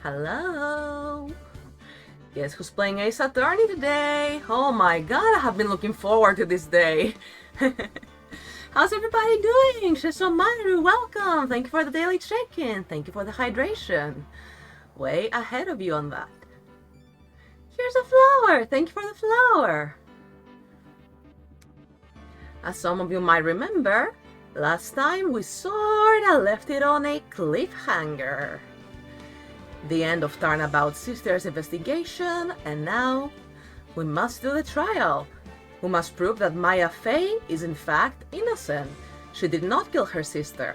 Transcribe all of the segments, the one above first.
Hello! Guess who's playing Ace Attorney today? Oh my god, I have been looking forward to this day! How's everybody doing? Shichiro, welcome! Thank you for the daily check-in. Thank you for the hydration. Way ahead of you on that. Here's a flower! Thank you for the flower! As some of you might remember, last time we sorta left it on a cliffhanger. The end of Turnabout Sister's investigation, and now we must do the trial. We must prove that Maya Fey is in fact innocent. She did not kill her sister.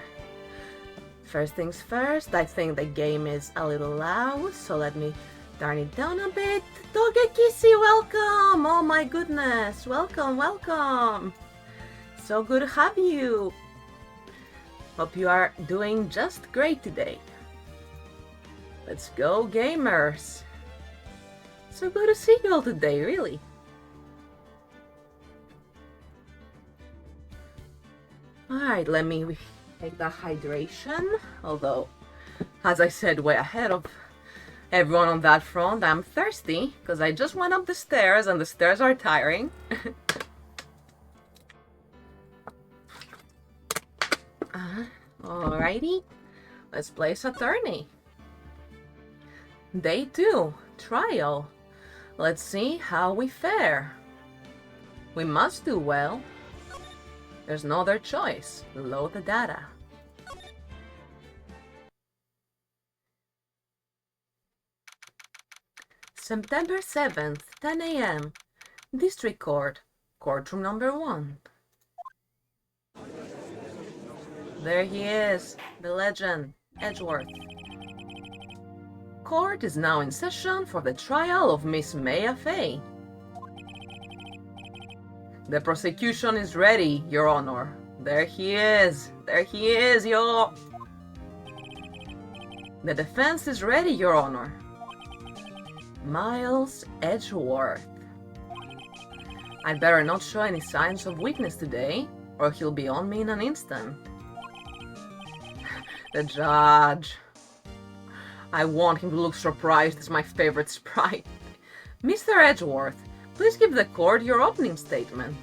First things first, I think the game is a little loud, so let me turn it down a bit. Togekisi, welcome! Oh my goodness, welcome, welcome! So good to have you. Hope you are doing just great today. Let's go, gamers! So good to see you all today, really. Alright, let me take the hydration. Although, as I said, way ahead of everyone on that front, I'm thirsty because I just went up the stairs and the stairs are tiring. Alrighty, let's play Ace Attorney. Day 2, trial. Let's see how we fare. We must do well. There's no other choice. Load the data. September 7th, 10 a.m. District Court, Courtroom number 1. There he is, the legend, Edgeworth. Court is now in session for the trial of Miss Maya Fey. The prosecution is ready, Your Honor. There he is, yo! The defense is ready, Your Honor. Miles Edgeworth. I'd better not show any signs of weakness today, or he'll be on me in an instant. The judge. I want him to look surprised. It's my favorite sprite. Mr. Edgeworth, please give the court your opening statement.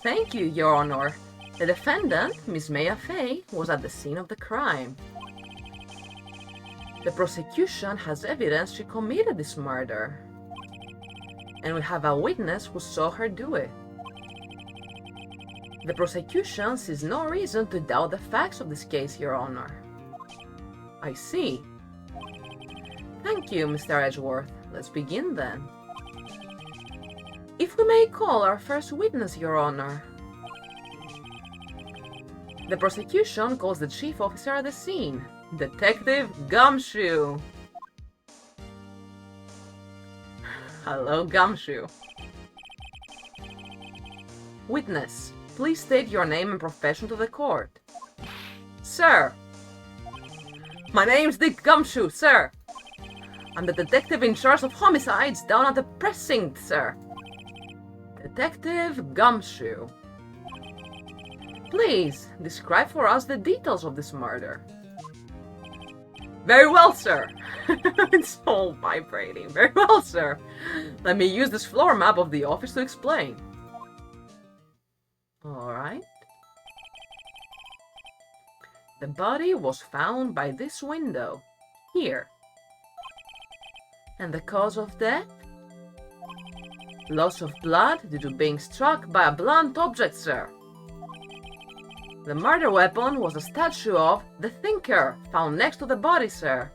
Thank you, Your Honor. The defendant, Miss Maya Fey, was at the scene of the crime. The prosecution has evidence she committed this murder. And we have a witness who saw her do it. The prosecution sees no reason to doubt the facts of this case, Your Honor. I see. Thank you, Mr. Edgeworth. Let's begin then. If we may call our first witness, Your Honor. The prosecution calls the chief officer at the scene, Detective Gumshoe. Hello, Gumshoe. Witness, please state your name and profession to the court. Sir. My name's Dick Gumshoe, sir. I'm the detective in charge of homicides down at the precinct, sir. Detective Gumshoe. Please, describe for us the details of this murder. Very well, sir. It's all vibrating. Very well, sir. Let me use this floor map of the office to explain. Alright. The body was found by this window, here. And the cause of death? Loss of blood due to being struck by a blunt object, sir. The murder weapon was a statue of the Thinker, found next to the body, sir.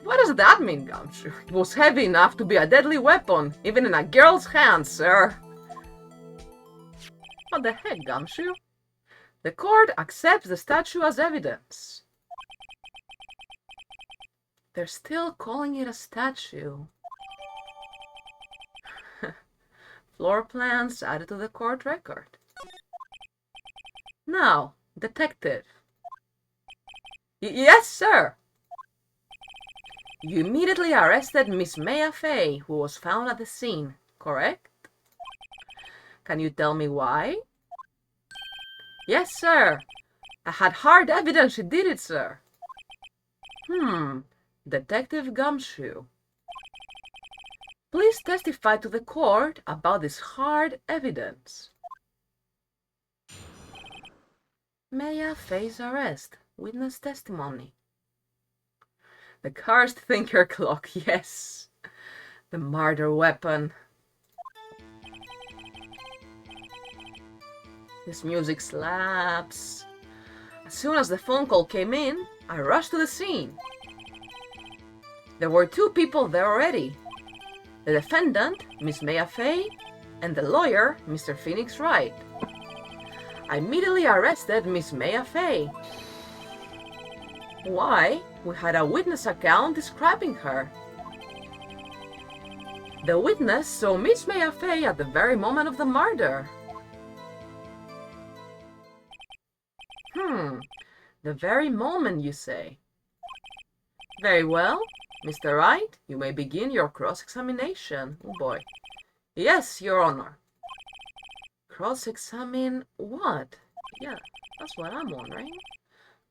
What does that mean, Gumshoe? It was heavy enough to be a deadly weapon, even in a girl's hands, sir. What the heck, Gumshoe? The court accepts the statue as evidence. They're still calling it a statue. Floor plans added to the court record. Now, detective. Yes, sir. You immediately arrested Miss Maya Fey, who was found at the scene, correct? Can you tell me why? Yes, sir. I had hard evidence she did it, sir. Detective Gumshoe. Please testify to the court about this hard evidence. May I face arrest? Witness testimony. The cursed thinker clock, yes. The murder weapon. This music slaps. As soon as the phone call came in, I rushed to the scene. There were two people there already. The defendant, Miss Maya Fey, and the lawyer, Mr. Phoenix Wright. I immediately arrested Miss Maya Fey. Why? We had a witness account describing her. The witness saw Miss Maya Fey at the very moment of the murder. The very moment, you say? Very well. Mr. Wright, you may begin your cross-examination. Oh boy. Yes, Your Honor. Cross-examine what? Yeah, that's what I'm wondering.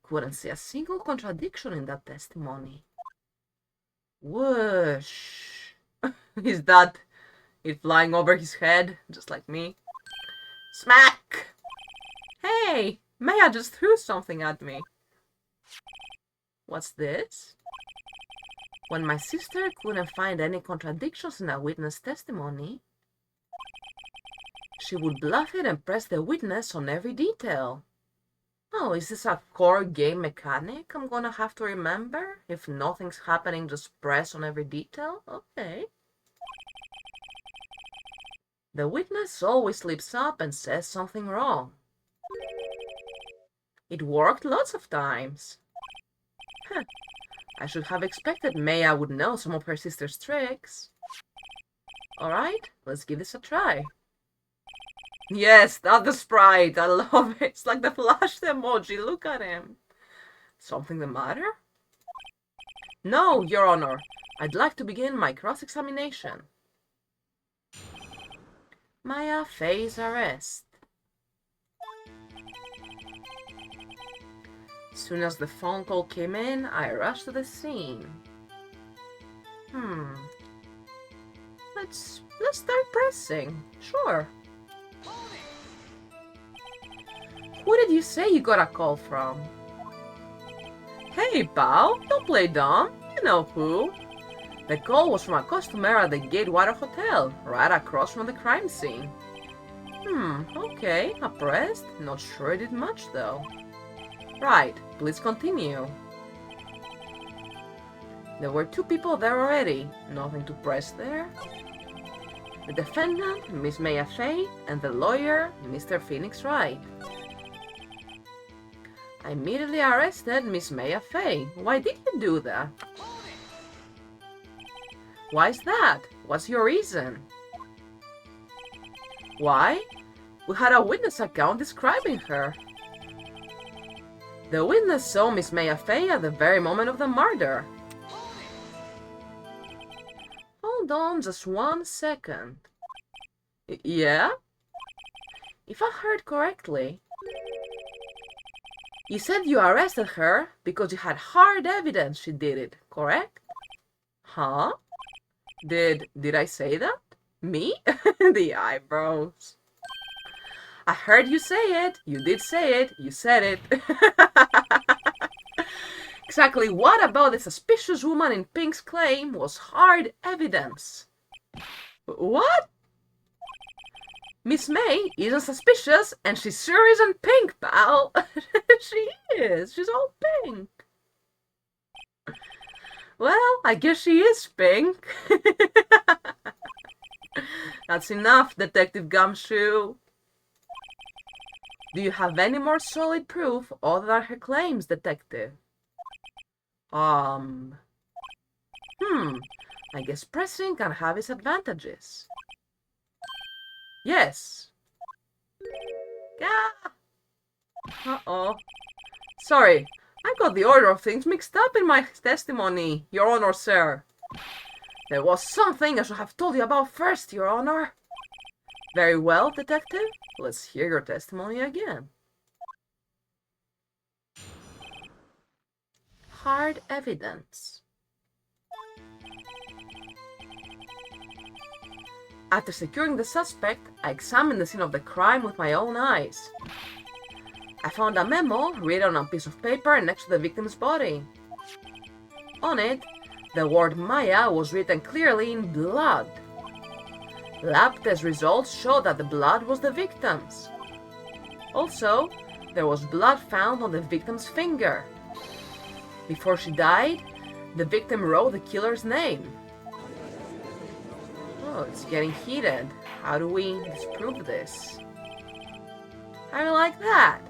Couldn't see a single contradiction in that testimony. Whoosh. Is that it flying over his head, just like me? Smack! Hey, Maya just threw something at me. What's this? When my sister couldn't find any contradictions in a witness testimony, she would bluff it and press the witness on every detail. Oh, is this a core game mechanic I'm gonna have to remember? If nothing's happening, just press on every detail? Okay. The witness always slips up and says something wrong. It worked lots of times. Huh. I should have expected Maya would know some of her sister's tricks. Alright, let's give this a try. Yes, that's the sprite. I love it. It's like the flash emoji. Look at him. Something the matter? No, Your Honor. I'd like to begin my cross-examination. Maya face arrest. As soon as the phone call came in, I rushed to the scene. Let's start pressing. Sure. Who did you say you got a call from? Hey, pal, don't play dumb. You know who. The call was from a customer at the Gatewater Hotel, right across from the crime scene. Okay, oppressed. Not sure it did much, though. Right, please continue. There were two people there already. Nothing to press there. The defendant, Miss Maya Fey, and the lawyer, Mr. Phoenix Wright. I immediately arrested Miss Maya Fey. Why did you do that? Why's that? What's your reason? Why? We had a witness account describing her. The witness saw Miss Maya Fey at the very moment of the murder. Hold on just 1 second. Yeah? If I heard correctly, you said you arrested her because you had hard evidence she did it, correct? Huh? Did I say that? Me? The eyebrows. I heard you say it. You did say it. You said it. Exactly what about the suspicious woman in Pink's claim was hard evidence? What? Miss May isn't suspicious, and she sure isn't pink, pal. She is. She's all pink. Well, I guess she is pink. That's enough, Detective Gumshoe. Do you have any more solid proof other than her claims, Detective? I guess pressing can have its advantages. Yes. Yeah. Uh-oh. Sorry, I got the order of things mixed up in my testimony, Your Honor, sir. There was something I should have told you about first, Your Honor. Very well, Detective. Let's hear your testimony again. hard evidence. After securing the suspect, I examined the scene of the crime with my own eyes. I found a memo written on a piece of paper next to the victim's body. On it, the word Maya was written clearly in blood. Lab test results showed that the blood was the victim's. Also, there was blood found on the victim's finger. Before she died, the victim wrote the killer's name. Oh, it's getting heated. How do we disprove this? How do you like that?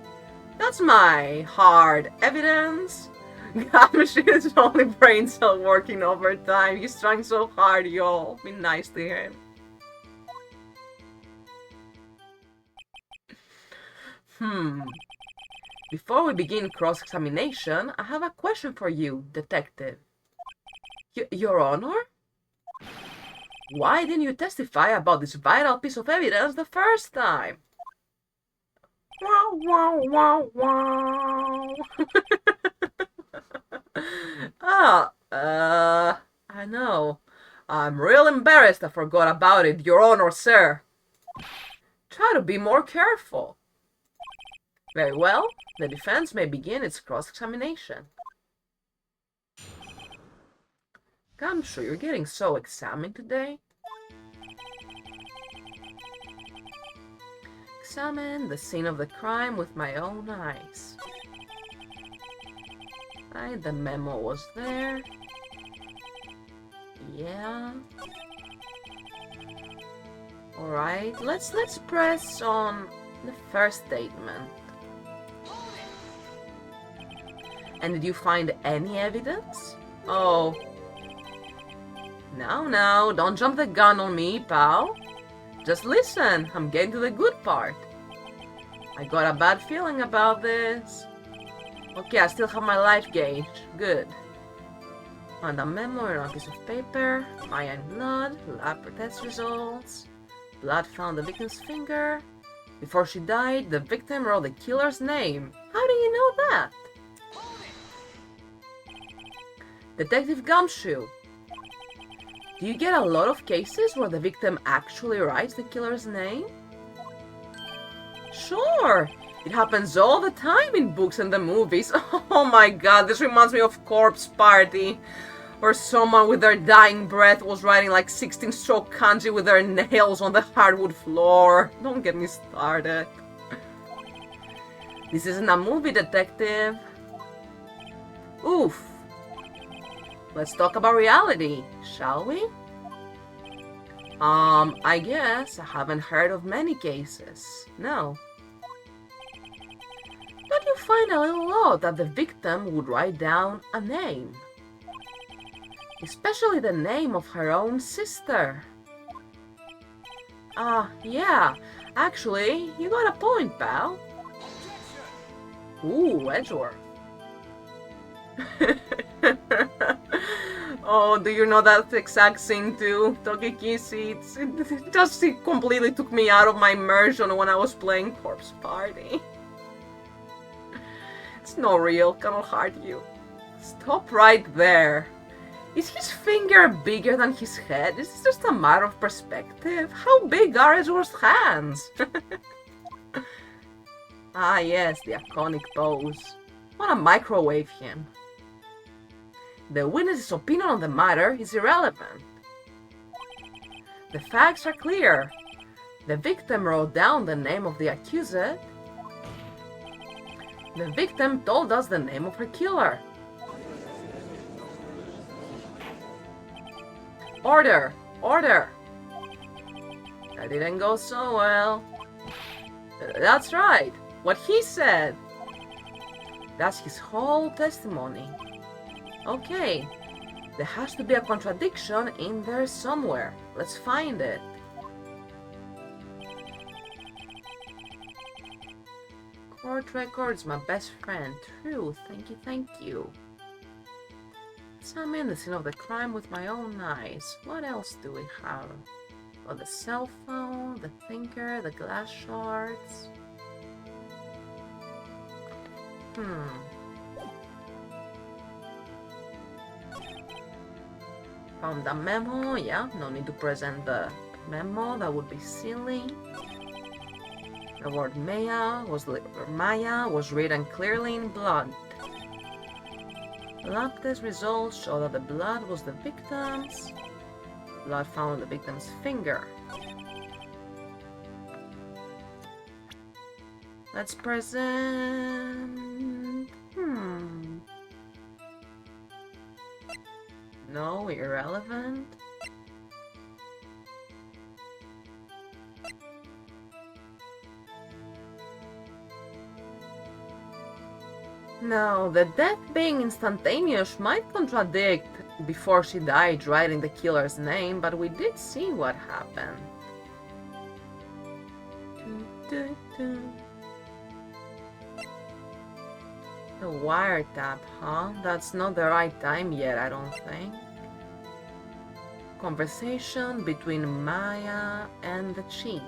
That's my hard evidence. Gumshoe's only brain cell working overtime. He's trying so hard, y'all. Be nice to him. Before we begin cross-examination, I have a question for you, detective. Your Honor? Why didn't you testify about this vital piece of evidence the first time? Wow, wow, wow, wow. I know. I'm real embarrassed I forgot about it, Your Honor, sir. Try to be more careful. Very well, the defense may begin its cross-examination. Gumshoe, you're getting so examined today. Examine the scene of the crime with my own eyes. Right, the memo was there. Yeah. Alright, let's press on the first statement. And did you find any evidence? Oh. No, don't jump the gun on me, pal. Just listen, I'm getting to the good part. I got a bad feeling about this. Okay, I still have my life gauge. Good. On a memo on a piece of paper, Maya and blood, lab test results. Blood found the victim's finger. Before she died, the victim wrote the killer's name. How do you know that? Detective Gumshoe, do you get a lot of cases where the victim actually writes the killer's name? Sure, it happens all the time in books and the movies. Oh my god, this reminds me of Corpse Party, where someone with their dying breath was writing like 16-stroke kanji with their nails on the hardwood floor. Don't get me started. This isn't a movie, detective. Oof. Let's talk about reality, shall we? I guess I haven't heard of many cases. No. Don't you find a little odd that the victim would write down a name? Especially the name of her own sister. Yeah. Actually, you got a point, pal. Ooh, Edgeworth. Oh, do you know that exact scene too? Togekishi, it completely took me out of my immersion when I was playing Corpse Party. It's not real, cannot hurt you. Stop right there. Is his finger bigger than his head? Is this just a matter of perspective? How big are Edgeworth's hands? Ah yes, the iconic pose. Wanna microwave him. The witness's opinion on the matter is irrelevant. The facts are clear. The victim wrote down the name of the accused. The victim told us the name of her killer. Order! Order! That didn't go so well. That's right. What he said. That's his whole testimony. Okay, there has to be a contradiction in there somewhere. Let's find it. Court records, my best friend. True, thank you. Examine the scene of the crime with my own eyes. What else do we have? Oh, the cell phone, the thinker, the glass shards. Found a memo, yeah, no need to present the memo, that would be silly. The word Maya was written clearly in blood. Lab test results show that the blood was the victim's. Blood found on the victim's finger. Let's present... No, irrelevant. Now, the death being instantaneous might contradict before she died writing the killer's name, but we did see what happened. The wiretap, huh? That's not the right time yet, I don't think. Conversation between Maya and the chief.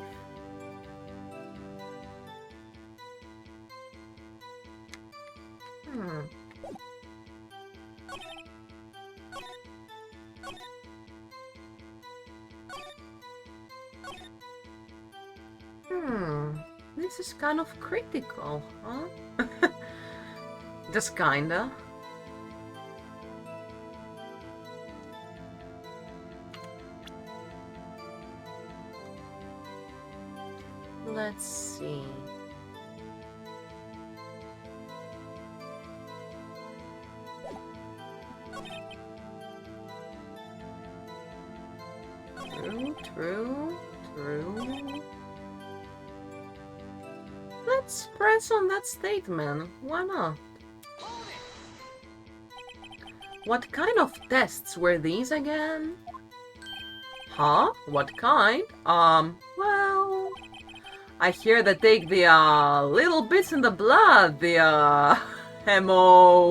This is kind of critical, huh? Just kinda. Let's see. True. Let's press on that statement. Why not? What kind of tests were these again? Huh? What kind? Well... I hear they take the, little bits in the blood, the, hermogoblins,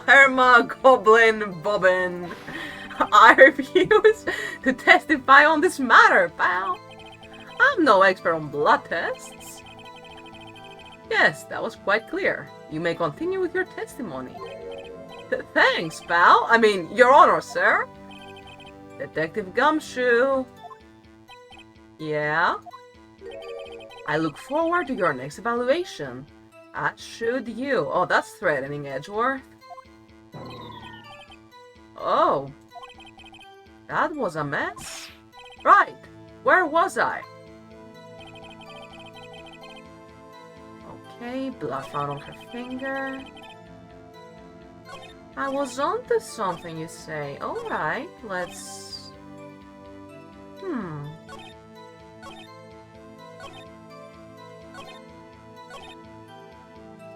hermogoblin bobbin. I refuse to testify on this matter, pal. I'm no expert on blood tests. Yes, that was quite clear. You may continue with your testimony. Thanks, pal. I mean, Your Honor, sir. Detective Gumshoe. Yeah? I look forward to your next evaluation. As should you. Oh, that's threatening, Edgeworth. Oh. That was a mess. Right. Where was I? Okay, blood found on her finger. I was onto something, you say. Alright, let's...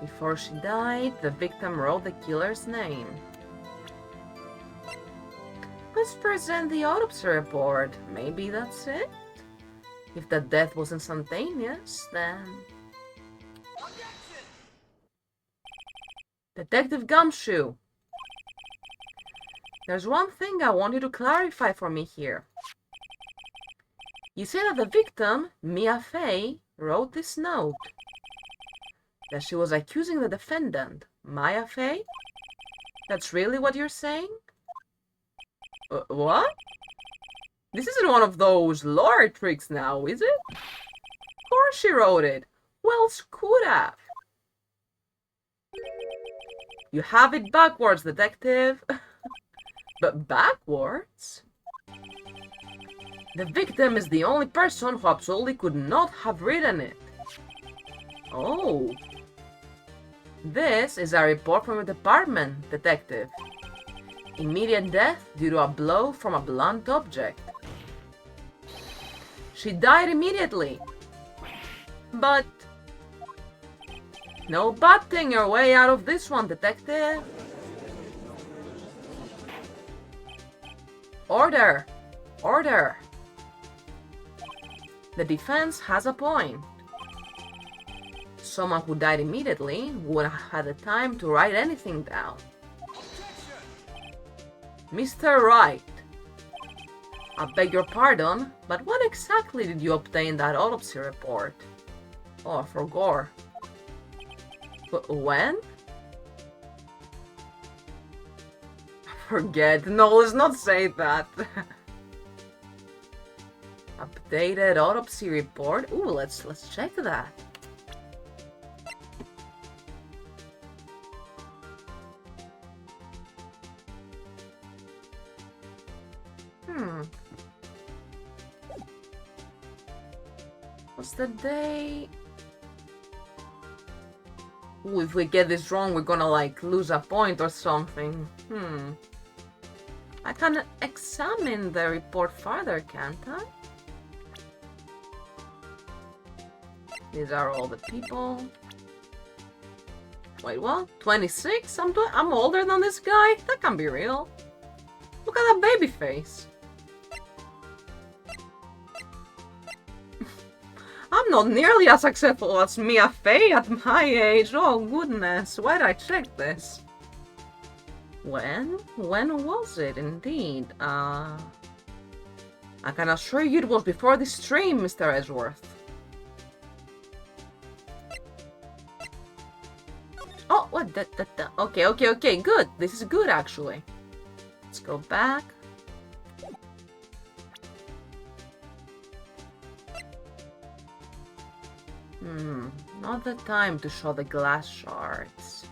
Before she died, the victim wrote the killer's name. Let's present the autopsy report. Maybe that's it? If the death was instantaneous, then... Detective Gumshoe! There's one thing I want you to clarify for me here. You say that the victim, Mia Fey, wrote this note. That she was accusing the defendant, Maya Fey? That's really what you're saying? What? This isn't one of those lore tricks now, is it? Of course she wrote it. Who else could have? You have it backwards, detective. But backwards? The victim is the only person who absolutely could not have written it. Oh. This is a report from the department, detective. Immediate death due to a blow from a blunt object. She died immediately. But... no butting your way out of this one, detective. Order! Order! The defense has a point. Someone who died immediately wouldn't have had the time to write anything down. Mr. Wright, I beg your pardon, but what exactly did you obtain that autopsy report? Oh, for gore. When? Forget. No, let's not say that. Updated autopsy report. Ooh, let's check that. What's the day? Ooh, if we get this wrong, we're gonna like lose a point or something. I can examine the report further, can't I? These are all the people. Wait, what? 26? I'm older than this guy? That can't be real. Look at that baby face. I'm not nearly as successful as Mia Fey at my age. Oh goodness, why did I check this? When? When was it indeed? I can assure you it was before the stream, Mr. Edgeworth. Oh, what? Okay, good. This is good, actually. Let's go back. Not the time to show the glass shards.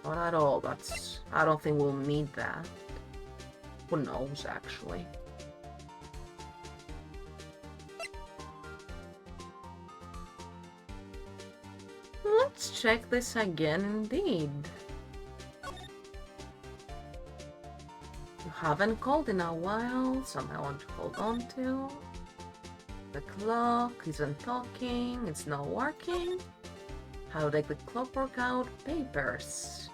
Not at all. I don't think we'll need that. Who knows, actually. Let's check this again, indeed. You haven't called in a while, something I want to hold on to. The clock isn't talking, it's not working. How to take the clockwork out? Papers.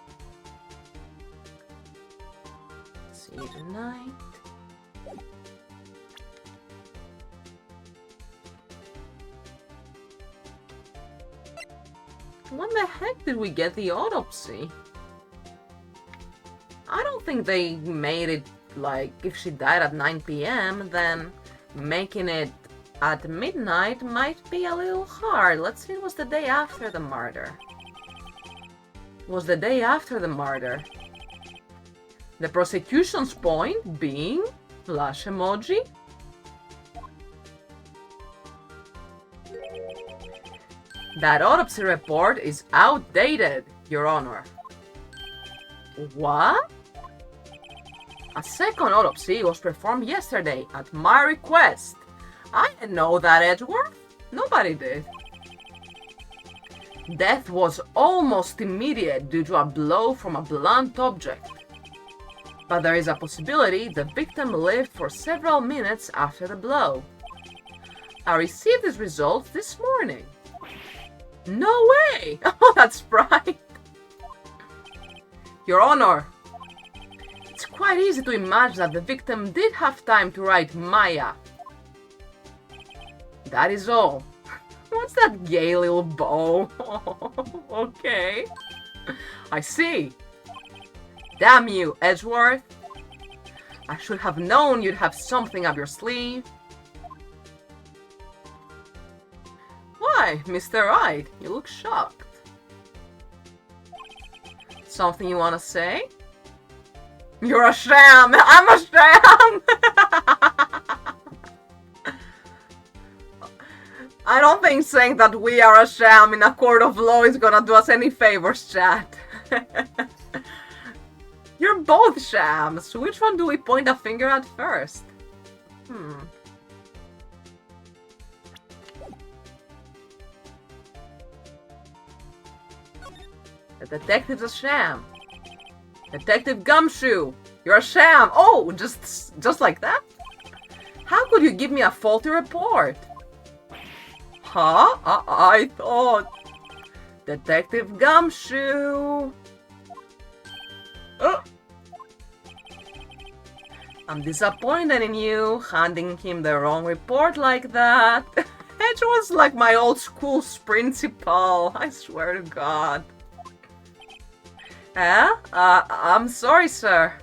See you tonight. When the heck did we get the autopsy? I don't think they made it like if she died at 9 p.m. then making it at midnight might be a little hard. Let's see, it was the day after the murder. It was the day after the murder. The prosecution's point being flash emoji. That autopsy report is outdated, Your Honor. What? A second autopsy was performed yesterday at my request. I didn't know that, Edgeworth. Nobody did. Death was almost immediate due to a blow from a blunt object. But there is a possibility the victim lived for several minutes after the blow. I received these results this morning. No way! Oh, that's right. Your Honor, it's quite easy to imagine that the victim did have time to write Maya. That is all. What's that gay little bow? Okay. I see. Damn you, Edgeworth. I should have known you'd have something up your sleeve. Why, Mr. Wright? You look shocked. Something you want to say? You're a sham! I'm a sham! I don't think saying that we are a sham in a court of law is gonna do us any favors, chat. You're both shams. Which one do we point a finger at first? The detective's a sham. Detective Gumshoe, you're a sham. Oh, just like that? How could you give me a faulty report? Huh? I thought... Detective Gumshoe! I'm disappointed in you, handing him the wrong report like that. Edge was like my old school's principal, I swear to God. I'm sorry, sir.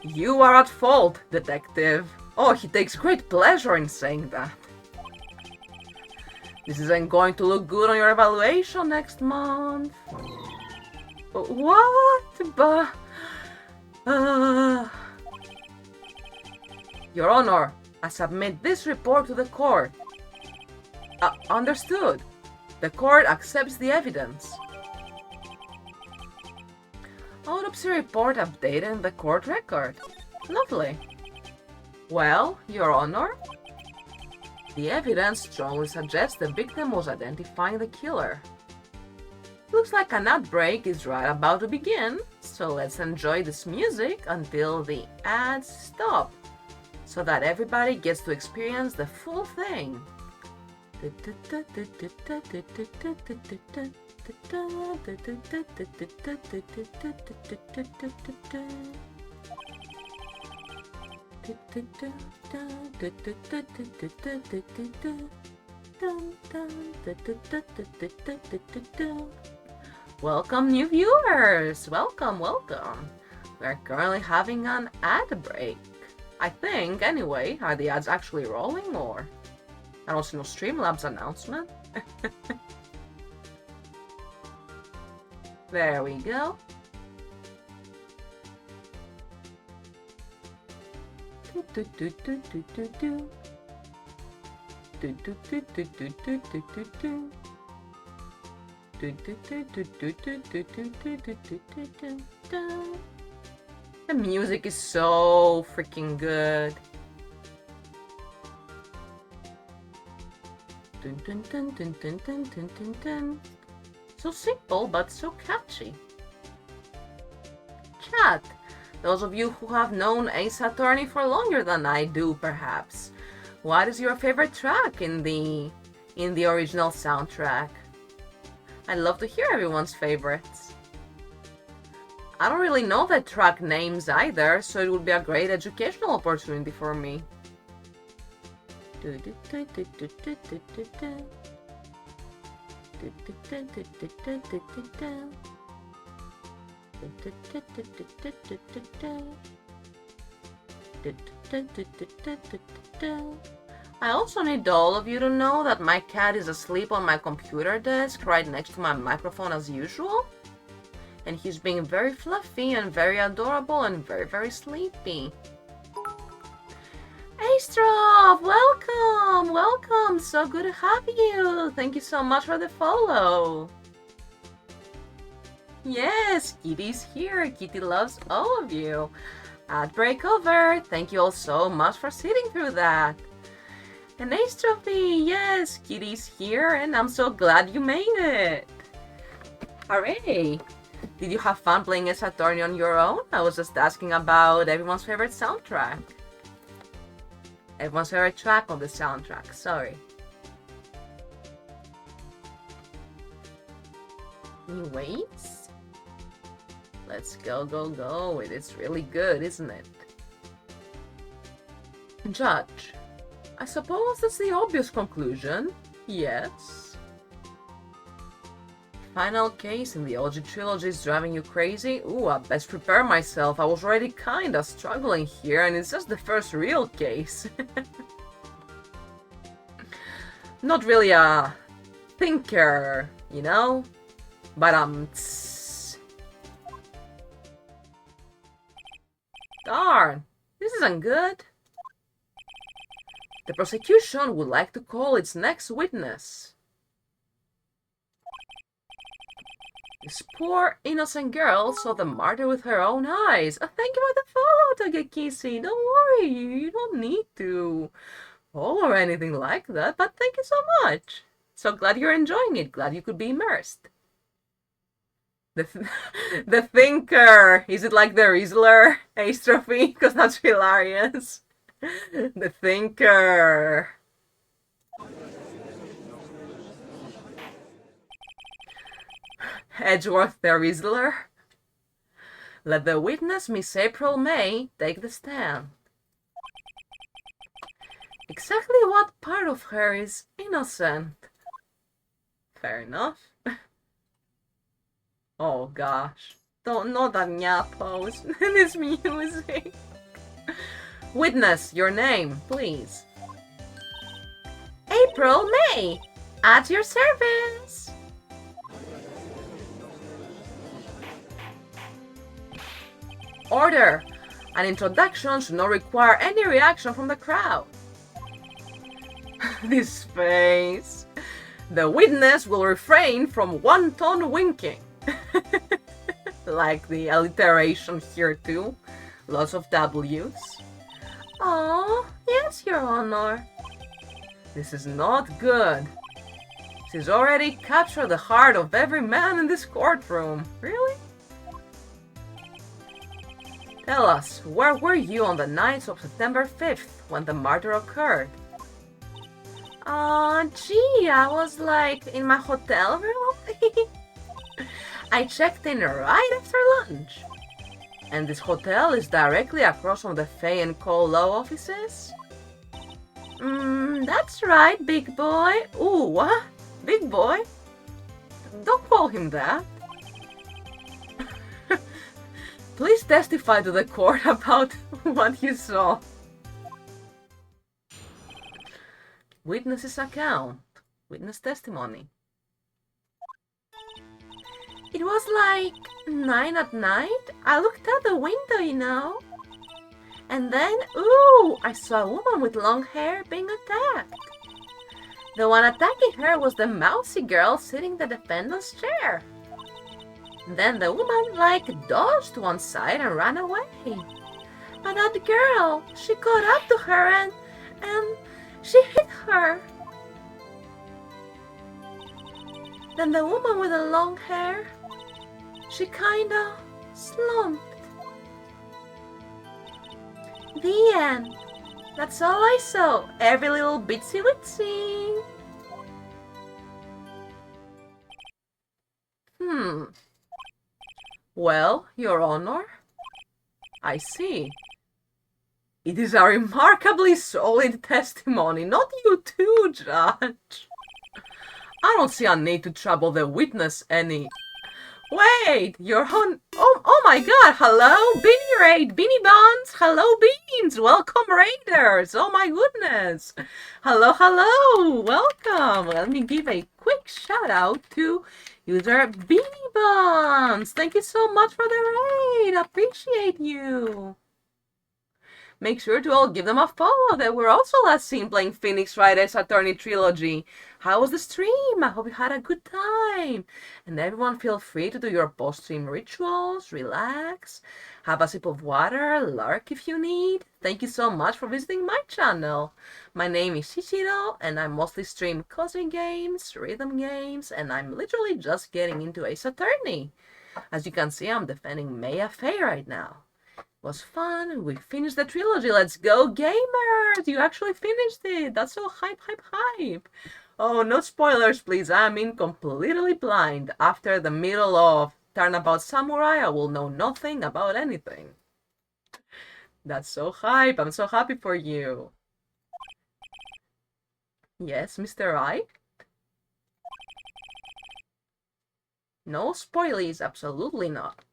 You are at fault, detective. Oh, he takes great pleasure in saying that. This isn't going to look good on your evaluation next month. What? But... Your Honor, I submit this report to the court. Understood. The court accepts the evidence. Autopsy report updated in the court record. Lovely. Well, Your Honor, the evidence strongly suggests the victim was identifying the killer. Looks like an ad break is right about to begin, so let's enjoy this music until the ads stop, so that everybody gets to experience the full thing. Welcome, new viewers! Welcome, welcome! We're currently having an ad break. I think, anyway. Are the ads actually rolling, or...? I don't see no Streamlabs announcement. There we go. The music is so freaking good. So simple, but so catchy. Chat, those of you who have known Ace Attorney for longer than I do, perhaps, what is your favorite track in the original soundtrack? I'd love to hear everyone's favorites. I don't really know the track names either, so it would be a great educational opportunity for me. I also need all of you to know that my cat is asleep on my computer desk right next to my microphone as usual. And he's being very fluffy and very adorable and very, very sleepy. Astrov, welcome! Welcome! So good to have you! Thank you so much for the follow! Yes, Kitty's here! Kitty loves all of you! Ad break over! Thank you all so much for sitting through that! And Astrophy, yes! Kitty's here and I'm so glad you made it! Hooray! Did you have fun playing Ace Attorney on your own? I was just asking about everyone's favorite soundtrack. Everyone's favorite track on the soundtrack, sorry. Anyways, let's go. It is really good, isn't it? Judge, I suppose that's the obvious conclusion. Yes. Final case in the OG Trilogy is driving you crazy? Ooh, I best prepare myself. I was already kinda struggling here, and it's just the first real case. Not really a thinker, you know? But darn, this isn't good. The prosecution would like to call its next witness. This poor, innocent girl saw the murder with her own eyes. Thank you for the follow, Tagekisi. Don't worry, you don't need to follow or anything like that, but thank you so much. So glad you're enjoying it. Glad you could be immersed. The thinker. Is it like the Rizzler Astrophy? Because that's hilarious. The thinker. Edgeworth the Rizzler. Let the witness, Miss April May, take the stand. Exactly what part of her is innocent? Fair enough. Oh gosh. Don't know that nya pose. This music. Witness, your name, please. April May! At your service! Order! An introduction should not require any reaction from the crowd. This face. The witness will refrain from wanton winking. Like the alliteration here too. Lots of W's. Oh, yes, Your Honor. This is not good. She's already captured the heart of every man in this courtroom. Really? Tell us, where were you on the night of September 5th when the murder occurred? Gee, I was like in my hotel room. I checked in right after lunch. And this hotel is directly across from the Fay & Co. law offices? That's right, big boy. Ooh, what? Big boy? Don't call him that. Please testify to the court about what you saw. Witness's account. Witness testimony. It was like 9 at night. I looked out the window, you know. And then, ooh, I saw a woman with long hair being attacked. The one attacking her was the mousy girl sitting in the defendant's chair. Then the woman, like, dodged to one side and ran away. But that girl, she caught up to her and she hit her. Then the woman with the long hair, she kinda slumped. The end. That's all I saw. Every little bitsy witsy. Well, Your Honor, I see. It is a remarkably solid testimony, not you too, Judge. I don't see a need to trouble the witness any. Wait, Your Honor. Oh my God, hello, Beanie Raid, Beanie Buns, hello, Beans, welcome, Raiders, oh my goodness. Hello, welcome. Let me give a quick shout out to user Beanie Buns. Thank you so much for the raid, appreciate you. Make sure to all give them a follow. They were also last seen playing Phoenix Wright's Attorney Trilogy. How was the stream? I hope you had a good time. And everyone feel free to do your post-stream rituals, relax, have a sip of water, lurk if you need. Thank you so much for visiting my channel. My name is Shichiro, and I mostly stream cozy games, rhythm games, and I'm literally just getting into Ace Attorney. As you can see, I'm defending Maya Fey right now. Was fun. We finished the trilogy. Let's go, gamers! You actually finished it. That's so hype. Oh, no spoilers, please. I'm in completely blind. After the middle of Turnabout Samurai, I will know nothing about anything. That's so hype. I'm so happy for you. Yes, Mr. Wright? No spoilies, absolutely not.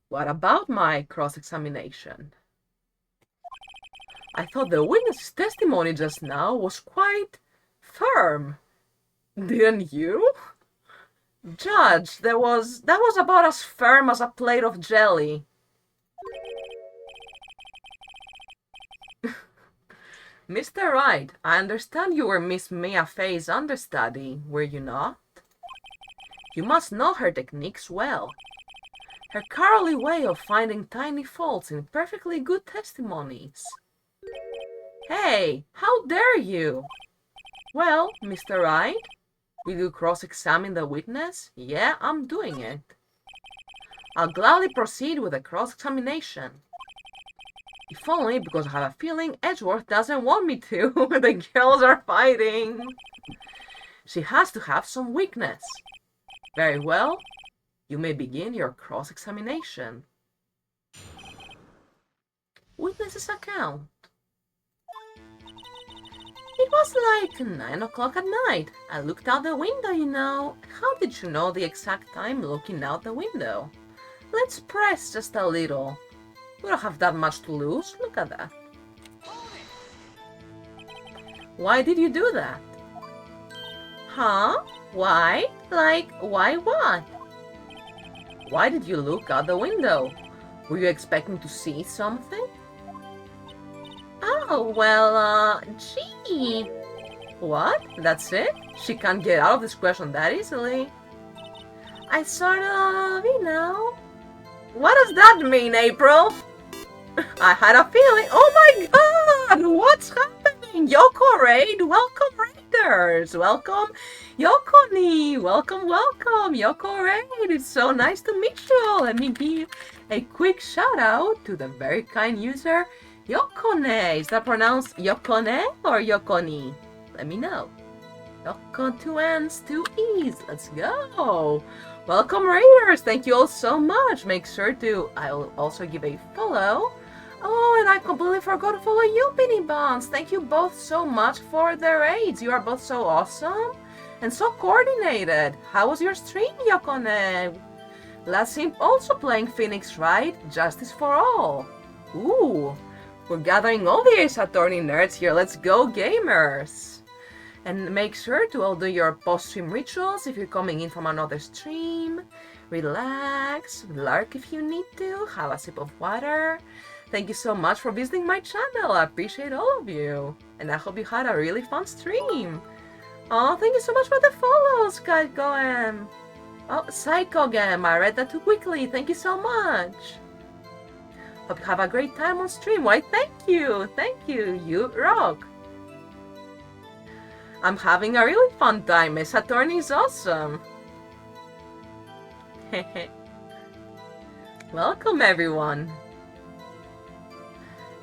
What about my cross-examination? I thought the witness's testimony just now was quite firm. Didn't you? Judge, that was about as firm as a plate of jelly. Mr. Wright, I understand you were Miss Mia Fey's understudy, were you not? You must know her techniques well. Her cowardly way of finding tiny faults in perfectly good testimonies. Hey, how dare you? Well, Mr. Wright, will you cross-examine the witness? Yeah, I'm doing it. I'll gladly proceed with the cross-examination. If only because I have a feeling Edgeworth doesn't want me to. The girls are fighting. She has to have some weakness. Very well. You may begin your cross-examination. Witness's account. It was like 9 o'clock at night. I looked out the window, you know. How did you know the exact time looking out the window? Let's press just a little. We don't have that much to lose. Look at that. Why did you do that? Huh? Why? Like, why what? Why did you look out the window? Were you expecting to see something? Oh, well, gee. What? That's it? She can't get out of this question that easily. I sort of, you know. What does that mean, April? I had a feeling. Oh my god! What's happening? Yoko Raid, welcome Raiders! Welcome Yokoni! Welcome, welcome! Yoko Raid! It's so nice to meet you all! Let me give a quick shout out to the very kind user Yokone. Is that pronounced Yokone or Yokoni? Let me know. Yoko, 2 N's, 2 E's. Let's go! Welcome Raiders! Thank you all so much! Make sure to, I'll also give a follow. Oh, and I completely forgot to follow you, Penny Buns! Thank you both so much for the raids! You are both so awesome and so coordinated! How was your stream, Yokone? Last stream also playing Phoenix, right? Justice for all! Ooh! We're gathering all the Ace Attorney nerds here, let's go gamers! And make sure to all do your post-stream rituals if you're coming in from another stream. Relax, lurk if you need to, have a sip of water. Thank you so much for visiting my channel, I appreciate all of you. And I hope you had a really fun stream. Oh, thank you so much for the follows, Psychogam. Oh, Psychogam, I read that too quickly, thank you so much. Hope you have a great time on stream. Why, thank you, you rock. I'm having a really fun time, Miss Attorney is awesome. Welcome everyone.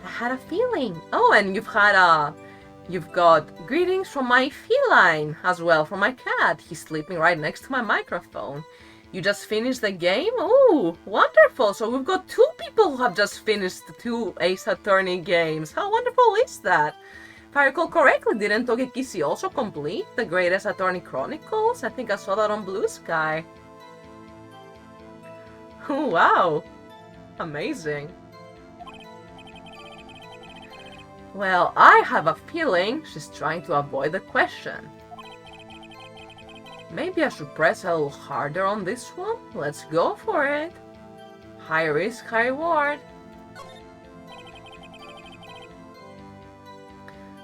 I had a feeling. Oh, and you've got greetings from my feline as well, from my cat. He's sleeping right next to my microphone. You just finished the game? Oh, wonderful. So we've got 2 people who have just finished the 2 Ace Attorney games. How wonderful is that? If I recall correctly, didn't Togekishi also complete the Great Ace Attorney Chronicles? I think I saw that on Blue Sky. Oh, wow. Amazing. Well, I have a feeling she's trying to avoid the question. Maybe I should press a little harder on this one? Let's go for it. High risk, high reward.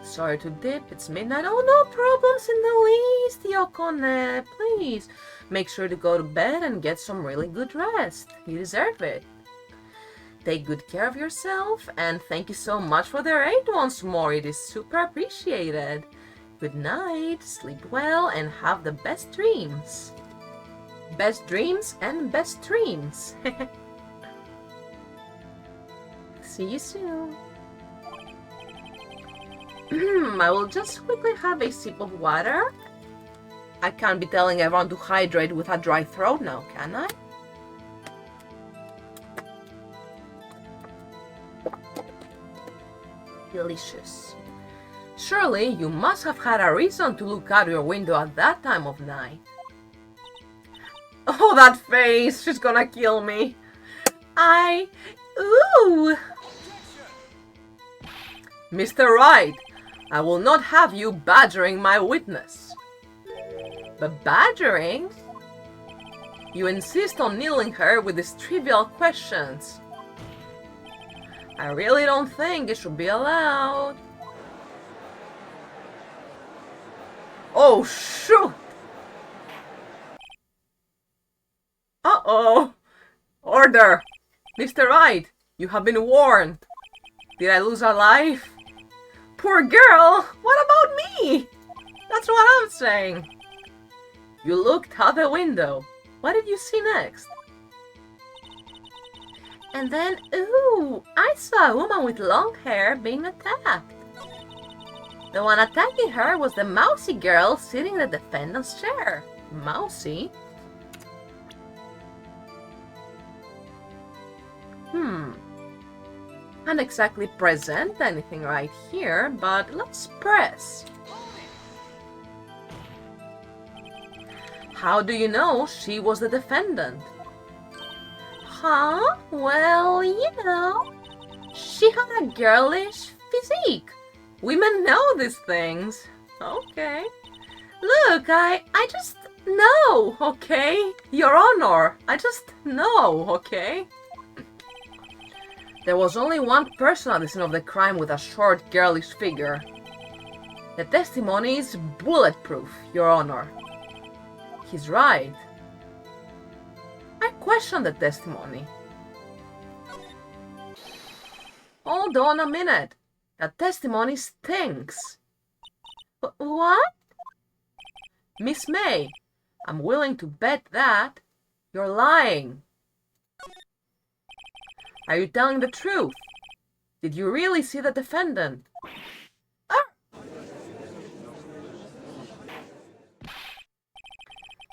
Sorry to dip, it's midnight. Oh, no problems in the least, Yokone. Please, make sure to go to bed and get some really good rest. You deserve it. Take good care of yourself, and thank you so much for the raid once more. It is super appreciated. Good night, sleep well, and have the best dreams. Best dreams and best dreams. See you soon. I will just quickly have a sip of water. I can't be telling everyone to hydrate with a dry throat now, can I? Delicious. Surely you must have had a reason to look out your window at that time of night. Oh, that face! She's gonna kill me. Ooh! Mr. Wright, I will not have you badgering my witness. But badgering? You insist on needling her with these trivial questions. I really don't think it should be allowed. Oh, shoot! Uh-oh! Order! Mr. Wright, you have been warned. Did I lose a life? Poor girl! What about me? That's what I'm saying. You looked out the window. What did you see next? And then, ooh, I saw a woman with long hair being attacked. The one attacking her was the mousy girl sitting in the defendant's chair. Mousy? Can't exactly present anything right here, but let's press. How do you know she was the defendant? Huh? Well, you know, she had a girlish physique. Women know these things. Okay. Look, I just know, okay? Your Honor, I just know, okay? There was only one person at the scene of the crime with a short, girlish figure. The testimony is bulletproof, Your Honor. He's right. I question the testimony. Hold on a minute. That testimony stinks. What? Miss May, I'm willing to bet that you're lying. Are you telling the truth? Did you really see the defendant?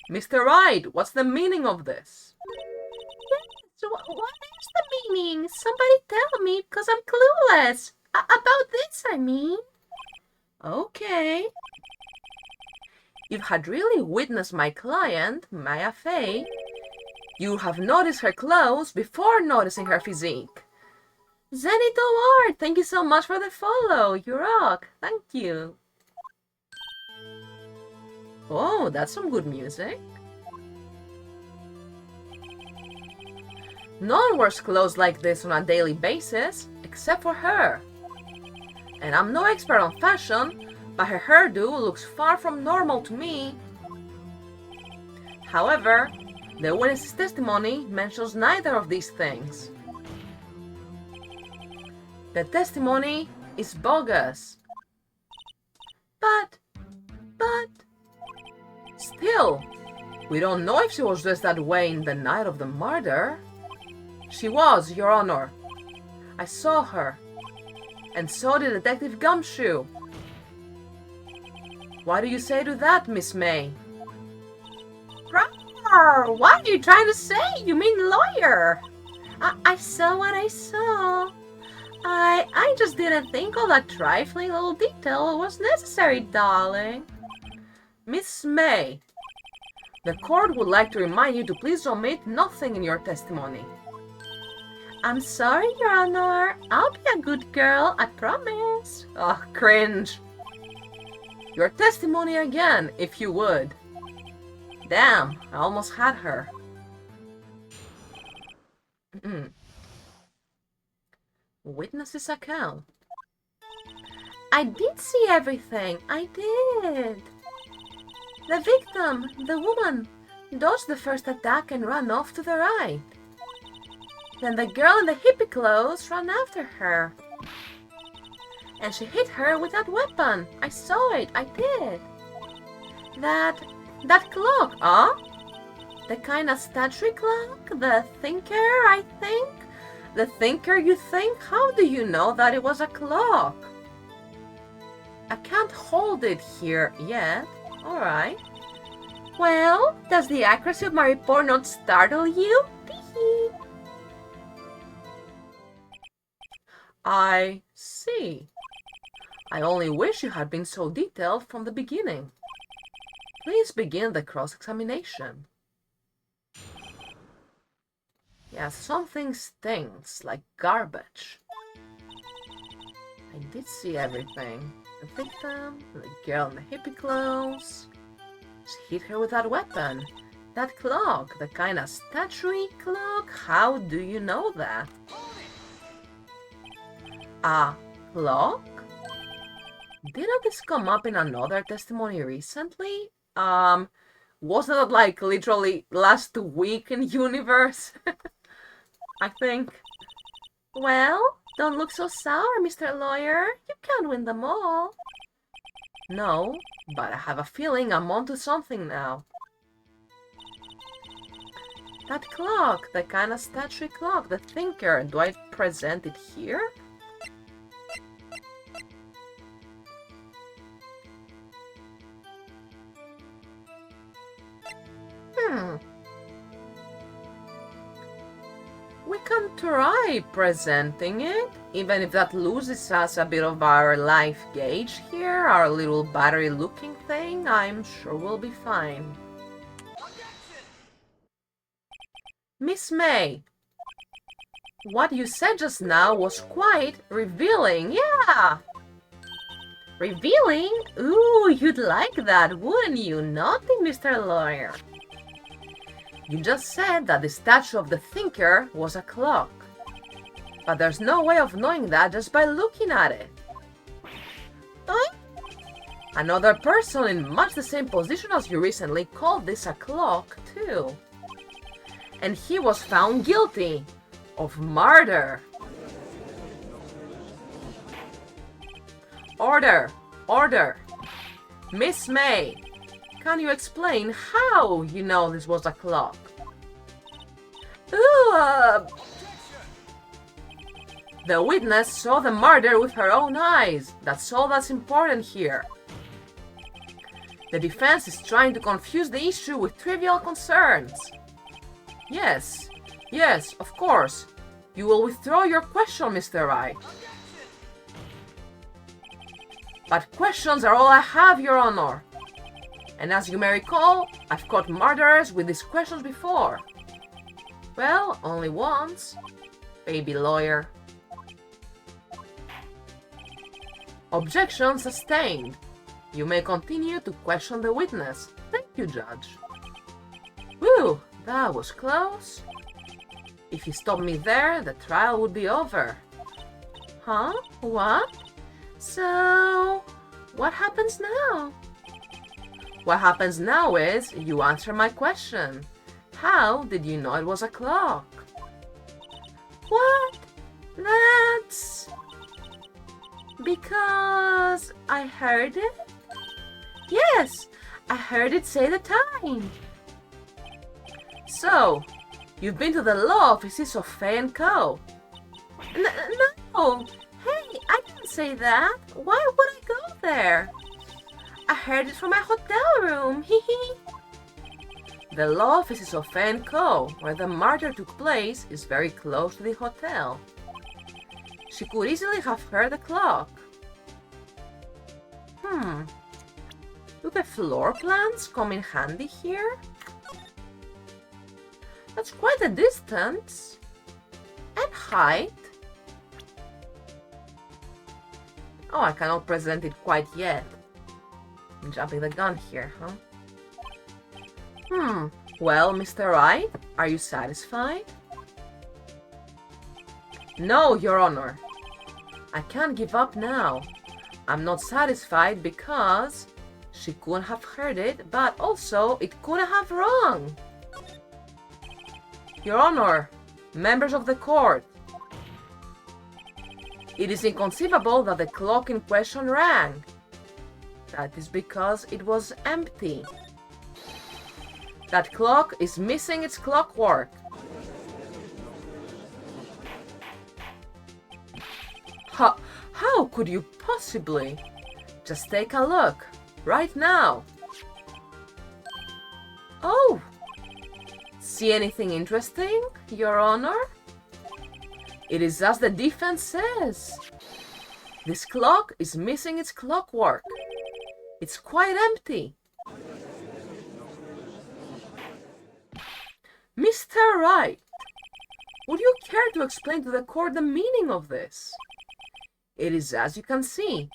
Mr. Wright, what's the meaning of this? Yes, what is the meaning? Somebody tell me, because I'm clueless. About this, I mean. Okay. You had really witnessed my client, Maya Fey. You have noticed her clothes before noticing her physique. Zenito Art, thank you so much for the follow. You rock. Thank you. Oh, that's some good music. No one wears clothes like this on a daily basis, except for her. And I'm no expert on fashion, but her hairdo looks far from normal to me. However, the witness's testimony mentions neither of these things. The testimony is bogus. But... Still, we don't know if she was dressed that way in the night of the murder. She was, Your Honor. I saw her. And so did Detective Gumshoe. What do you say to that, Miss May? Rawr! What are you trying to say? You mean lawyer? I saw what I saw. I just didn't think all that trifling little detail was necessary, darling. Miss May, the court would like to remind you to please omit nothing in your testimony. I'm sorry, Your Honor. I'll be a good girl, I promise. Oh, cringe. Your testimony again, if you would. Damn, I almost had her. Witness's account. I did see everything. I did. The victim, the woman, dodged the first attack and ran off to the right. Then the girl in the hippie clothes ran after her. And she hit her with that weapon. I saw it. I did. That clock, huh? The kind of statue clock? The thinker, I think? The thinker, you think? How do you know that it was a clock? I can't hold it here yet. Alright. Well, does the accuracy of my report not startle you? Tee-hee. I see. I only wish you had been so detailed from the beginning. Please begin the cross-examination. Yeah, something stinks like garbage. I did see everything. The victim, the girl in the hippie clothes. She hit her with that weapon. That clock, the kind of statuary clock. How do you know that? A clock? Didn't this come up in another testimony recently? Wasn't it like literally last week in universe? I think. Well, don't look so sour, Mr. Lawyer. You can't win them all. No, but I have a feeling I'm onto something now. That clock, the kind of statue clock, the thinker, do I present it here? We can try presenting it, even if that loses us a bit of our life gauge here, our little battery looking thing. I'm sure we'll be fine. Miss May, what you said just now was quite revealing, yeah! Revealing? Ooh, you'd like that, wouldn't you? Naughty Mr. Lawyer. You just said that the statue of the thinker was a clock. But there's no way of knowing that just by looking at it. Huh? Another person in much the same position as you recently called this a clock, too. And he was found guilty of murder. Order! Order! Miss May, can you explain how you know this was a clock? Ooh, The witness saw the murder with her own eyes. That's all that's important here. The defense is trying to confuse the issue with trivial concerns. Yes, of course. You will withdraw your question, Mr. Wright. But questions are all I have, Your Honor. And as you may recall, I've caught murderers with these questions before. Well, only once. Baby lawyer. Objection sustained. You may continue to question the witness. Thank you, Judge. Whew, that was close. If you stopped me there, the trial would be over. Huh? What? So, what happens now? What happens now is you answer my question. How did you know it was a clock? What? That's... because I heard it? Yes, I heard it say the time. So, you've been to the law offices of Fay & Co. No, hey, I didn't say that. Why would I go there? I heard it from my hotel room, hee. The law offices of Fay & Co., where the murder took place, is very close to the hotel. She could easily have heard the clock. Do the floor plans come in handy here? That's quite a distance. And height. Oh, I cannot present it quite yet. I'm jumping the gun here, huh? Well, Mr. Wright, are you satisfied? No, Your Honor. I can't give up now. I'm not satisfied because she could have heard it, but also it could have wrong. Your Honor, members of the court, it is inconceivable that the clock in question rang. That is because it was empty. That clock is missing its clockwork. How could you possibly? Just take a look, right now. Oh! See anything interesting, Your Honor? It is as the defense says. This clock is missing its clockwork. It's quite empty. Mr. Wright, would you care to explain to the court the meaning of this? It is as you can see.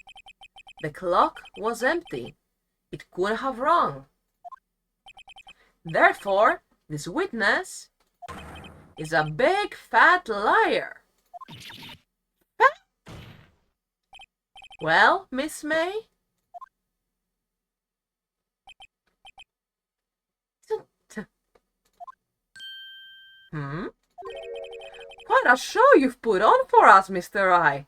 The clock was empty. It couldn't have wrong. Therefore, this witness is a big fat liar. Well, Miss May? What a show you've put on for us, Mr. Wright.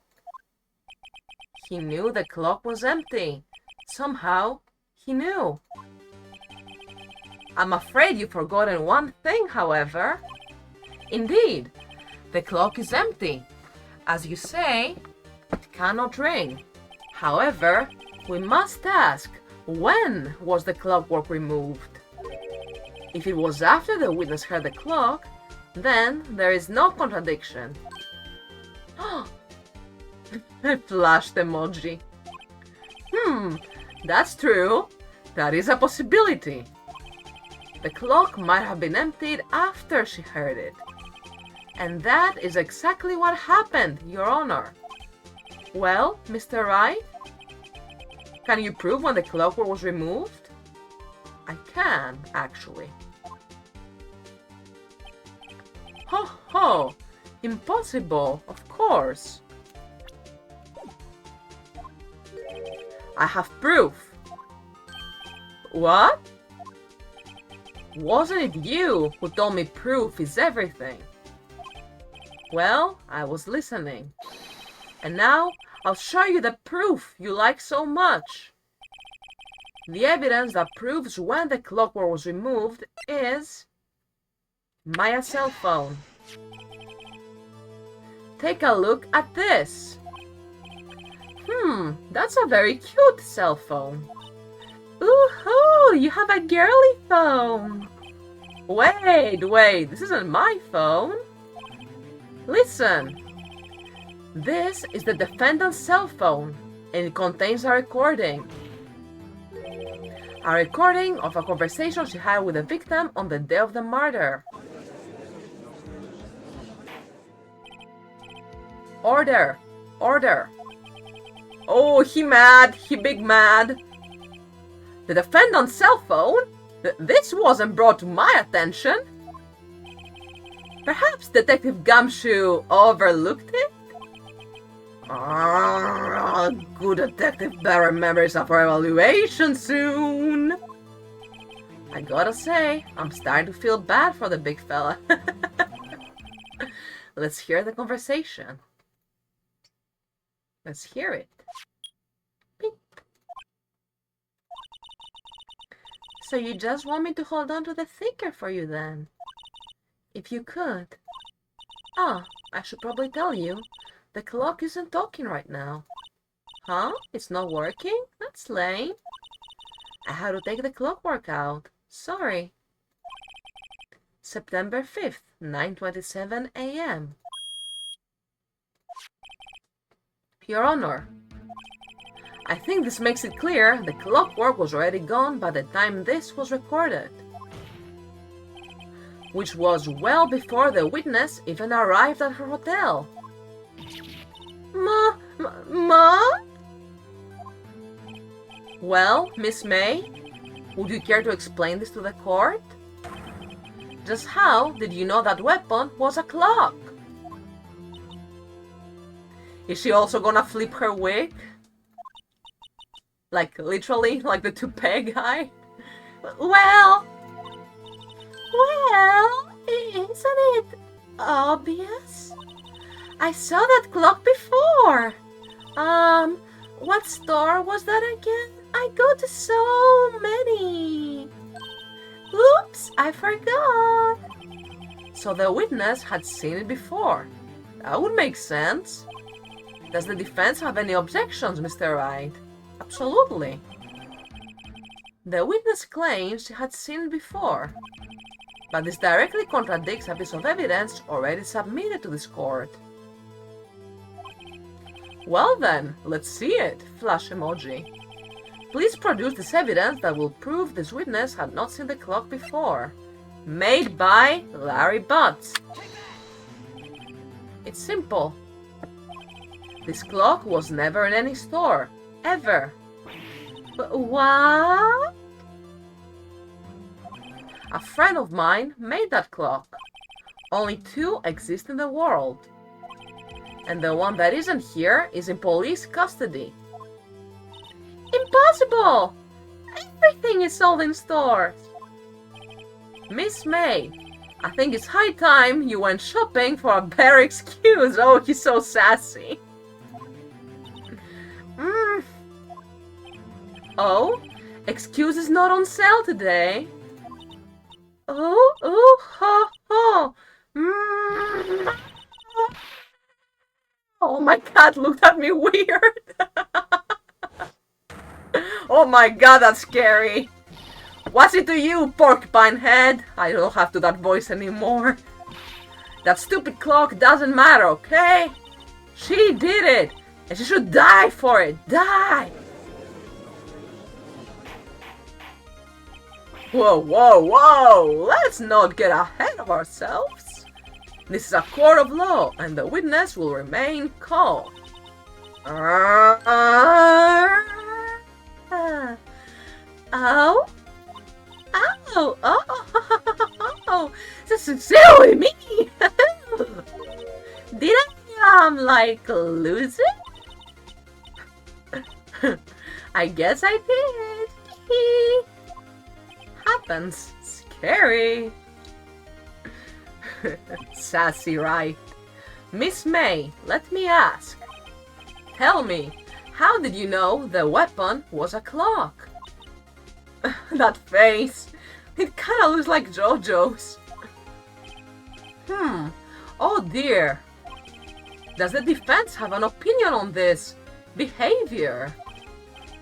He knew the clock was empty. Somehow, he knew. I'm afraid you've forgotten one thing, however. Indeed, the clock is empty. As you say, it cannot ring. However, we must ask, when was the clockwork removed? If it was after the witness heard the clock, then there is no contradiction. I flashed emoji. That's true. That is a possibility. The clock might have been emptied after she heard it. And that is exactly what happened, Your Honor. Well, Mr. Wright? Can you prove when the clockwork was removed? I can, actually. Ho ho! Impossible, of course. I have proof. What? Wasn't it you who told me proof is everything? Well, I was listening. And now, I'll show you the proof you like so much. The evidence that proves when the clockwork was removed is my cell phone. Take a look at this. That's a very cute cell phone. Ooh-hoo, you have a girly phone. Wait, this isn't my phone. Listen. This is the defendant's cell phone, and it contains a recording. A recording of a conversation she had with the victim on the day of the murder. Order! Order! Oh, he mad! He big mad! The defendant's cell phone? This wasn't brought to my attention. Perhaps Detective Gumshoe overlooked it? Good detective better remembers of our evaluation soon. I gotta say, I'm starting to feel bad for the big fella. Let's hear the conversation. Let's hear it. Beep. So you just want me to hold on to the thinker for you then? If you could. Ah, I should probably tell you. The clock isn't talking right now. Huh? It's not working? That's lame. I had to take the clockwork out. Sorry. September 5th, 9:27 a.m. Your Honor, I think this makes it clear the clockwork was already gone by the time this was recorded, which was well before the witness even arrived at her hotel. Ma? Well, Miss May, would you care to explain this to the court? Just how did you know that weapon was a clock? Is she also gonna flip her wig? Like, literally, like the toupee guy? Well, isn't it obvious? I saw that clock before. What store was that again? I go to so many. Oops, I forgot. So the witness had seen it before. That would make sense. Does the defense have any objections, Mr. Wright? Absolutely. The witness claims she had seen it before, but this directly contradicts a piece of evidence already submitted to this court. Well then, let's see it, flash emoji. Please produce this evidence that will prove this witness had not seen the clock before. Made by Larry Butts. It's simple. This clock was never in any store, ever. But what? A friend of mine made that clock. Only 2 exist in the world. And the one that isn't here is in police custody. Impossible! Everything is sold in stores. Miss May, I think it's high time you went shopping for a better excuse. Oh, he's so sassy. Oh, excuse is not on sale today. Oh. Oh, my cat looked at me weird. Oh my god, that's scary. What's it to you, porcupine head? I don't have to that voice anymore. That stupid clock doesn't matter, okay? She did it, and she should die for it. Die! Whoa! Let's not get ahead of ourselves. This is a court of law, and the witness will remain calm. Oh? Oh! Oh! This is silly me! Did I, like, lose it? I guess I did. Happens. Scary. Sassy Wright. Miss May, let me ask. Tell me, how did you know the weapon was a clock? That face. It kinda looks like JoJo's. Oh dear. Does the defense have an opinion on this behavior?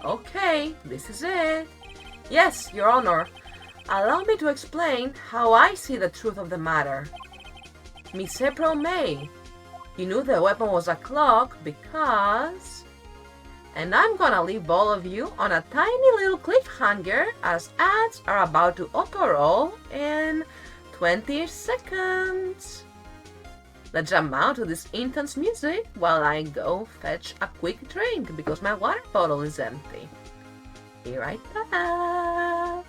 Okay, this is it. Yes, Your Honor. Allow me to explain how I see the truth of the matter. Miss April May, you knew the weapon was a clock because... And I'm gonna leave all of you on a tiny little cliffhanger as ads are about to auto-roll in 20 seconds. Let's jump out to this intense music while I go fetch a quick drink because my water bottle is empty. Be right back.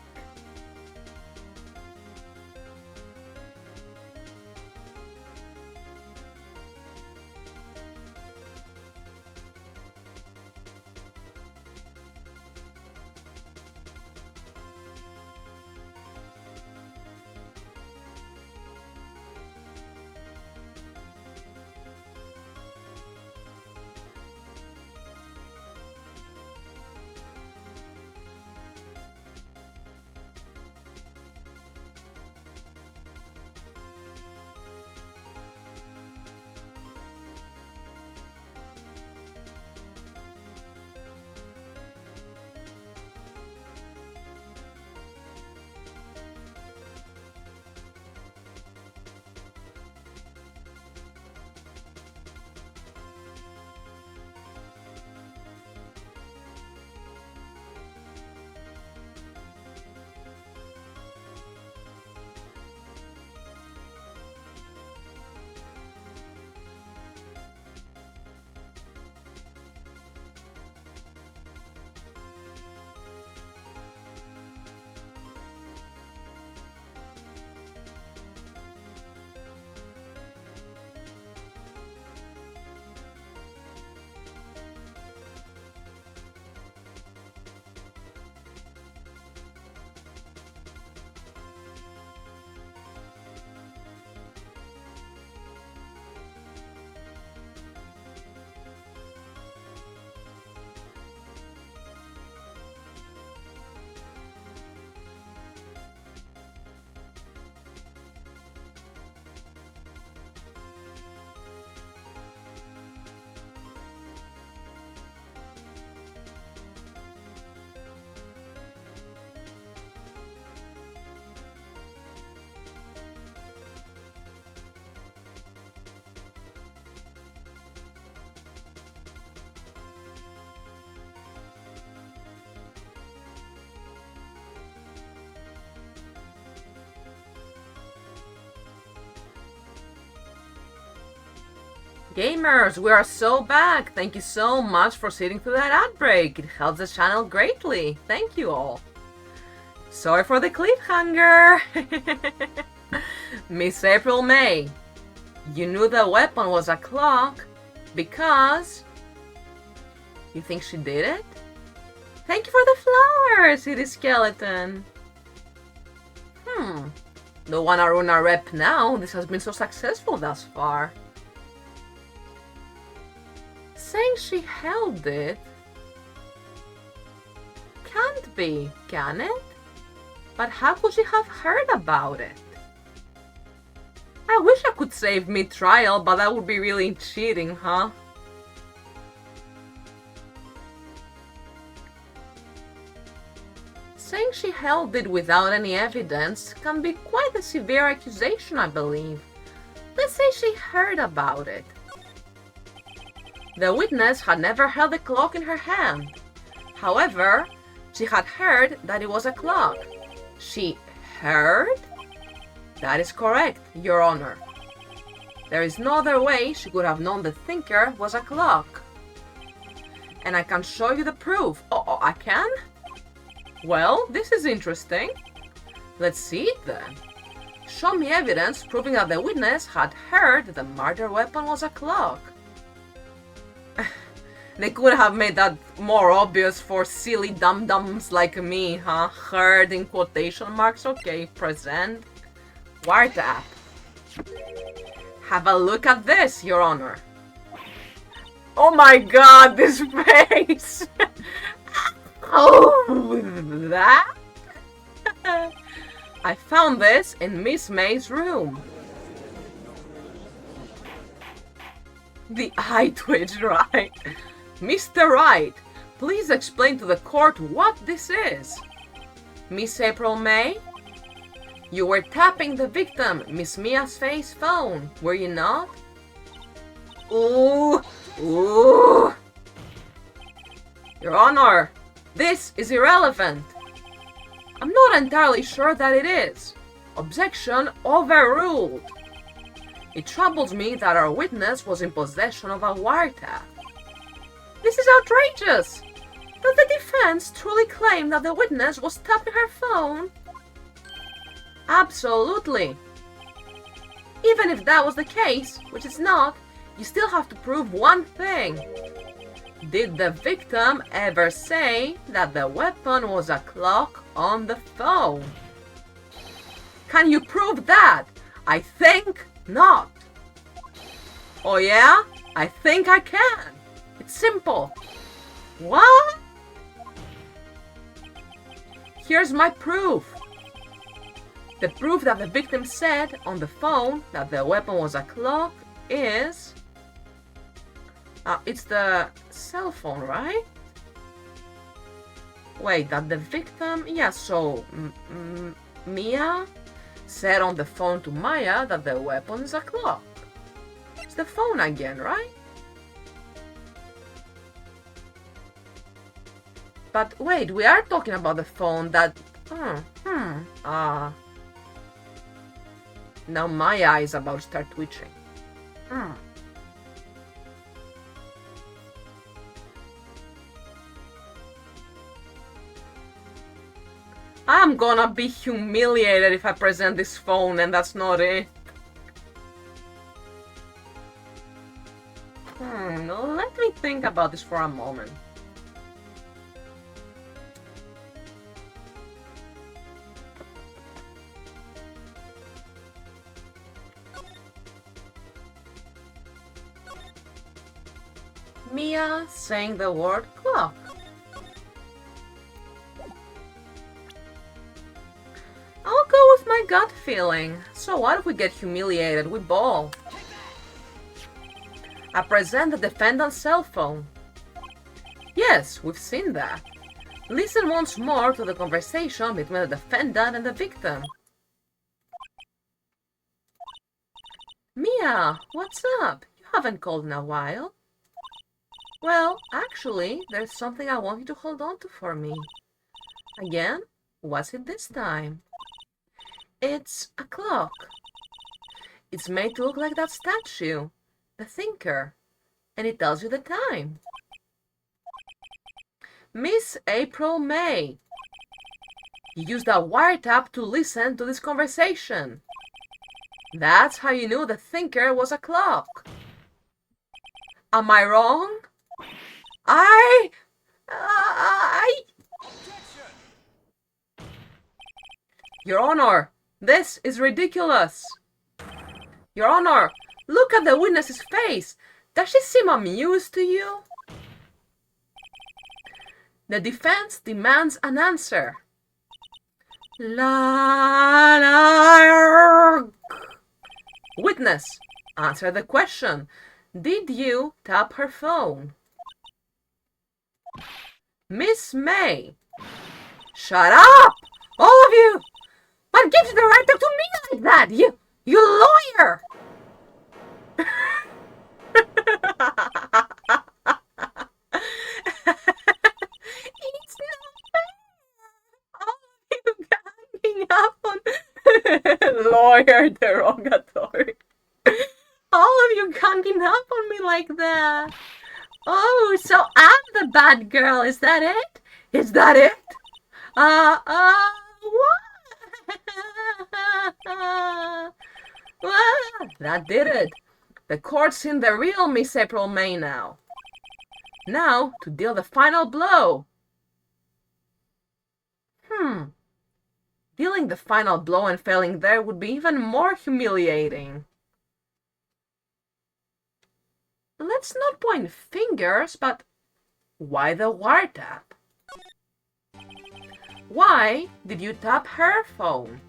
Gamers, we are so back! Thank you so much for sitting through that ad break. It helps the channel greatly. Thank you all. Sorry for the cliffhanger. Miss April May, you knew the weapon was a clock because... You think she did it? Thank you for the flowers, City Skeleton. Don't wanna ruin our rep now. This has been so successful thus far. Saying she held it can't be, can it? But how could she have heard about it? I wish I could save mid-trial, but that would be really cheating, huh? Saying she held it without any evidence can be quite a severe accusation, I believe. Let's say she heard about it. The witness had never held a clock in her hand. However, she had heard that it was a clock. She heard? That is correct, Your Honor. There is no other way she could have known the thinker was a clock. And I can show you the proof. Oh, I can? Well, this is interesting. Let's see it then. Show me evidence proving that the witness had heard the murder weapon was a clock. They could have made that more obvious for silly dum-dums like me, huh? Heard in quotation marks. Okay, present. Wiretap. Have a look at this, Your Honor. Oh my god, this face! Oh, that? I found this in Miss May's room. The eye twitch, right? Mr. Wright, please explain to the court what this is. Miss April May? You were tapping the victim, Miss Mia's face phone, were you not? Ooh, ooh. Your Honor, this is irrelevant. I'm not entirely sure that it is. Objection overruled. It troubles me that our witness was in possession of a wiretap. This is outrageous! Does the defense truly claim that the witness was tapping her phone? Absolutely. Even if that was the case, which it's not, you still have to prove one thing. Did the victim ever say that the weapon was a clock on the phone? Can you prove that? I think not. Oh yeah? I think I can. It's simple. What? Here's my proof. The proof that the victim said on the phone that the weapon was a clock is... it's the cell phone, right? Wait, that the victim... Yeah, so... Mia said on the phone to Maya that the weapon is a clock. It's the phone again, right? But wait, we are talking about the phone that... Now my eye is about to start twitching. I'm gonna be humiliated if I present this phone and that's not it. Let me think about this for a moment. Mia saying the word clock. I'll go with my gut feeling. So what if we get humiliated? We ball. I present the defendant's cell phone. Yes, we've seen that. Listen once more to the conversation between the defendant and the victim. Mia, what's up? You haven't called in a while. Well, actually, there's something I want you to hold on to for me. Again? What's it this time? It's a clock. It's made to look like that statue, the thinker, and it tells you the time. Miss April May. You used a wiretap to listen to this conversation. That's how you knew the thinker was a clock. Am I wrong? Your Honor, this is ridiculous. Your Honor, look at the witness's face. Does she seem amused to you? The defense demands an answer. Witness, answer the question. Did you tap her phone? Miss May. Shut up! All of you! What gives you the right to talk to me like that? You lawyer! It's not fair! All of you ganging up on... Lawyer derogatory. All of you ganging up on me like that. Oh, so I'm the bad girl, is that it? Is that it? That did it. The court's seen the real Miss April May now. Now, to deal the final blow. Dealing the final blow and failing there would be even more humiliating. Let's not point fingers, but why the wiretap? Why did you tap her phone?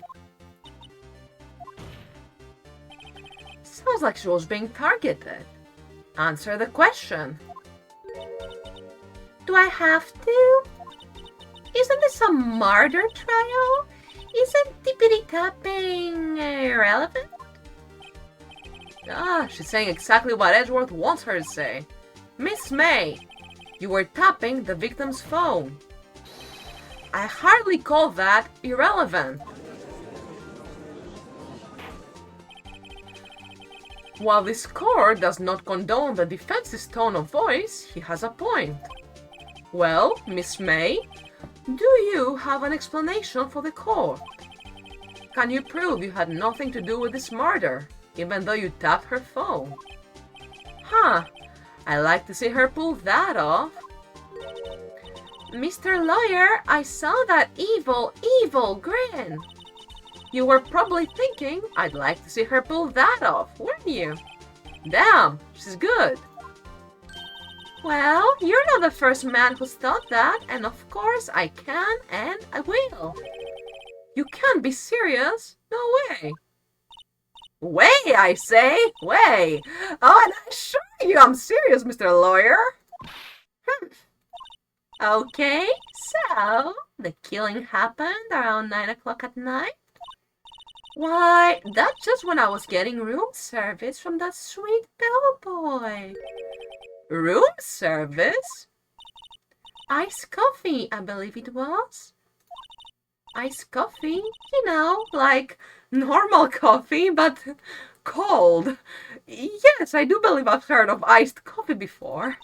Sounds like she was being targeted. Answer the question. Do I have to? Isn't this a murder trial? Isn't tippity-tapping irrelevant? She's saying exactly what Edgeworth wants her to say. Miss May, you were tapping the victim's phone. I hardly call that irrelevant. While this court does not condone the defense's tone of voice, he has a point. Well, Miss May, do you have an explanation for the court? Can you prove you had nothing to do with this murder, even though you tapped her phone? I like to see her pull that off. Mr. Lawyer, I saw that evil grin. You were probably thinking I'd like to see her pull that off, weren't you? Damn, she's good. Well, you're not the first man who's thought that, and of course I can and I will. You can't be serious. No way. Way, I say. Way. Oh, and I assure you I'm serious, Mr. Lawyer. Okay, so the killing happened around 9 o'clock at night? Why, that's just when I was getting room service from that sweet bellboy. Room service? Iced coffee, I believe it was. Iced coffee? You know, like normal coffee, but cold. Yes, I do believe I've heard of iced coffee before.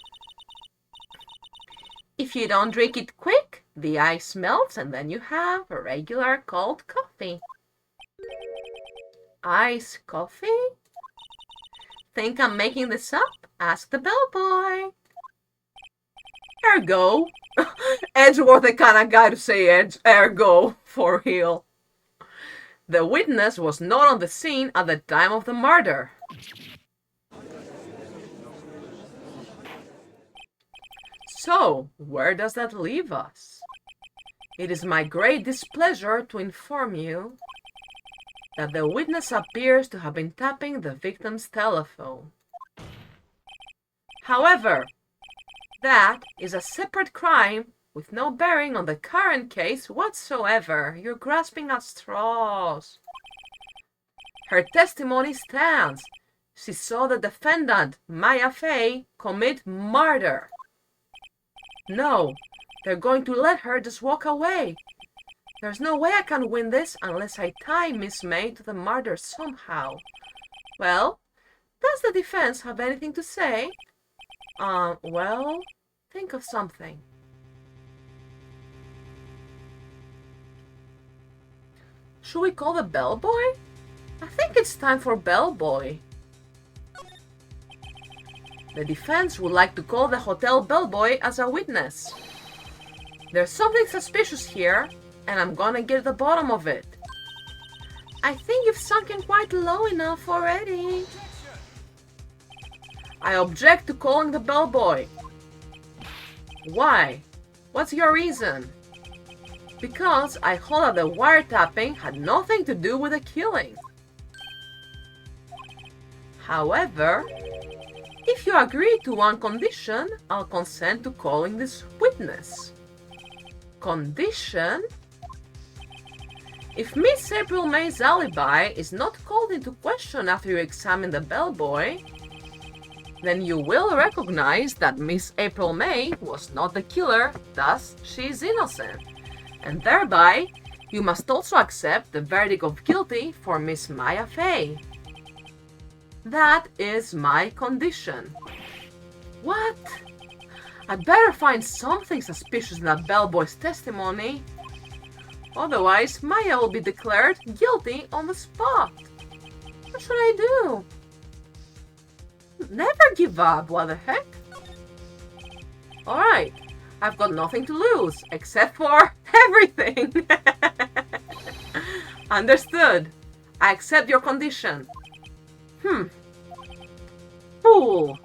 If you don't drink it quick, the ice melts and then you have a regular cold coffee. Iced coffee? Think I'm making this up? Ask the bellboy. Ergo. Edgeworth the kind of guy to say ergo for real. The witness was not on the scene at the time of the murder. So, where does that leave us? It is my great displeasure to inform you that the witness appears to have been tapping the victim's telephone. However, that is a separate crime with no bearing on the current case whatsoever. You're grasping at straws. Her testimony stands. She saw the defendant, Maya Fey, commit murder. No, they're going to let her just walk away. There's no way I can win this unless I tie Miss May to the murder somehow. Well, does the defense have anything to say? Well, think of something. Should we call the bellboy? I think it's time for bellboy. The defense would like to call the hotel bellboy as a witness. There's something suspicious here, and I'm gonna get to the bottom of it. I think you've sunken quite low enough already. I object to calling the bellboy. Why? What's your reason? Because I hold that the wiretapping had nothing to do with the killing. However, if you agree to one condition, I'll consent to calling this witness. Condition? If Miss April May's alibi is not called into question after you examine the bellboy, then you will recognize that Miss April May was not the killer, thus she is innocent. And thereby, you must also accept the verdict of guilty for Miss Maya Fey. That is my condition. What? I better find something suspicious in that bellboy's testimony. Otherwise, Maya will be declared guilty on the spot. What should I do? Never give up, what the heck? Alright, I've got nothing to lose, except for everything. Understood. I accept your condition. Fool!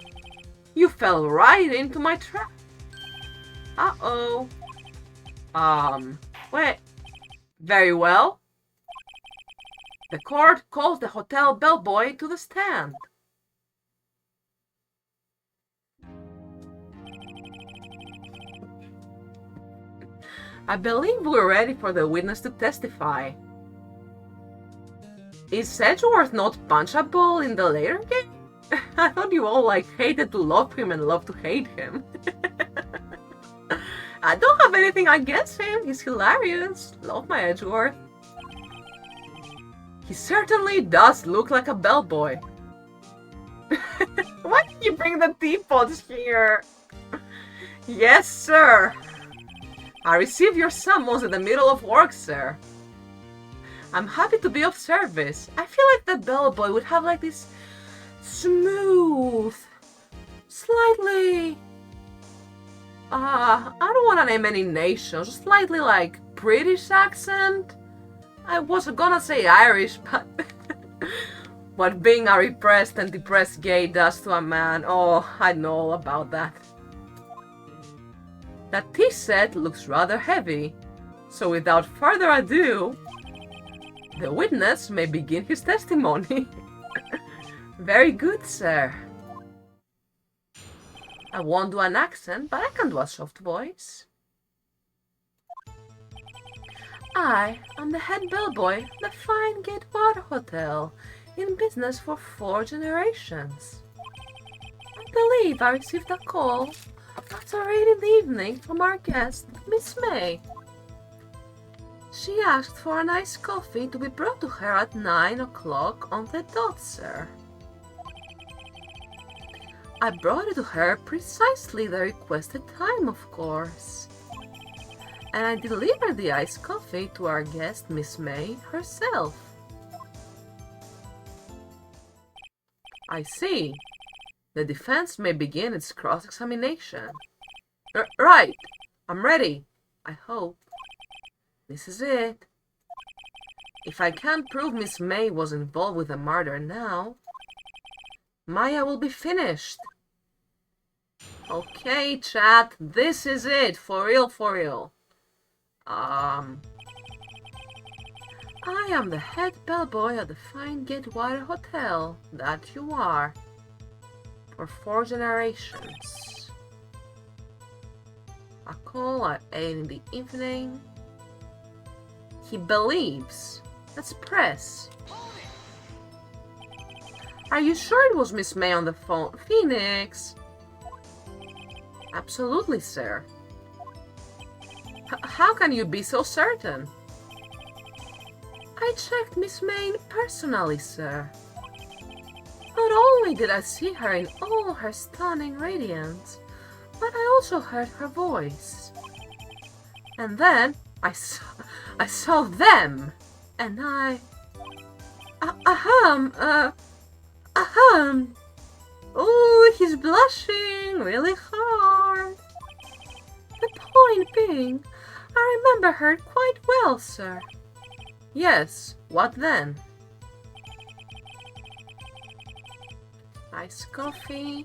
You fell right into my trap. Uh-oh. Wait. Very well. The court calls the hotel bellboy to the stand. I believe we're ready for the witness to testify. Is Sedgeworth not punchable in the later game? I thought you all hated to love him and love to hate him. I don't have anything against him. He's hilarious. Love my Edgeworth. He certainly does look like a bellboy. Why did you bring the teapots here? Yes, sir. I received your summons in the middle of work, sir. I'm happy to be of service. I feel like the bellboy would have this smooth, slightly... I don't want to name any nations, just slightly British accent. I was gonna say Irish, but what being a repressed and depressed gay does to a man, oh, I know all about that. That tea set looks rather heavy, so without further ado, the witness may begin his testimony. Very good, sir. I won't do an accent, but I can do a soft voice. I am the head bellboy of the Fine Gatewater Hotel, in business for 4 generations. I believe I received a call after 8 in the evening from our guest, Miss May. She asked for an iced coffee to be brought to her at 9 o'clock on the dot, sir. I brought it to her precisely the requested time, of course. And I delivered the iced coffee to our guest, Miss May, herself. I see. The defense may begin its cross-examination. Right. I'm ready. I hope. This is it. If I can't prove Miss May was involved with the murder now, Maya will be finished. Okay, chat, this is it. For real, for real. I am the head bellboy of the Fine Gatewater Hotel. That you are. For 4 generations. A call at 8 in the evening. He believes. Let's press. Are you sure it was Miss May on the phone? Phoenix! Absolutely, sir. How can you be so certain? I checked Miss May personally, sir. Not only did I see her in all her stunning radiance, but I also heard her voice. And then I saw them, and Oh, he's blushing really hard. The point being, I remember her quite well, sir. Yes, what then? Iced coffee.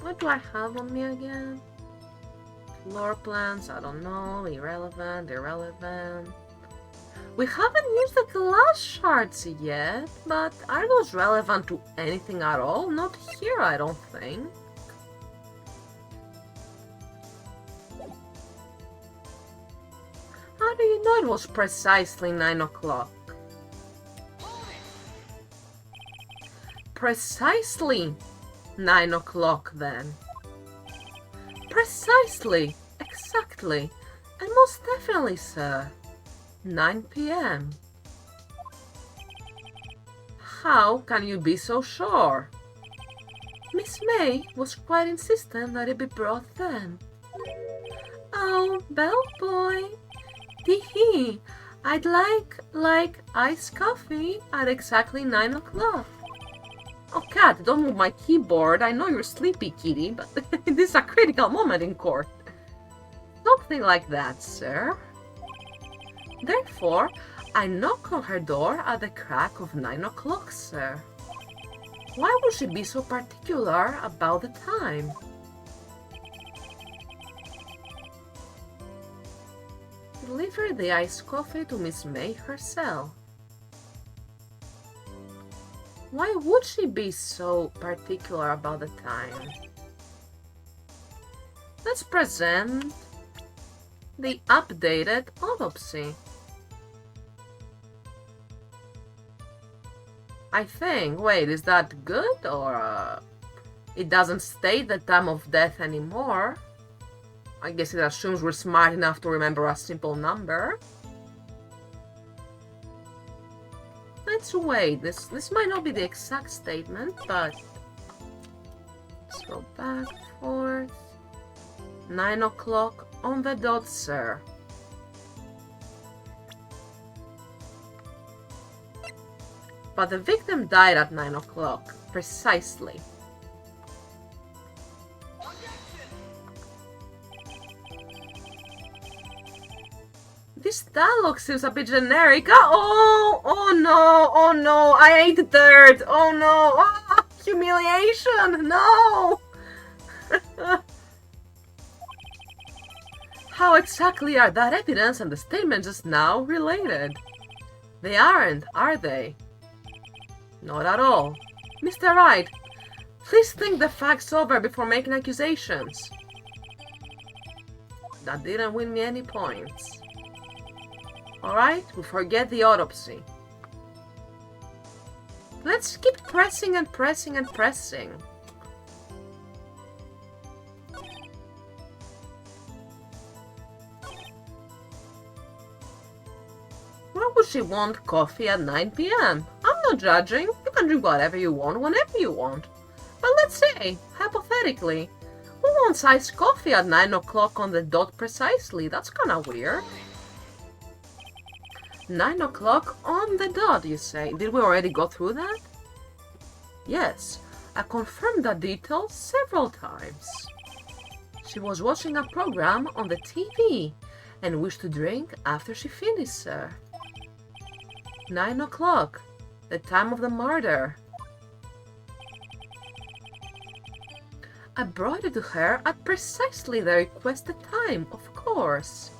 What do I have on me again? Floor plans, I don't know. Irrelevant. We haven't used the glass shards yet, but are those relevant to anything at all? Not here, I don't think. How do you know it was precisely 9 o'clock? Precisely 9 o'clock, then. Precisely, exactly, and most definitely, sir. 9 p.m. How can you be so sure? Miss May was quite insistent that it be brought then. Oh, bellboy. Tee-hee. I'd like iced coffee at exactly 9 o'clock. Oh, cat, don't move my keyboard. I know you're sleepy, kitty, but this is a critical moment in court. Something like that, sir. Therefore, I knock on her door at the crack of 9 o'clock, sir. Why would she be so particular about the time? Deliver the iced coffee to Miss May herself. Why would she be so particular about the time? Let's present the updated autopsy. I think, wait, is that good or it doesn't state the time of death anymore? I guess it assumes we're smart enough to remember a simple number. Let's wait, this might not be the exact statement, but let's go back, forth. 9 o'clock on the dot, sir. But the victim died at 9 o'clock, precisely. This dialogue seems a bit generic. Oh no, I ate dirt. Oh no, humiliation, no. How exactly are that evidence and the statement just now related? They aren't, are they? Not at all. Mr. Wright, please think the facts over before making accusations. That didn't win me any points. Alright, we forget the autopsy. Let's keep pressing and pressing and pressing. Why would she want coffee at 9 p.m.? I'm not judging. You can drink whatever you want, whenever you want. But let's say, hypothetically, who wants iced coffee at 9 o'clock on the dot precisely? That's kinda weird. 9 o'clock on the dot, you say? Did we already go through that? Yes, I confirmed that detail several times. She was watching a program on the TV and wished to drink after she finished, sir. 9 o'clock, the time of the murder. I brought it to her at precisely the requested time, of course.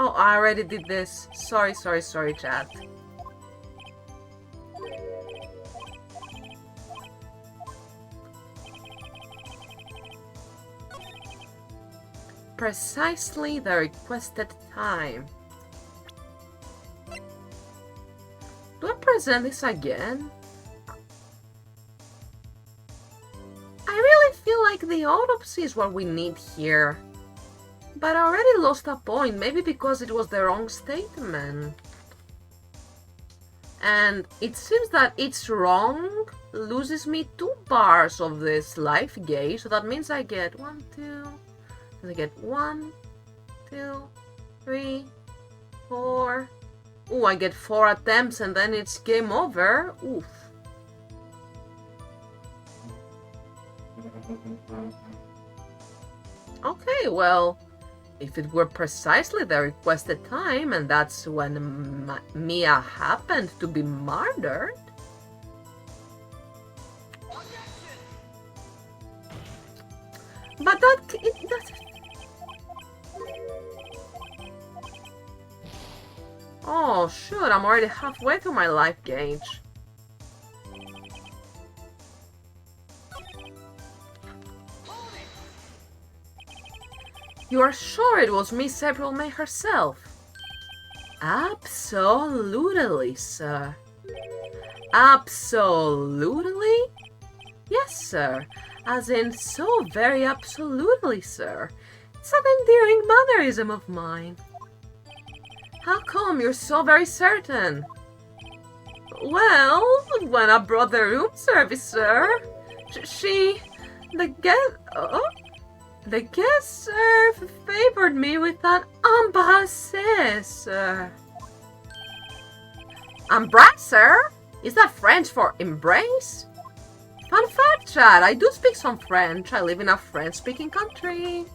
Oh, I already did this. Sorry, chat. Precisely the requested time. Do I present this again? I really feel like the autopsy is what we need here. But I already lost a point, maybe because it was the wrong statement. And it seems that it's wrong loses me 2 bars of this life gauge, so that means I get 1, 2, I get 1, 2, 3, 4. Ooh, I get 4 attempts and then it's game over. Oof. Okay, well, if it were precisely the requested time, and that's when Mia happened to be murdered. But that... Oh, shoot, I'm already halfway through my life gauge. You are sure it was Miss April May herself? Absolutely, sir. Absolutely? Yes, sir. As in, so very absolutely, sir. It's an endearing mannerism of mine. How come you're so very certain? Well, when I brought the room service, sir, the guest, sir, favored me with an embrasse, sir. Embrace, sir? Is that French for embrace? Fun fact, Chad, I do speak some French. I live in a French-speaking country.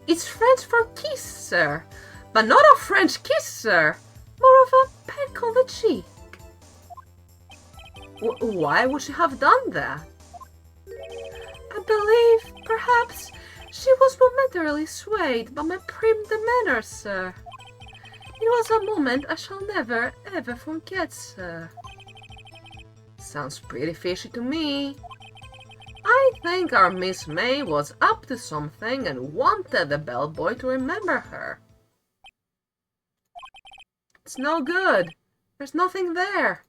It's French for kiss, sir, but not a French kiss, sir. More of a peck on the cheek. Why would she have done that? I believe, perhaps, she was momentarily swayed by my prim demeanor, sir. It was a moment I shall never, ever forget, sir. Sounds pretty fishy to me. I think our Miss May was up to something and wanted the bellboy to remember her. It's no good. There's nothing there.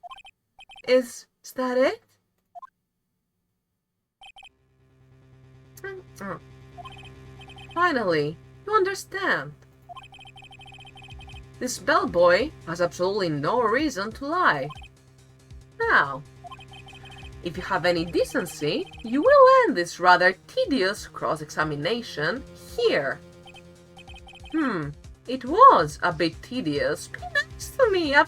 Is that it? Finally, you understand. This bellboy has absolutely no reason to lie. Now, if you have any decency, you will end this rather tedious cross-examination here. It was a bit tedious. Be nice to me. I'm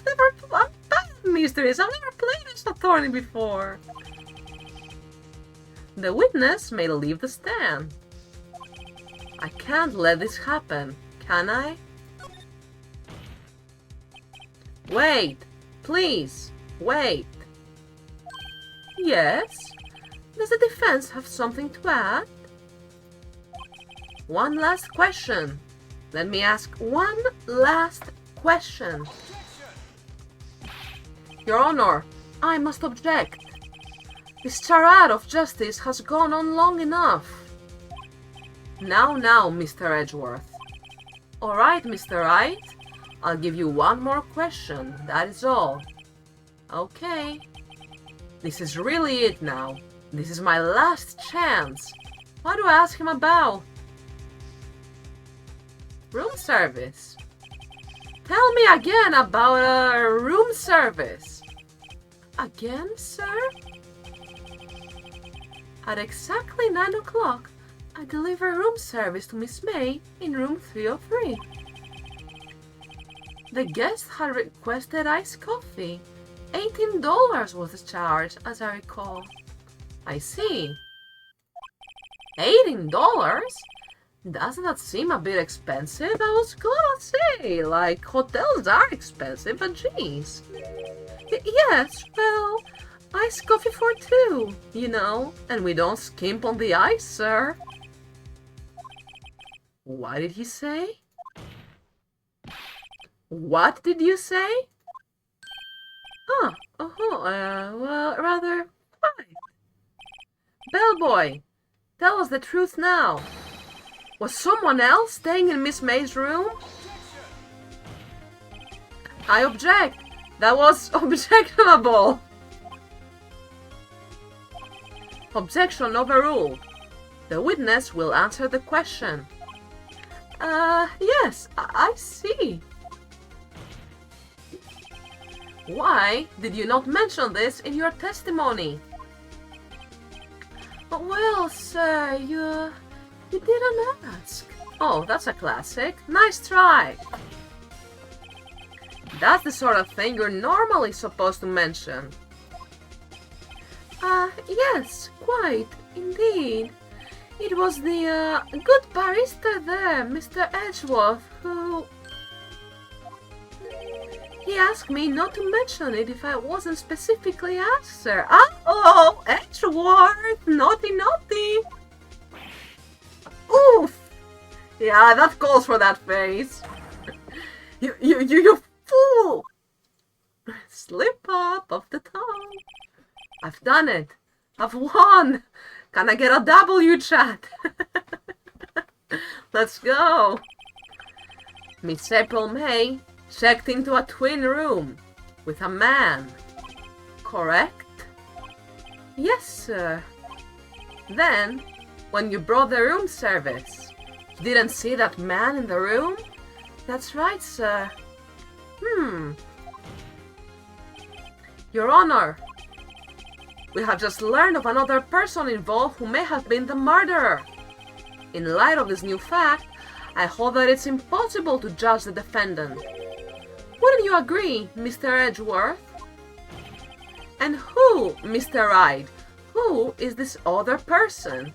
bad at mysteries. I've never played this attorney before. The witness may leave the stand. I can't let this happen, can I? Wait, please, wait. Yes? Does the defense have something to add? One last question. Let me ask one last question. Your Honor, I must object. This charade of justice has gone on long enough. Now, Mr. Edgeworth. All right, Mr. Wright. I'll give you one more question, that is all. Okay. This is really it now. This is my last chance. What do I ask him about? Room service. Tell me again about room service. Again, sir? At exactly 9 o'clock, I deliver room service to Miss May in room 303. The guest had requested iced coffee. $18 was the charge, as I recall. I see. $18? Doesn't that seem a bit expensive? I was gonna say, like, hotels are expensive, but geez. Yes, well, iced coffee for two, you know, and we don't skimp on the ice, sir. What did he say? What did you say? Well, rather, fine. Bellboy, tell us the truth now. Was someone else staying in Miss May's room? I object. That was objectionable. Objection overruled. The witness will answer the question. Yes, I see. Why did you not mention this in your testimony? Well, sir, you didn't ask. Oh, that's a classic. Nice try. That's the sort of thing you're normally supposed to mention. Yes, quite, indeed. It was the, good barista there, Mr. Edgeworth, who... He asked me not to mention it if I wasn't specifically asked, sir. Oh, Edgeworth! Naughty, naughty! Oof! Yeah, that calls for that face. You fool! Slip up of the tongue. I've done it. I've won. Can I get a W, chat? Let's go. Miss April May checked into a twin room with a man. Correct? Yes, sir. Then, when you brought the room service, you didn't see that man in the room? Your Honor, we have just learned of another person involved who may have been the murderer. In light of this new fact, I hold that it's impossible to judge the defendant. Wouldn't you agree, Mr. Edgeworth? And who, Mr. Wright? Who is this other person?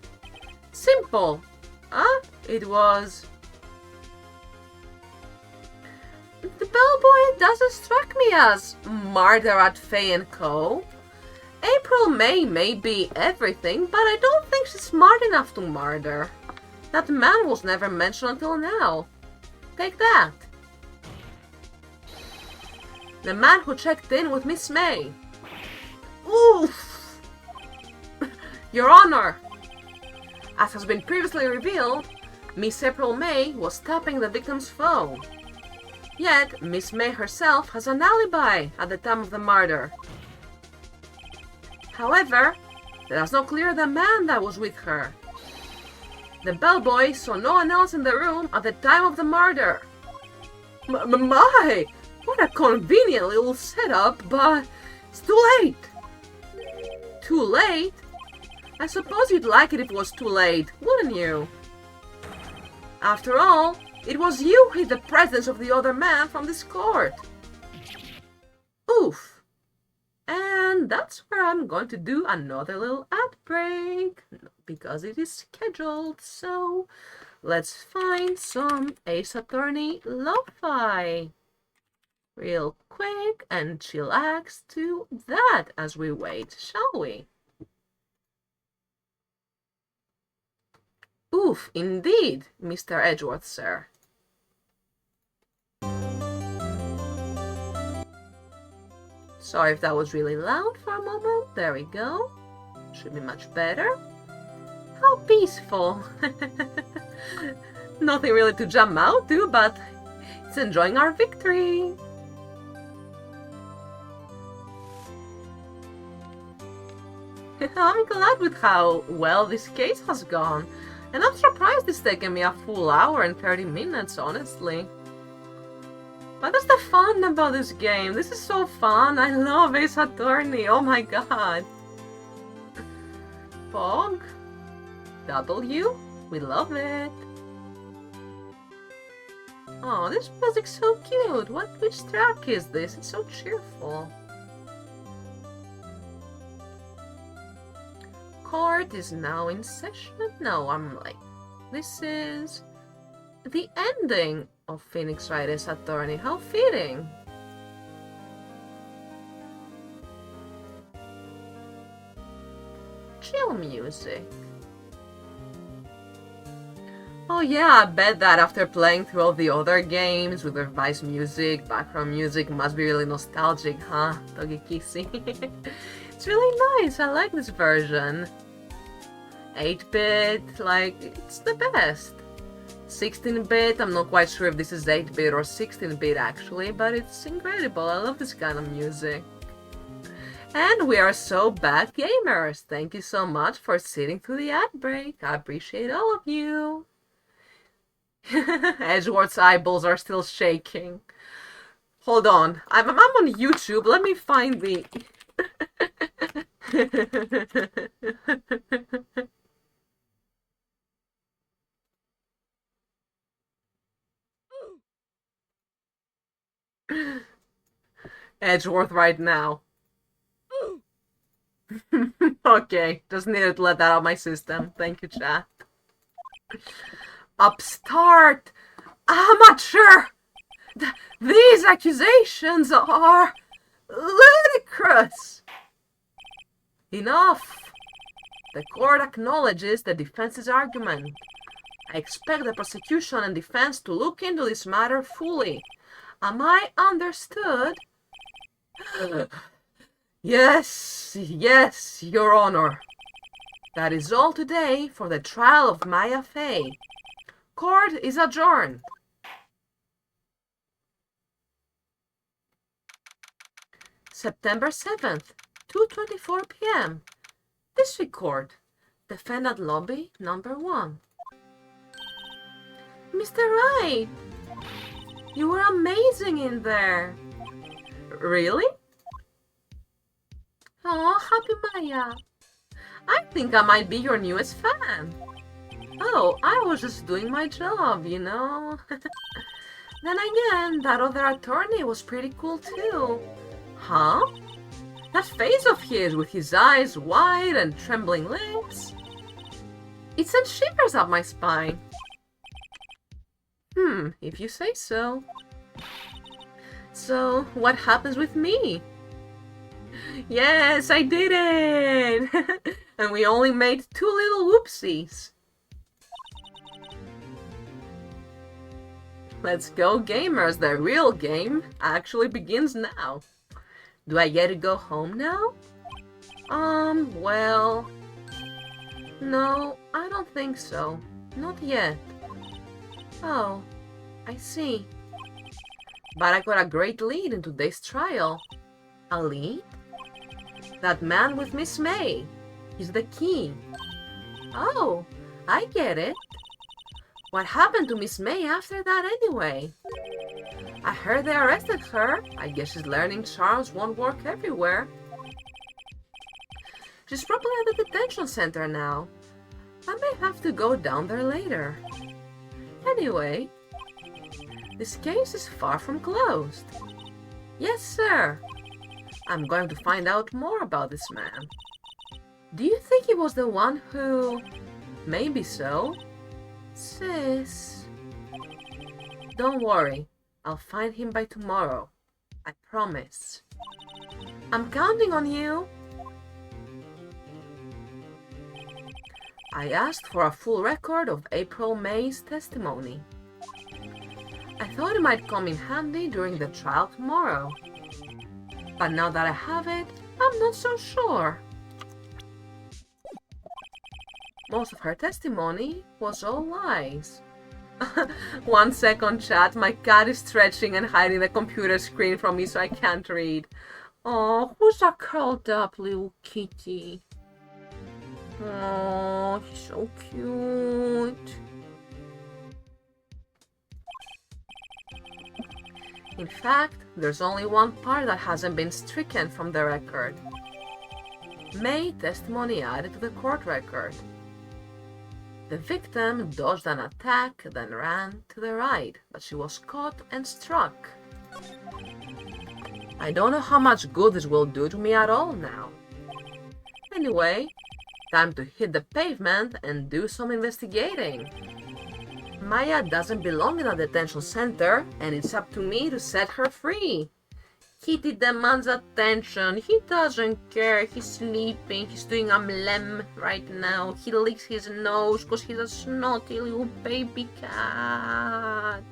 Simple. It was... The bellboy doesn't strike me as murder at Fay & Co. April may be everything, but I don't think she's smart enough to murder. That man was never mentioned until now. Take that. The man who checked in with Miss May. Oof! Your Honor! As has been previously revealed, Miss April May was tapping the victim's phone. Yet, Miss May herself has an alibi at the time of the murder. However, that's not clear the man that was with her. The bellboy saw no one else in the room at the time of the murder. My! What a convenient little setup, but it's too late. Too late? I suppose you'd like it if it was too late, wouldn't you? After all, it was you who hid the presence of the other man from this court. Oof. And that's where I'm going to do another little ad break, because it is scheduled, so let's find some Ace Attorney lo-fi real quick and chillax to that as we wait, shall we? Oof, indeed, Mr. Edgeworth, sir. Sorry if that was really loud for a moment. There we go. Should be much better. How peaceful. Nothing really to jump out to, but it's enjoying our victory. I'm glad with how well this case has gone. And I'm surprised it's taken me a full hour and 30 minutes, honestly. But that's the fun about this game. This is so fun. I love Ace Attorney. Oh my god. Pog. W. We love it. Oh, this music's so cute. Which track is this? It's so cheerful. Court is now in session. No, I'm late. This is the ending of Phoenix Wright Ace Attorney. How fitting. Chill music. Oh yeah, I bet that after playing through all the other games with revised music, background music, must be really nostalgic, huh? Doggy kissing. It's really nice. I like this version. 8-bit, like, it's the best. 16-bit, I'm not quite sure if this is 8-bit or 16-bit actually, but it's incredible. I love this kind of music. And we are so back gamers. Thank you so much for sitting through the ad break. I appreciate all of you. Edgeworth's eyeballs are still shaking. Hold on. I'm on YouTube. Let me find the... Edgeworth right now. Okay, just needed to let that out of my system. Thank you, chat. Upstart! Amateur! These accusations are ludicrous! Enough! The court acknowledges the defense's argument. I expect the prosecution and defense to look into this matter fully. Am I understood? Yes, Your Honor. That is all today for the trial of Maya Fey. Court is adjourned. September 7th, 2:24 p.m. District Court. Defendant Lobby number 1. Mr. Wright, you were amazing in there. Really? Oh, happy Maya. I think I might be your newest fan. Oh, I was just doing my job, you know? Then again, that other attorney was pretty cool too. Huh? That face of his with his eyes wide and trembling lips. It sent shivers up my spine. If you say so. So, what happens with me? Yes, I did it! And we only made 2 little whoopsies. Let's go, gamers. The real game actually begins now. Do I get to go home now? Well... No, I don't think so. Not yet. Oh, I see. But I got a great lead in today's trial. A lead? That man with Miss May. He's the key. Oh, I get it. What happened to Miss May after that anyway? I heard they arrested her. I guess she's learning charms won't work everywhere. She's probably at the detention center now. I may have to go down there later. Anyway, this case is far from closed. Yes, sir. I'm going to find out more about this man. Do you think he was the one who... Maybe so. Sis... Don't worry. I'll find him by tomorrow. I promise. I'm counting on you. I asked for a full record of April May's testimony. I thought it might come in handy during the trial tomorrow. But now that I have it, I'm not so sure. Most of her testimony was all lies. 1 second, chat. My cat is stretching and hiding the computer screen from me so I can't read. Oh, who's that curled up little kitty? Oh, he's so cute. In fact, there's only one part that hasn't been stricken from the record. May testimony added to the court record. The victim dodged an attack, then ran to the right, but she was caught and struck. I don't know how much good this will do to me at all now. Anyway, time to hit the pavement and do some investigating. Maya doesn't belong in a detention center, and it's up to me to set her free. Kitty demands attention. He doesn't care. He's sleeping. He's doing a mlem right now. He licks his nose because he's a snotty little baby cat.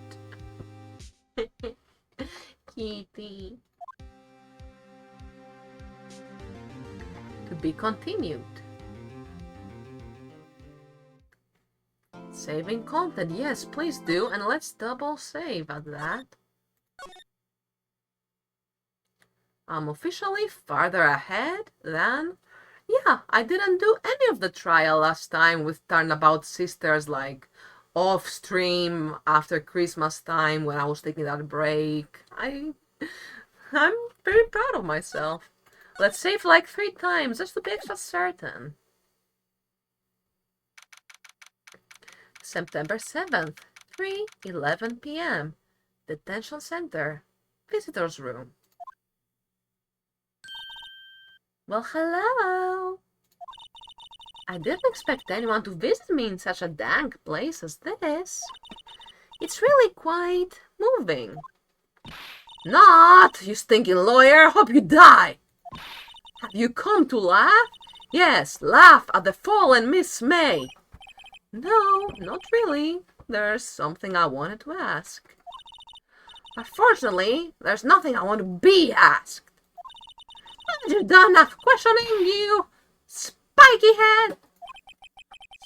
Kitty. To be continued. Saving content, yes, please do, and let's double save at that. I'm officially farther ahead than... Yeah, I didn't do any of the trial last time with Turnabout Sisters, like off-stream after Christmas time when I was taking that break. I'm very proud of myself. Let's save like 3 times, just to be extra certain. September 7th, 3:11 p.m. Detention Center. Visitors Room. Well, hello! I didn't expect anyone to visit me in such a dank place as this. It's really quite moving. Not, you stinking lawyer! Hope you die! Have you come to laugh? Yes, laugh at the fallen Miss May. No, not really. There's something I wanted to ask. Unfortunately, there's nothing I want to be asked. Haven't you done enough questioning, you spiky head?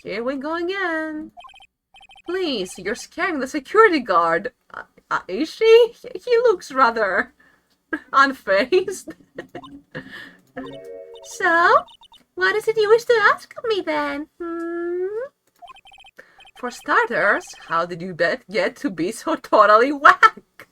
Here we go again. Please, you're scaring the security guard. Is she? He looks rather unfazed. So, what is it you wish to ask of me then? For starters, how did you get to be so totally whacked?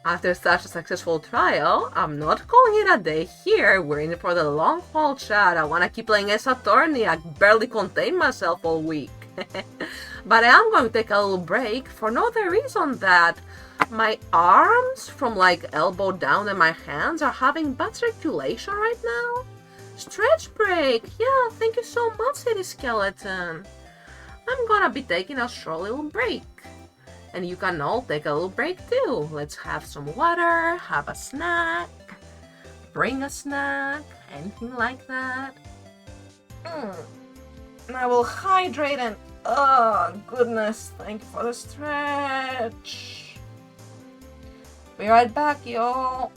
After such a successful trial, I'm not calling it a day here. We're in for the long haul, chat. I want to keep playing as attorney. I barely contain myself all week. But I am going to take a little break for no other reason that my arms from like elbow down and my hands are having bad circulation right now. Stretch break. Yeah, thank you so much, City Skeleton. I'm gonna be taking a short little break. And you can all take a little break too. Let's have some water, have a snack, bring a snack, anything like that. And I will hydrate and oh goodness, thank you for the stretch. Be right back, y'all.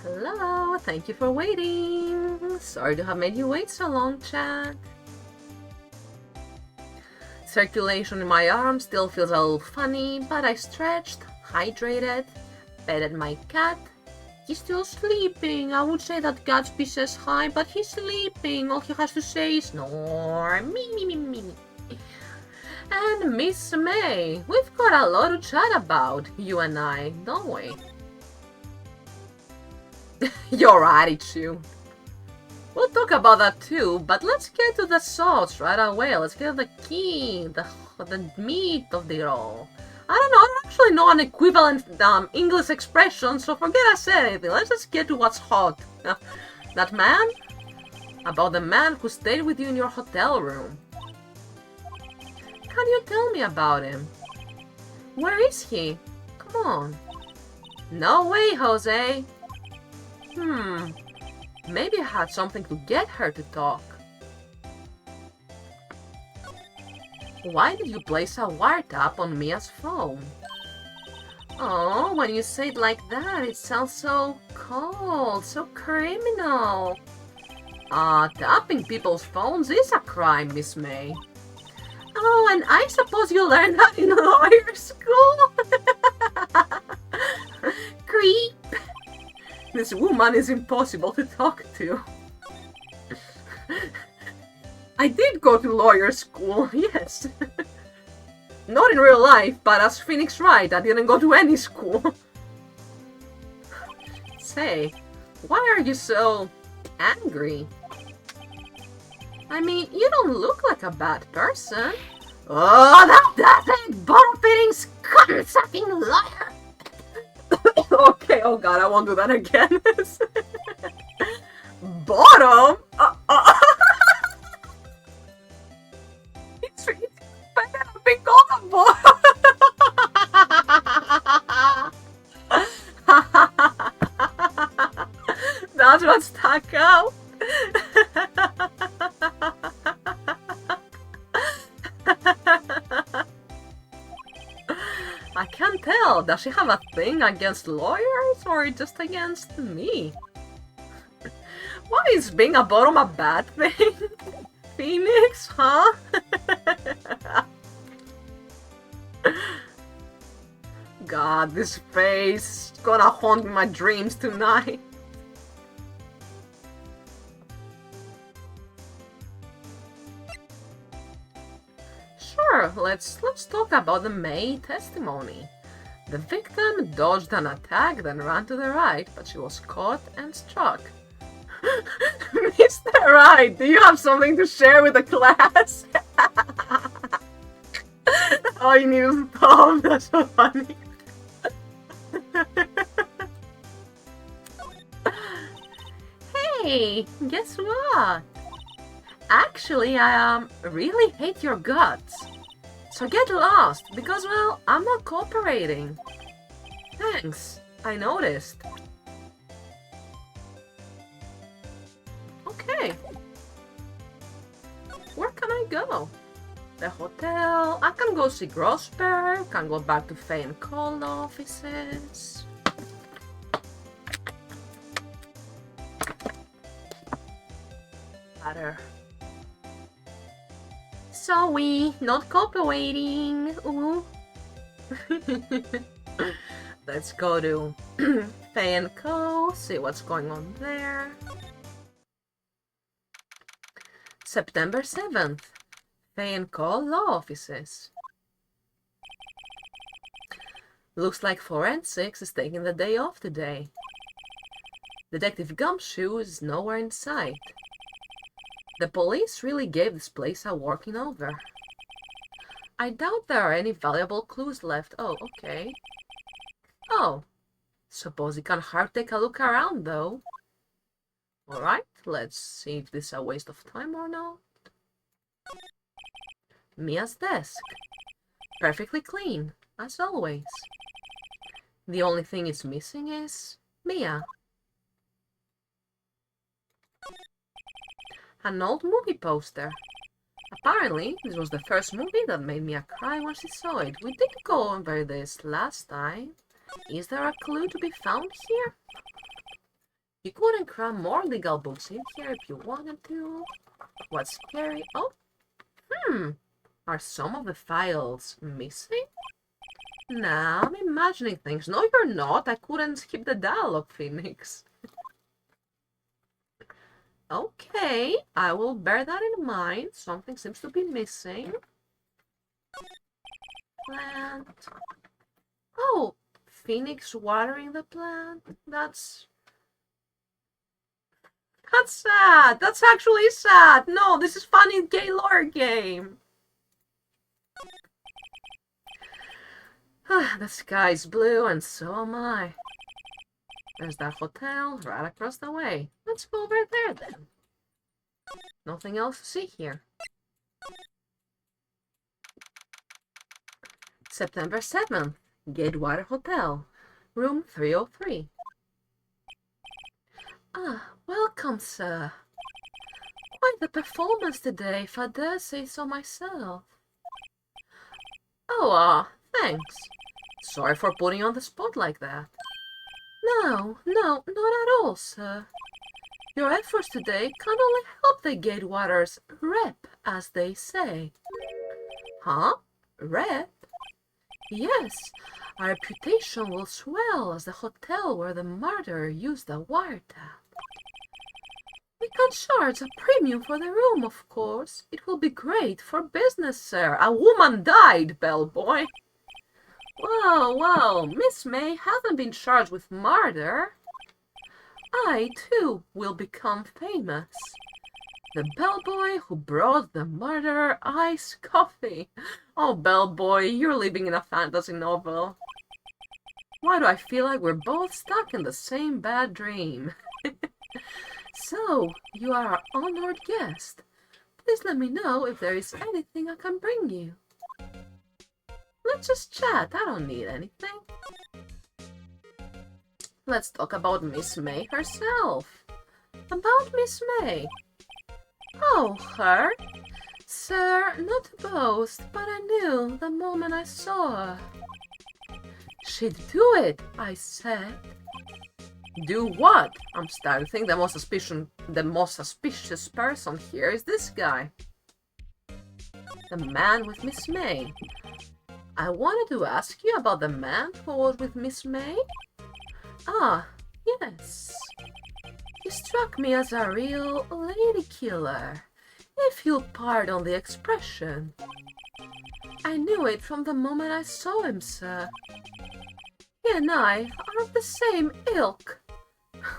Hello, thank you for waiting. Sorry to have made you wait so long, chat. Circulation in my arm still feels a little funny, but I stretched, hydrated, petted my cat. He's still sleeping. I would say that Gatsby says hi, but he's sleeping. All he has to say is snore. Me. And Miss May, we've got a lot to chat about, you and I, don't we? Your attitude. We'll talk about that too, but let's get to the sauce right away. Let's get the key, the meat of it all. I don't actually know an equivalent English expression, so forget I said anything. Let's just get to what's hot. That man? About the man who stayed with you in your hotel room. Can you tell me about him? Where is he? Come on. No way, Jose. Maybe I had something to get her to talk. Why did you place a wiretap on Mia's phone? Oh, when you say it like that, it sounds so cold, so criminal. Tapping people's phones is a crime, Miss May. Oh, and I suppose you learned that in lawyer school? Creep! This woman is impossible to talk to. I did go to lawyer school, yes. Not in real life, but as Phoenix Wright, I didn't go to any school. Say, why are you so angry? I mean, you don't look like a bad person. Oh, that bottom-fitting, scum-sucking liar! Okay, oh god, I won't do that again. Bottom? It's better than being called a bottom. That's what stuck out. I can't tell. Does she have a thing against lawyers or just against me? Why is being a bottom a bad thing? Phoenix, huh? God, this face is gonna haunt my dreams tonight. Sure, let's talk about the May testimony. The victim dodged an attack, then ran to the right, but she was caught and struck. Mr. Wright, do you have something to share with the class? Oh, you need to stop. That's so funny. Hey, guess what? Actually, I really hate your guts. So get lost, because, well, I'm not cooperating. Thanks, I noticed. Okay. Where can I go? The hotel. I can go see Grossberg, can go back to Faye and Cole offices. Better. So we not cooperating. Ooh. Let's go to Faye and Co. See what's going on there. September 7th. Faye and Co. Law Offices. Looks like forensics is taking the day off today. Detective Gumshoe is nowhere in sight. The police really gave this place a working over. I doubt there are any valuable clues left. Oh, okay. Oh, suppose it can hard take a look around, though. Alright, let's see if this is a waste of time or not. Mia's desk. Perfectly clean, as always. The only thing it's missing is Mia. An old movie poster. Apparently, this was the first movie that made Mia cry when she saw it. We did go over this last time. Is there a clue to be found here? You couldn't cram more legal books in here if you wanted to. What's scary? Oh, are some of the files missing? Nah, I'm imagining things. No, you're not. I couldn't skip the dialogue, Phoenix. Okay, I will bear that in mind. Something seems to be missing. Plant. Oh, Phoenix watering the plant? That's That's sad. That's actually sad. No, this is funny gay lore game. The sky's blue and so am I. There's that hotel right across the way. Let's go over there then. Nothing else to see here. September 7th, Gatewater Hotel, room 303. Ah, welcome, sir. Quite the performance today, if I dare say so myself. Oh, thanks. Sorry for putting you on the spot like that. No, not at all, sir. Your efforts today can only help the Gatewater's rep, as they say. Huh? Rep? Yes, our reputation will swell as the hotel where the murderer used the wiretap. We can charge a premium for the room, of course. It will be great for business, sir. A woman died, bellboy. Well, Miss May hasn't been charged with murder. I, too, will become famous. The bellboy who brought the murderer iced coffee. Oh, bellboy, you're living in a fantasy novel. Why do I feel like we're both stuck in the same bad dream? So, you are our honored guest. Please let me know if there is anything I can bring you. Let's just chat. I don't need anything. Let's talk about Miss May herself. About Miss May. Oh, her? Sir, not to boast, but I knew the moment I saw her. She'd do it, I said. Do what? I'm starting to think the most suspicious person here is this guy. The man with Miss May. I wanted to ask you about the man who was with Miss May. Ah, yes. He struck me as a real lady killer, if you'll pardon the expression. I knew it from the moment I saw him, sir. He and I are of the same ilk.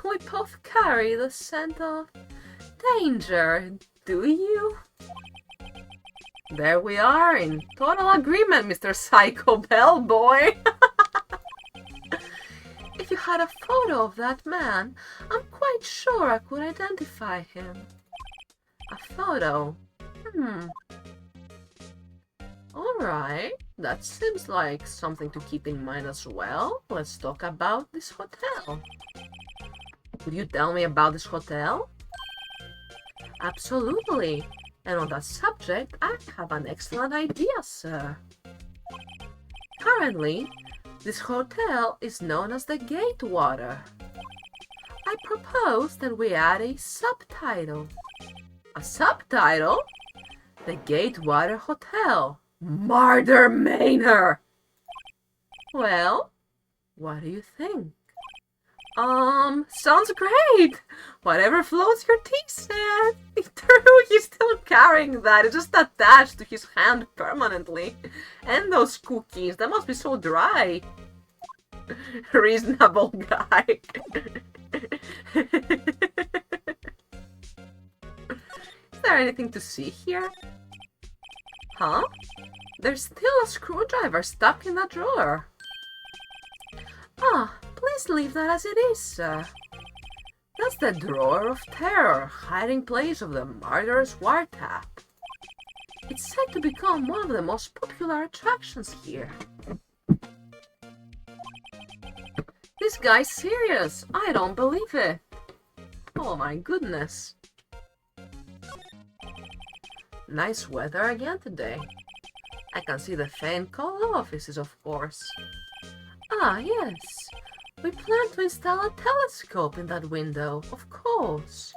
We both carry the scent of danger, do you? There we are, in total agreement, Mr. Psycho Bellboy. If you had a photo of that man, I'm quite sure I could identify him. A photo? Alright, that seems like something to keep in mind as well. Let's talk about this hotel. Could you tell me about this hotel? Absolutely. And on that subject, I have an excellent idea, sir. Currently, this hotel is known as the Gatewater. I propose that we add a subtitle. A subtitle? The Gatewater Hotel. Murder Manor! Well, what do you think? Sounds great! Whatever floats your tea, Seth. True, he's still carrying that. It's just attached to his hand permanently. And those cookies, they must be so dry. Reasonable guy. Is there anything to see here? Huh? There's still a screwdriver stuck in that drawer. Ah, please leave that as it is, sir. That's the drawer of terror, hiding place of the murderer's wiretap. It's said to become one of the most popular attractions here. This guy's serious. I don't believe it. Oh my goodness. Nice weather again today. I can see the faint call offices, of course. Ah, yes. We plan to install a telescope in that window, of course.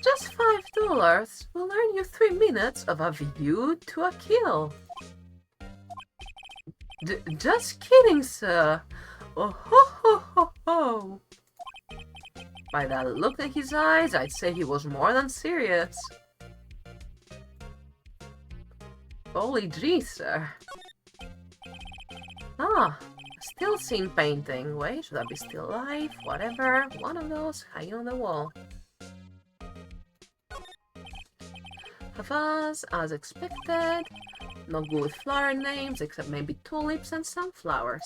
Just $5 will earn you 3 minutes of a view to a kill. Just kidding, sir. Oh ho ho ho ho. By that look in his eyes, I'd say he was more than serious. Holy gee, sir. Ah, still scene painting. Wait, should that be still life? Whatever. One of those hanging on the wall. of us, as expected. No good with flower names, except maybe tulips and sunflowers.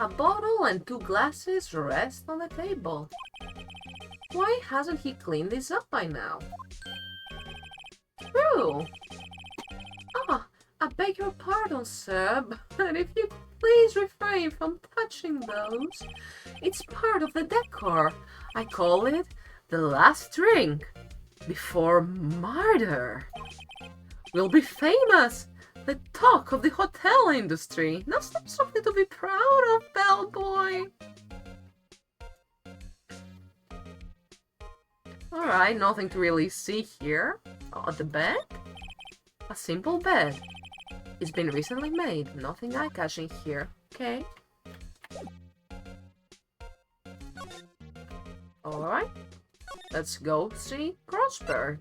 A bottle and 2 glasses rest on the table. Why hasn't he cleaned this up by now? True. Ah, I beg your pardon, sir, but if you could please refrain from touching those. It's part of the decor. I call it the last drink before murder. We'll be famous. The talk of the hotel industry. Now something to be proud of, bellboy. Alright, nothing to really see here. Oh, the bed? A simple bed. It's been recently made. Nothing eye-catching here. Okay. Alright. Let's go see Grossberg.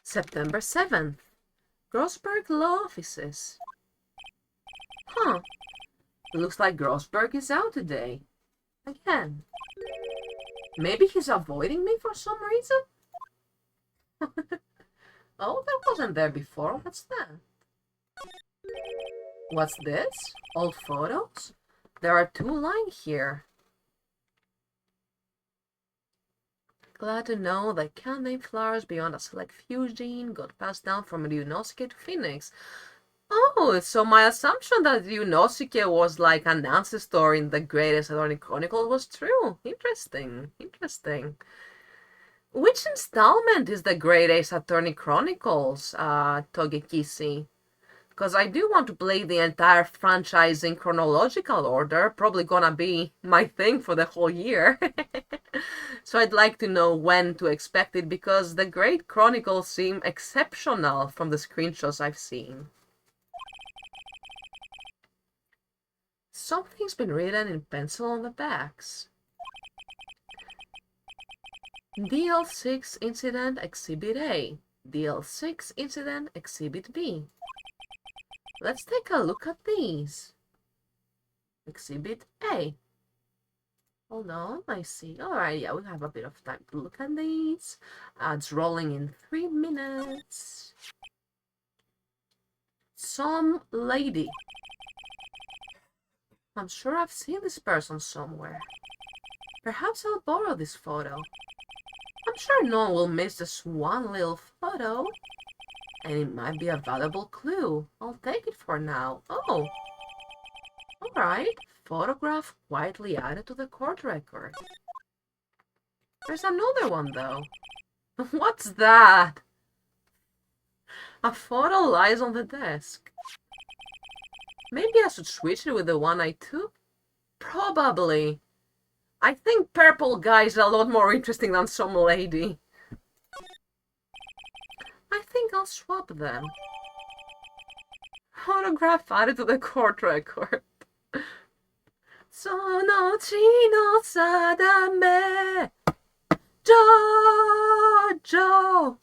September 7th. Grossberg Law Offices. Huh. Looks like Grossberg is out today. Again. Maybe he's avoiding me for some reason? Oh, that wasn't there before. What's that? What's this? Old photos? There are 2 lying here. Glad to know that can't name flowers beyond a select few gene got passed down from Ryunosuke to Phoenix. Oh, so my assumption that Ryunosuke was like an ancestor in the Greatest Attorney Chronicles was true. Interesting. Interesting. Which installment is the Great Ace Attorney Chronicles, Togekishi? Because I do want to play the entire franchise in chronological order. Probably gonna be my thing for the whole year. So I'd like to know when to expect it, because the Great Chronicles seem exceptional from the screenshots I've seen. Something's been written in pencil on the backs. DL6 Incident Exhibit A. DL6 Incident Exhibit B. Let's take a look at these. Exhibit A. Hold on, I see. Alright, yeah, we have a bit of time to look at these. It's rolling in 3 minutes. Some lady. I'm sure I've seen this person somewhere. Perhaps I'll borrow this photo. I'm sure no one will miss this one little photo. And it might be a valuable clue. I'll take it for now. Oh. Alright. Photograph quietly added to the court record. There's another one, though. What's that? A photo lies on the desk. Maybe I should switch it with the one I took? Probably. I think purple guy is a lot more interesting than some lady. I think I'll swap them. Photograph added to the court record. Sono chino sadame Jojo.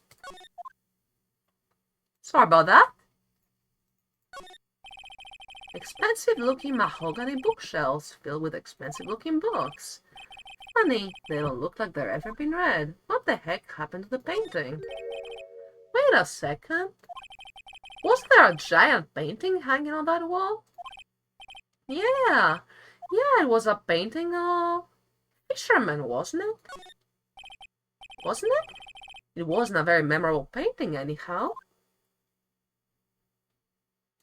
Sorry about that. Expensive-looking mahogany bookshelves filled with expensive-looking books. Funny, they don't look like they've ever been read. What the heck happened to the painting? Wait a second. Was there a giant painting hanging on that wall? Yeah. Yeah, it was a painting of fisherman, wasn't it? Wasn't it? It wasn't a very memorable painting anyhow.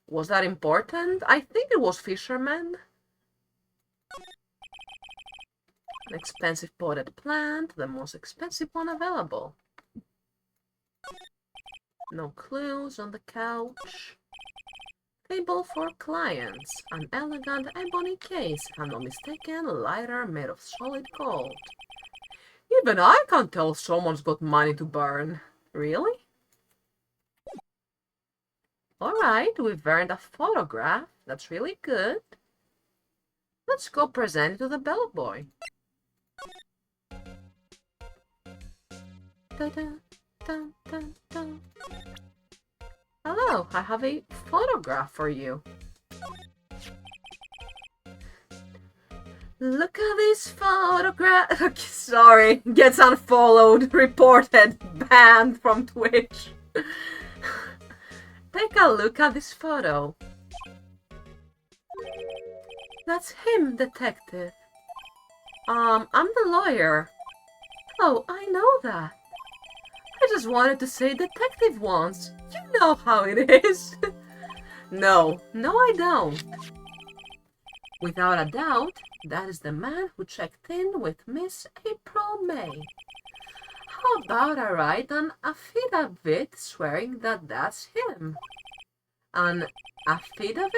Was that important? I think it was fisherman. An expensive potted plant, the most expensive one available. No clues on the couch. Table for clients. An elegant ebony case, if I'm not mistaken, lighter, made of solid gold. Even I can't tell someone's got money to burn. Really? Alright, we've earned a photograph. That's really good. Let's go present it to the bellboy. Hello, I have a photograph for you. Look at this photograph. Sorry, gets unfollowed, reported, banned from Twitch. Take a look at this photo. That's him, detective. I'm the lawyer. Oh, I know that. I just wanted to say detective once. You know how it is. No, I don't. Without a doubt, that is the man who checked in with Miss April May. How about I write an affidavit swearing that that's him? An affidavit?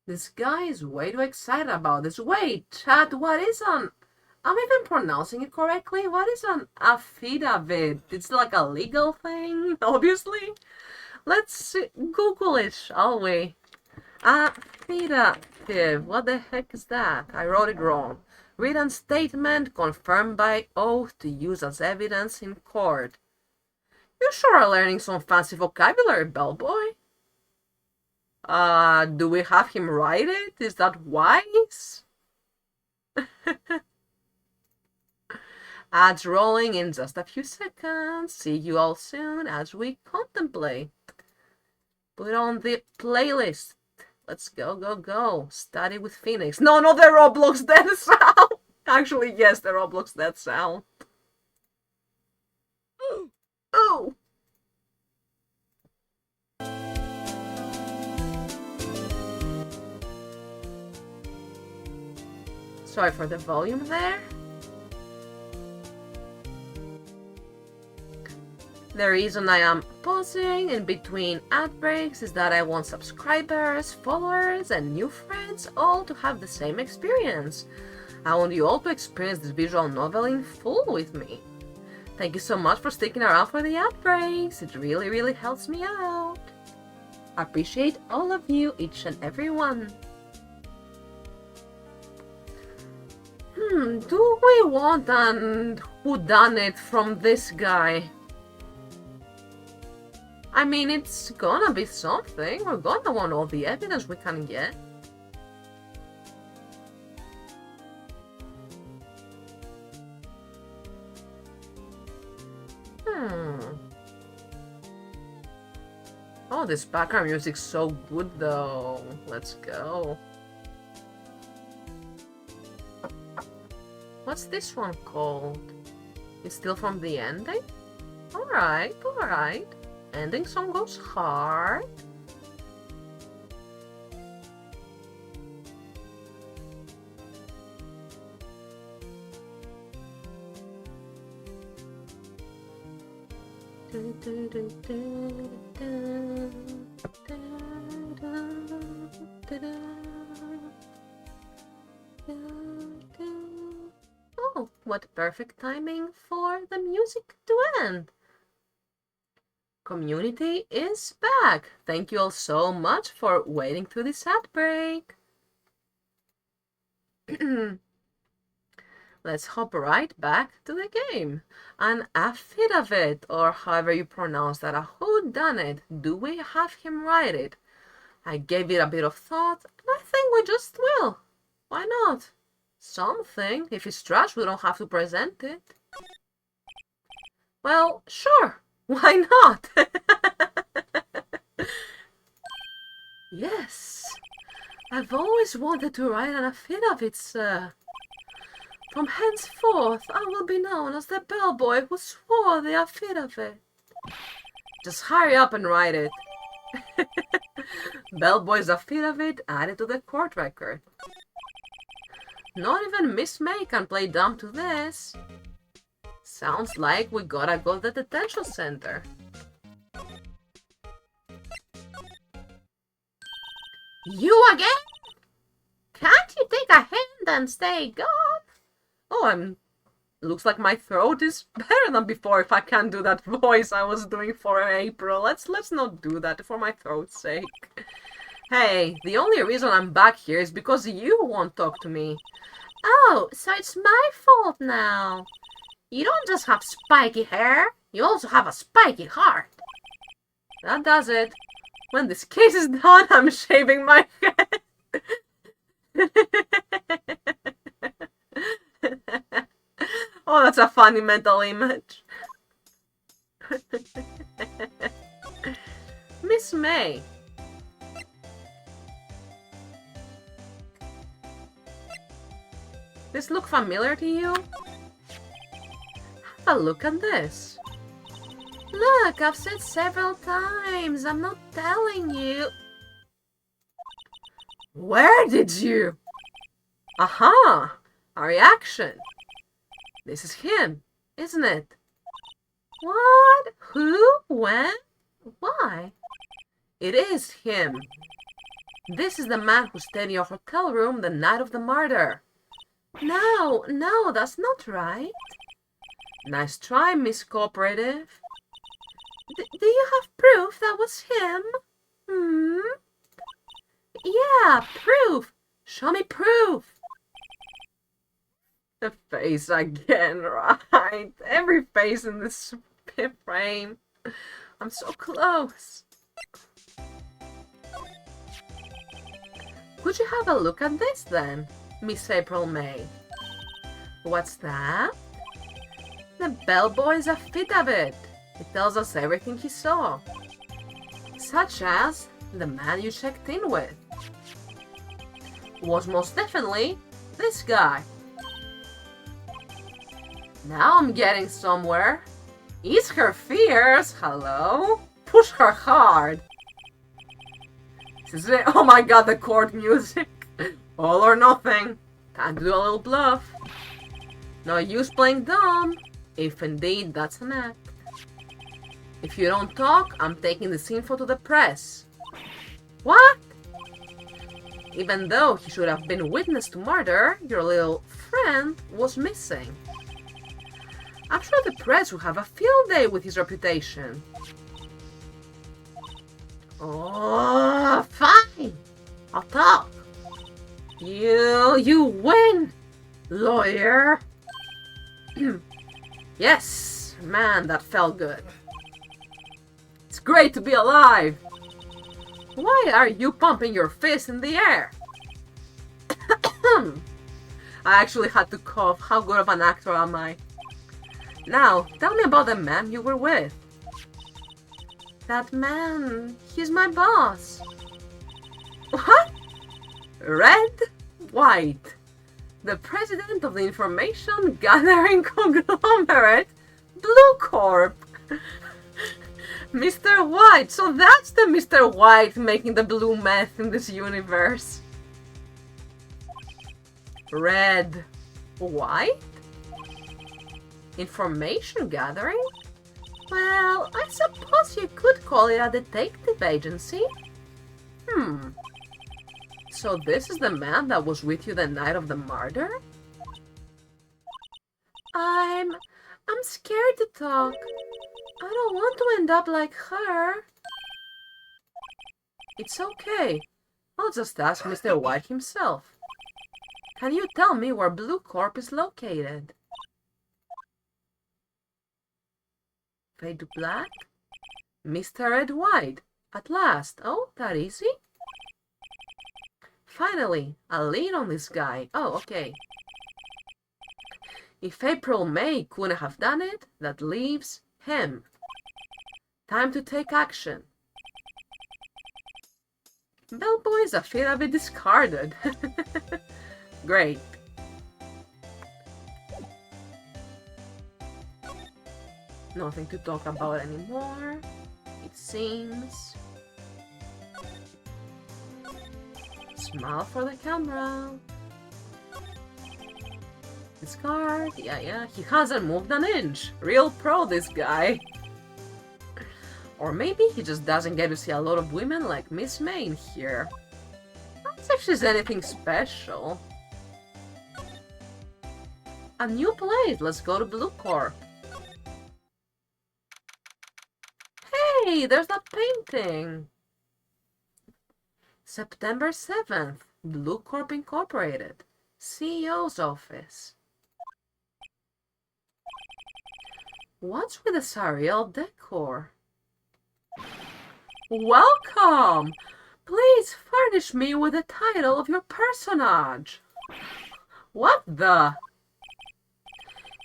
This guy is way too excited about this. Wait, chat, what is an... I'm even pronouncing it correctly. What is an affidavit? It's like a legal thing, obviously. Let's Google it, shall we? Affidavit. What the heck is that? I wrote it wrong. Written statement confirmed by oath to use as evidence in court. You sure are learning some fancy vocabulary, bellboy. Do we have him write it? Is that wise? Ads rolling in just a few seconds. See you all soon as we contemplate. Put on the playlist. Let's go. Study with Phoenix. No, not the Roblox death sound. Actually, yes, the Roblox death sound. Oh. Sorry for the volume there. The reason I am pausing in between ad breaks is that I want subscribers, followers, and new friends all to have the same experience. I want you all to experience this visual novel in full with me. Thank you so much for sticking around for the ad breaks. It really helps me out. I appreciate all of you, each and every one. Do we want an whodunit from this guy? I mean, it's gonna be something. We're gonna want all the evidence we can get. Oh, this background music's so good though. Let's go. What's this one called? It's still from the ending? Alright. Ending song goes hard. Oh, what perfect timing for the music to end. Community is back. Thank you all so much for waiting through this ad break. Let's hop right back to the game. An affidavit, or however you pronounce that, a whodunit. Do we have him write it? I gave it a bit of thought, and I think we just will. Why not? Something. If it's trash, we don't have to present it. Well, sure. Why not? Yes. I've always wanted to write an affidavit, sir. From henceforth, I will be known as the bellboy who swore the affidavit. Just hurry up and write it. Bellboy's affidavit added to the court record. Not even Miss May can play dumb to this. Sounds like we gotta go to the detention center. You again? Can't you take a hand and stay gone? Oh, looks like my throat is better than before if I can't do that voice I was doing for April. Let's not do that for my throat's sake. Hey, the only reason I'm back here is because you won't talk to me. Oh, so it's my fault now. You don't just have spiky hair, you also have a spiky heart. That does it. When this case is done, I'm shaving my head. That's a funny mental image. Miss May. This look familiar to you? Have a look at this. Look, I've said several times, I'm not telling you. Where did you? Aha! A reaction. This is him, isn't it? What? Who? When? Why? It is him. This is the man who stayed in your hotel room the night of the murder. No, that's not right. Nice try, Miss Cooperative. Do you have proof that was him? Yeah, proof. Show me proof. The face again, right? Every face in this frame. I'm so close. Could you have a look at this then, Miss April May? What's that? The bellboy's affidavit. It tells us everything he saw. Such as the man you checked in with was most definitely this guy. Now I'm getting somewhere. Ease her fears. Hello? Push her hard. This is it. Oh my god, the chord music. All or nothing. Time to do a little bluff. No use playing dumb, if indeed that's an act. If you don't talk, I'm taking this info to the press. What? Even though he should have been witness to murder, your little friend was missing. I'm sure the press will have a field day with his reputation. Oh, fine. I'll talk. You win, lawyer. Yes, man, that felt good. It's great to be alive. Why are you pumping your fist in the air? I actually had to cough. How good of an actor am I? Now, tell me about the man you were with. That man, he's my boss. What? Red? White. The president of the information gathering conglomerate, Blue Corp. Mr. White. So that's the Mr. White making the blue meth in this universe. Red. White? Information gathering? Well, I suppose you could call it a detective agency. So this is the man that was with you the night of the murder? I'm scared to talk. I don't want to end up like her. It's okay. I'll just ask Mr. White himself. Can you tell me where Blue Corp is located? Fade to black? Mr. Red White. At last. Oh, that easy? Finally, a lead on this guy. Oh, okay. If April May couldn't have done it, that leaves him. Time to take action. Bellboy's affidavit discarded. Great. Nothing to talk about anymore, it seems. Smile for the camera. Discard. Yeah, he hasn't moved an inch. Real pro, this guy. Or maybe he just doesn't get to see a lot of women like Miss May in here. Not as if she's anything special. A new place. Let's go to Blue Corp. Hey, there's that painting. September 7th, Blue Corp Incorporated, CEO's office. What's with the surreal decor? Welcome! Please furnish me with the title of your personage. What the?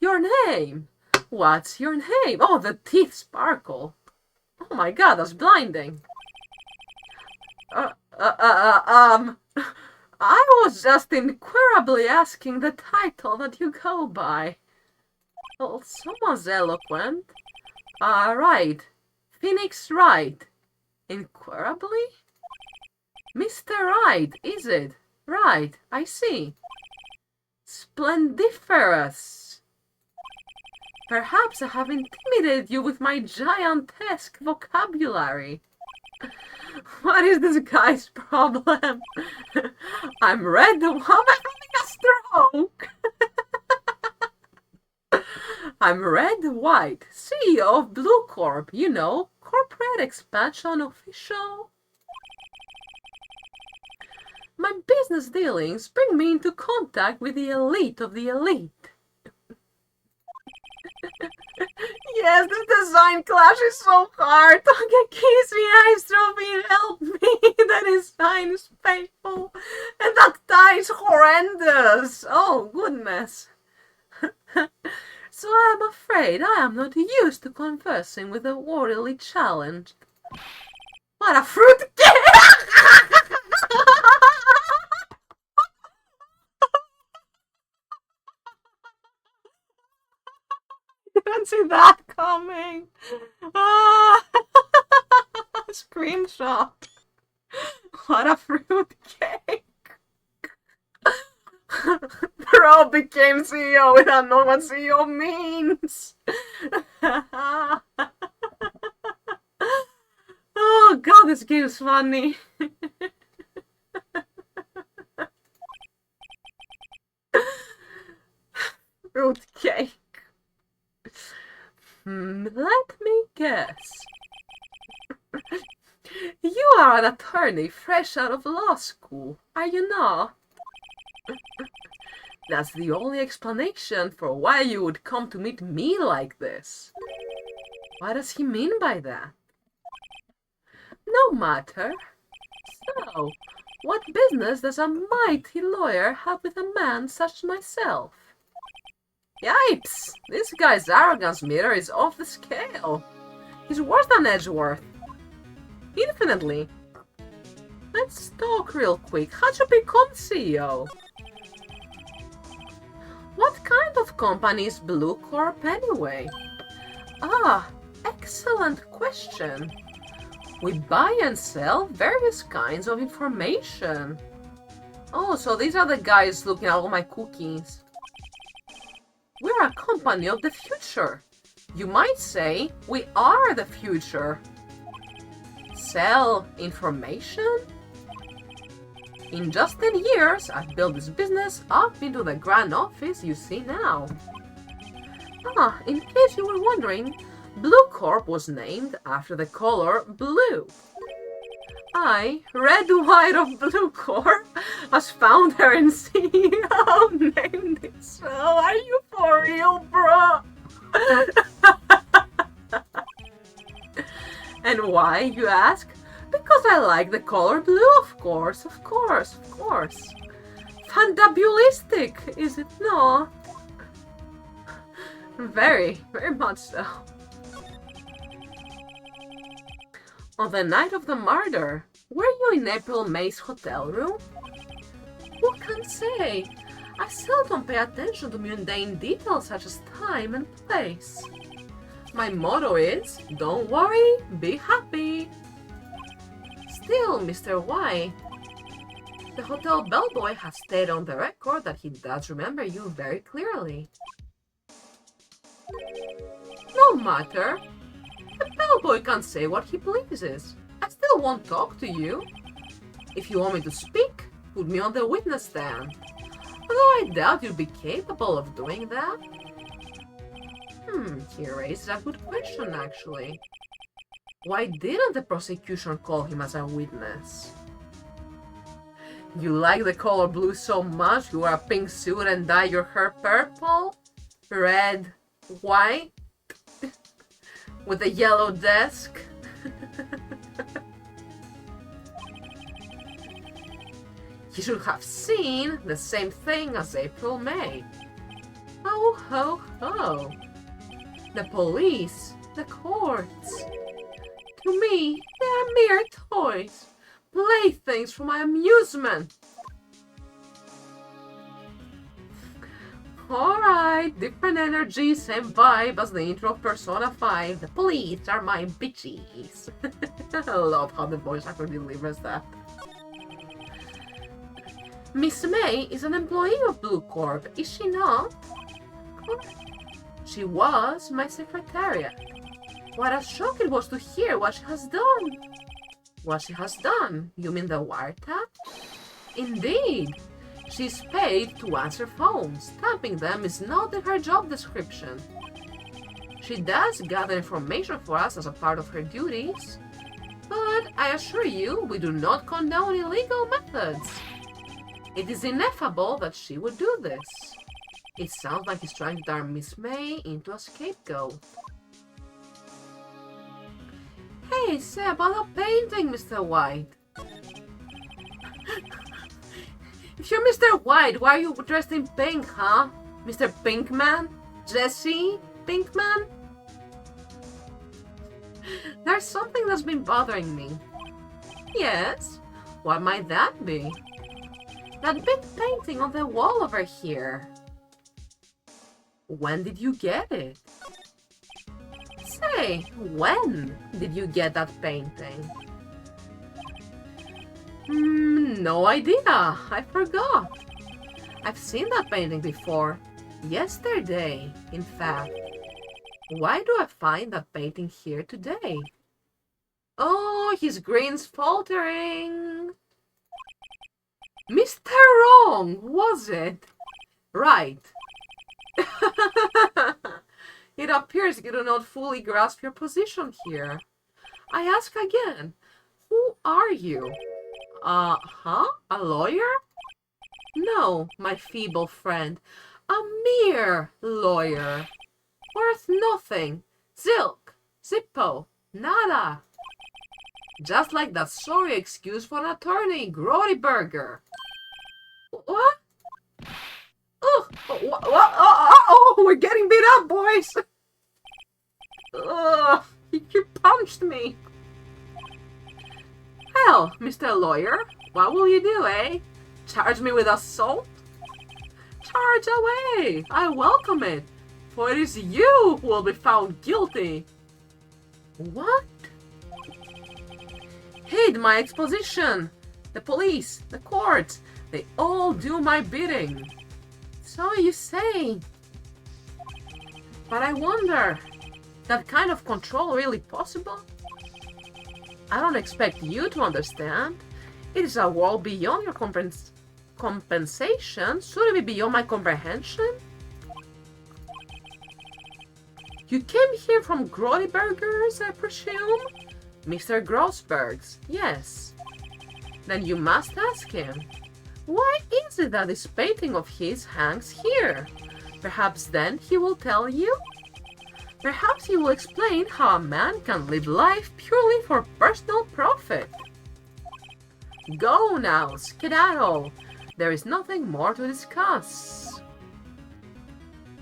Your name! What's your name? Oh, the teeth sparkle. Oh my god, that's blinding. I was just inquirably asking the title that you go by. Well, someone's eloquent. Right. Phoenix Wright. Inquirably? Mr. Wright, is it? Right, I see. Splendiferous. Perhaps I have intimidated you with my giantesque vocabulary. What is this guy's problem? I'm red. How am I having a stroke? I'm Red White, CEO of Blue Corp, you know, corporate expansion official. My business dealings bring me into contact with the elite of the elite. Yes, this design clash is so hard. Okay, Casey, Ice Trophy, help me. That is sign is painful. And that tie is horrendous. Oh, goodness. So I'm afraid I am not used to conversing with a worldly challenged. What a fruit Didn't see that coming. Screenshot. What a fruit cake. Bro became CEO without knowing what CEO means. Oh god, this game is funny. Fruit cake. Let me guess. You are an attorney fresh out of law school, are you not? That's the only explanation for why you would come to meet me like this. What does he mean by that? No matter. So, what business does a mighty lawyer have with a man such as myself? Yipes! This guy's arrogance meter is off the scale. He's worse than Edgeworth. Infinitely. Let's talk real quick. How'd you become CEO? What kind of company is Blue Corp anyway? Excellent question. We buy and sell various kinds of information. Oh, so these are the guys looking at all my cookies. We're a company of the future. You might say we are the future. Sell information? In just 10 years, I've built this business up into the grand office you see now. In case you were wondering, Blue Corp was named after the color blue. I, Red White of Blue Corp, as founder and CEO, named it so. Are you for real, bro? And why, you ask? Because I like the color blue, of course, of course, of course. Fantabulistic, is it not? Very, very much so. On the night of the murder, were you in April May's hotel room? Who can say? I seldom pay attention to mundane details such as time and place. My motto is, don't worry, be happy. Still, Mr. Y, the hotel bellboy has stated on the record that he does remember you very clearly. No matter. The bellboy can say what he pleases. I still won't talk to you. If you want me to speak, put me on the witness stand. Although I doubt you'll be capable of doing that. He raises a good question, actually. Why didn't the prosecution call him as a witness? You like the color blue so much you wear a pink suit and dye your hair purple? Red, white? With a yellow desk? You should have seen the same thing as April May. Ho, ho, ho. The police, the courts. To me, they are mere toys, playthings for my amusement. Alright, different energy, same vibe as the intro of Persona 5. The police are my bitches. I love how the voice actor delivers that. Miss May is an employee of Blue Corp, is she not? She was my secretariat. What a shock it was to hear what she has done. What she has done? You mean the wiretap? Indeed. She's paid to answer phones. Tapping them is not in her job description. She does gather information for us as a part of her duties. But I assure you, we do not condone illegal methods. It is ineffable that she would do this. It sounds like he's trying to turn Miss May into a scapegoat. Hey, say about the painting, Mr. White. If you're Mr. White, why are you dressed in pink, huh? Mr. Pinkman? Jesse Pinkman? There's something that's been bothering me. Yes? What might that be? That big painting on the wall over here. When did you get it? Say, when did you get that painting? No idea. I forgot. I've seen that painting before. Yesterday, in fact. Why do I find that painting here today? Oh, his grin's faltering. Mr. Wrong, was it? Right. It appears you do not fully grasp your position here. I ask again, who are you? A lawyer? No, my feeble friend. A mere lawyer. Worth nothing. Zilk. Zippo. Nada. Just like that sorry excuse for an attorney, Grody Burger. What? Oh, we're getting beat up, boys! Ugh, you punched me. Hell, Mr. Lawyer, what will you do, eh? Charge me with assault? Charge away! I welcome it, for it is you who will be found guilty. What? Hid my exposition. The police, the courts, they all do my bidding. So you say. But I wonder, that kind of control really possible? I don't expect you to understand. It is a world beyond your compensation. Should it be beyond my comprehension? You came here from Grody Burgers, I presume? Mr. Grossberg's, yes. Then you must ask him. Why is it that this painting of his hangs here? Perhaps then he will tell you? Perhaps he will explain how a man can live life purely for personal profit. Go now, skedaddle. There is nothing more to discuss.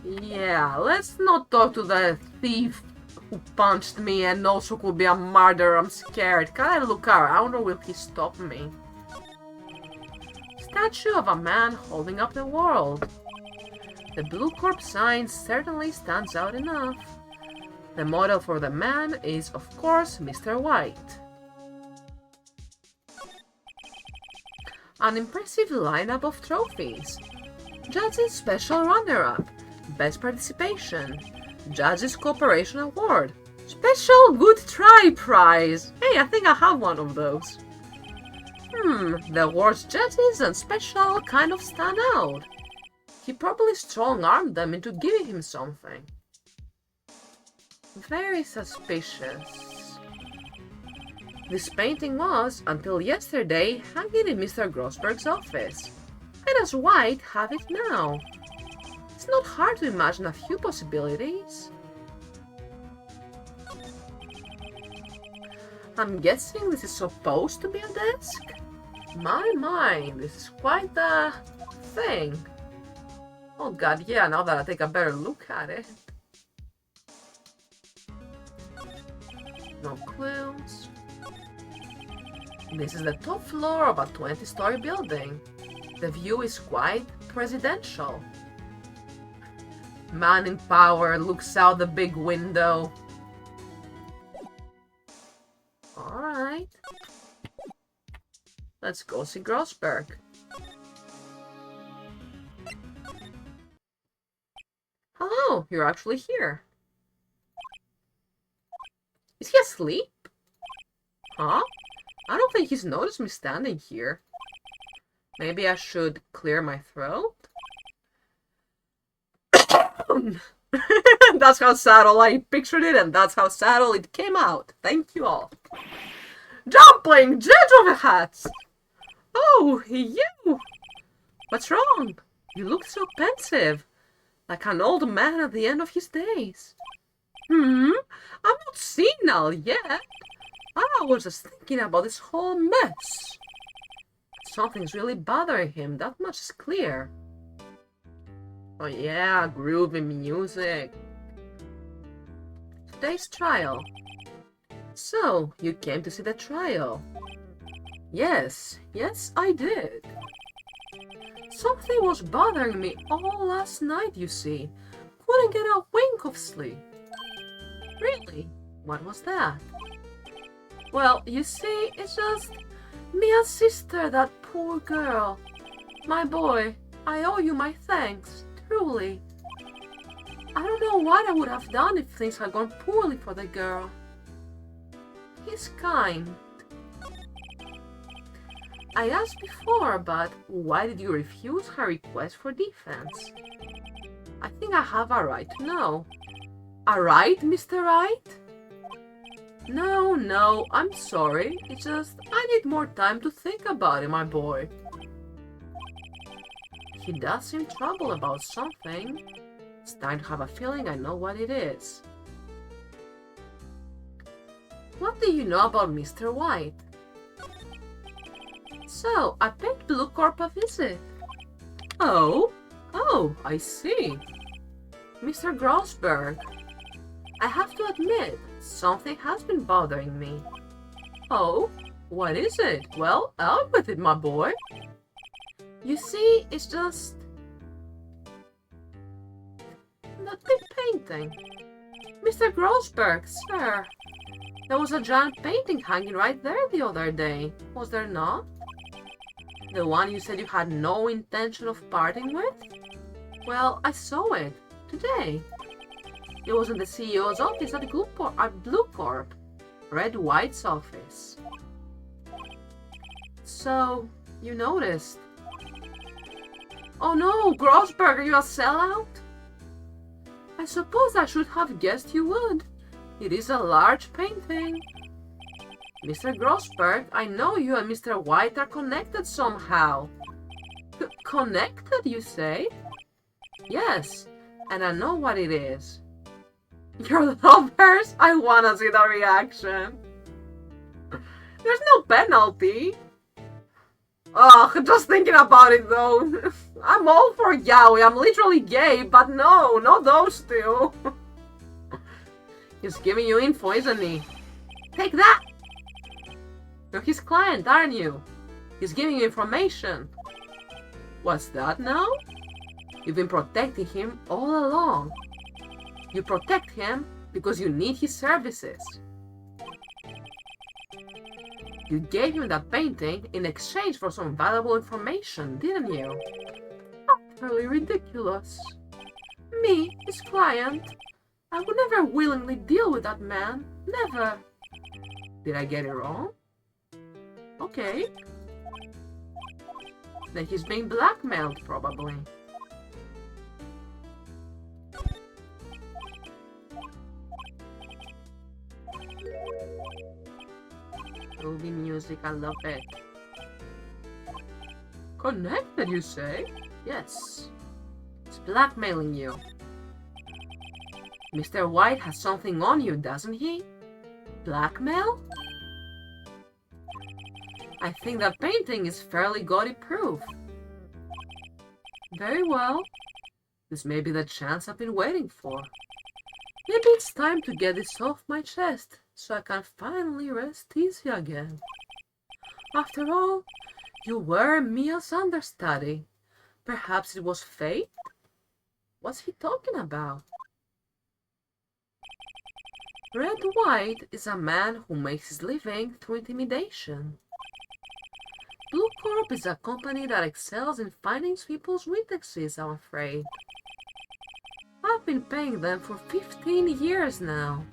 Yeah, let's not talk to the thief who punched me and also could be a murderer. I'm scared. Can I look around or will he stop me? Statue of a man holding up the world. The Blue Corp sign certainly stands out enough. The model for the man is, of course, Mr. White. An impressive lineup of trophies. Judge's Special Runner-Up, Best Participation, Judge's Cooperation Award, Special Good Try Prize. Hey, I think I have one of those. The award's judges and special kind of stand out. He probably strong-armed them into giving him something. Very suspicious. This painting was, until yesterday, hanging in Mr. Grossberg's office. Why does White have it now? It's not hard to imagine a few possibilities. I'm guessing this is supposed to be a desk? My, this is quite the thing. Oh god, yeah, now that I take a better look at it. No clues. This is the top floor of a 20-story building. The view is quite presidential. Man in power looks out the big window. Alright. Let's go see Grossberg. Hello, you're actually here. Is he asleep? Huh? I don't think he's noticed me standing here. Maybe I should clear my throat? That's how subtle I pictured it, and that's how subtle it came out. Thank you all. Dumpling! Judge of the Hats! Oh, you! What's wrong? You look so pensive, like an old man at the end of his days. I'm not senile yet. I was just thinking about this whole mess. Something's really bothering him, that much is clear. Oh yeah, groovy music. Today's trial. So, you came to see the trial? Yes, I did. Something was bothering me all last night, you see. Couldn't get a wink of sleep. Really? What was that? Well, you see, it's just me and sister, that poor girl. My boy, I owe you my thanks, truly. I don't know what I would have done if things had gone poorly for the girl. He's kind. I asked before, but why did you refuse her request for defense? I think I have a right to know. A right, Mr. Wright? No, I'm sorry. It's just, I need more time to think about it, my boy. He does seem troubled about something. Starting to have a feeling I know what it is. What do you know about Mr. White? So, I paid Blue Corp a visit. Oh, I see. Mr. Grossberg, I have to admit, something has been bothering me. Oh, what is it? Well, out with it, my boy. You see, it's just that big painting. Mr. Grossberg, sir, there was a giant painting hanging right there the other day, was there not? The one you said you had no intention of parting with? Well, I saw it today. It was in the CEO's office at Blue Corp, Red White's office. So, you noticed. Oh no, Grossberg, are you a sellout? I suppose I should have guessed you would. It is a large painting. Mr. Grossberg, I know you and Mr. White are connected somehow. Connected, you say? Yes, and I know what it is. Your lovers? I wanna see the reaction. There's no penalty. Ugh, just thinking about it though. I'm all for yaoi, I'm literally gay, but no, not those two. He's giving you info, isn't he? Take that! You're his client, aren't you? He's giving you information. What's that now? You've been protecting him all along. You protect him because you need his services. You gave him that painting in exchange for some valuable information, didn't you? Utterly ridiculous. Me, his client, I would never willingly deal with that man. Never. Did I get it wrong? Okay. Then he's being blackmailed, probably. Movie music, I love it. Connected, you say? Yes. It's blackmailing you. Mr. White has something on you, doesn't he? Blackmail? I think that painting is fairly gaudy proof. Very well. This may be the chance I've been waiting for. Maybe it's time to get this off my chest so I can finally rest easy again. After all, you were Mia's understudy. Perhaps it was fate? What's he talking about? Red White is a man who makes his living through intimidation. Blue Corp is a company that excels in finding people's weaknesses, I'm afraid. I've been paying them for 15 years now.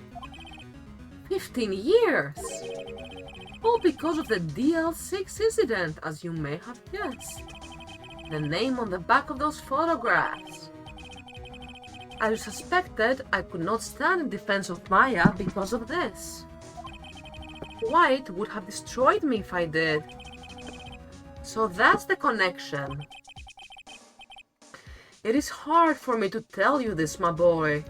15 years! All because of the DL6 incident, as you may have guessed. The name on the back of those photographs. As you suspected, I could not stand in defense of Maya because of this. White would have destroyed me if I did. So that's the connection. It is hard for me to tell you this, my boy.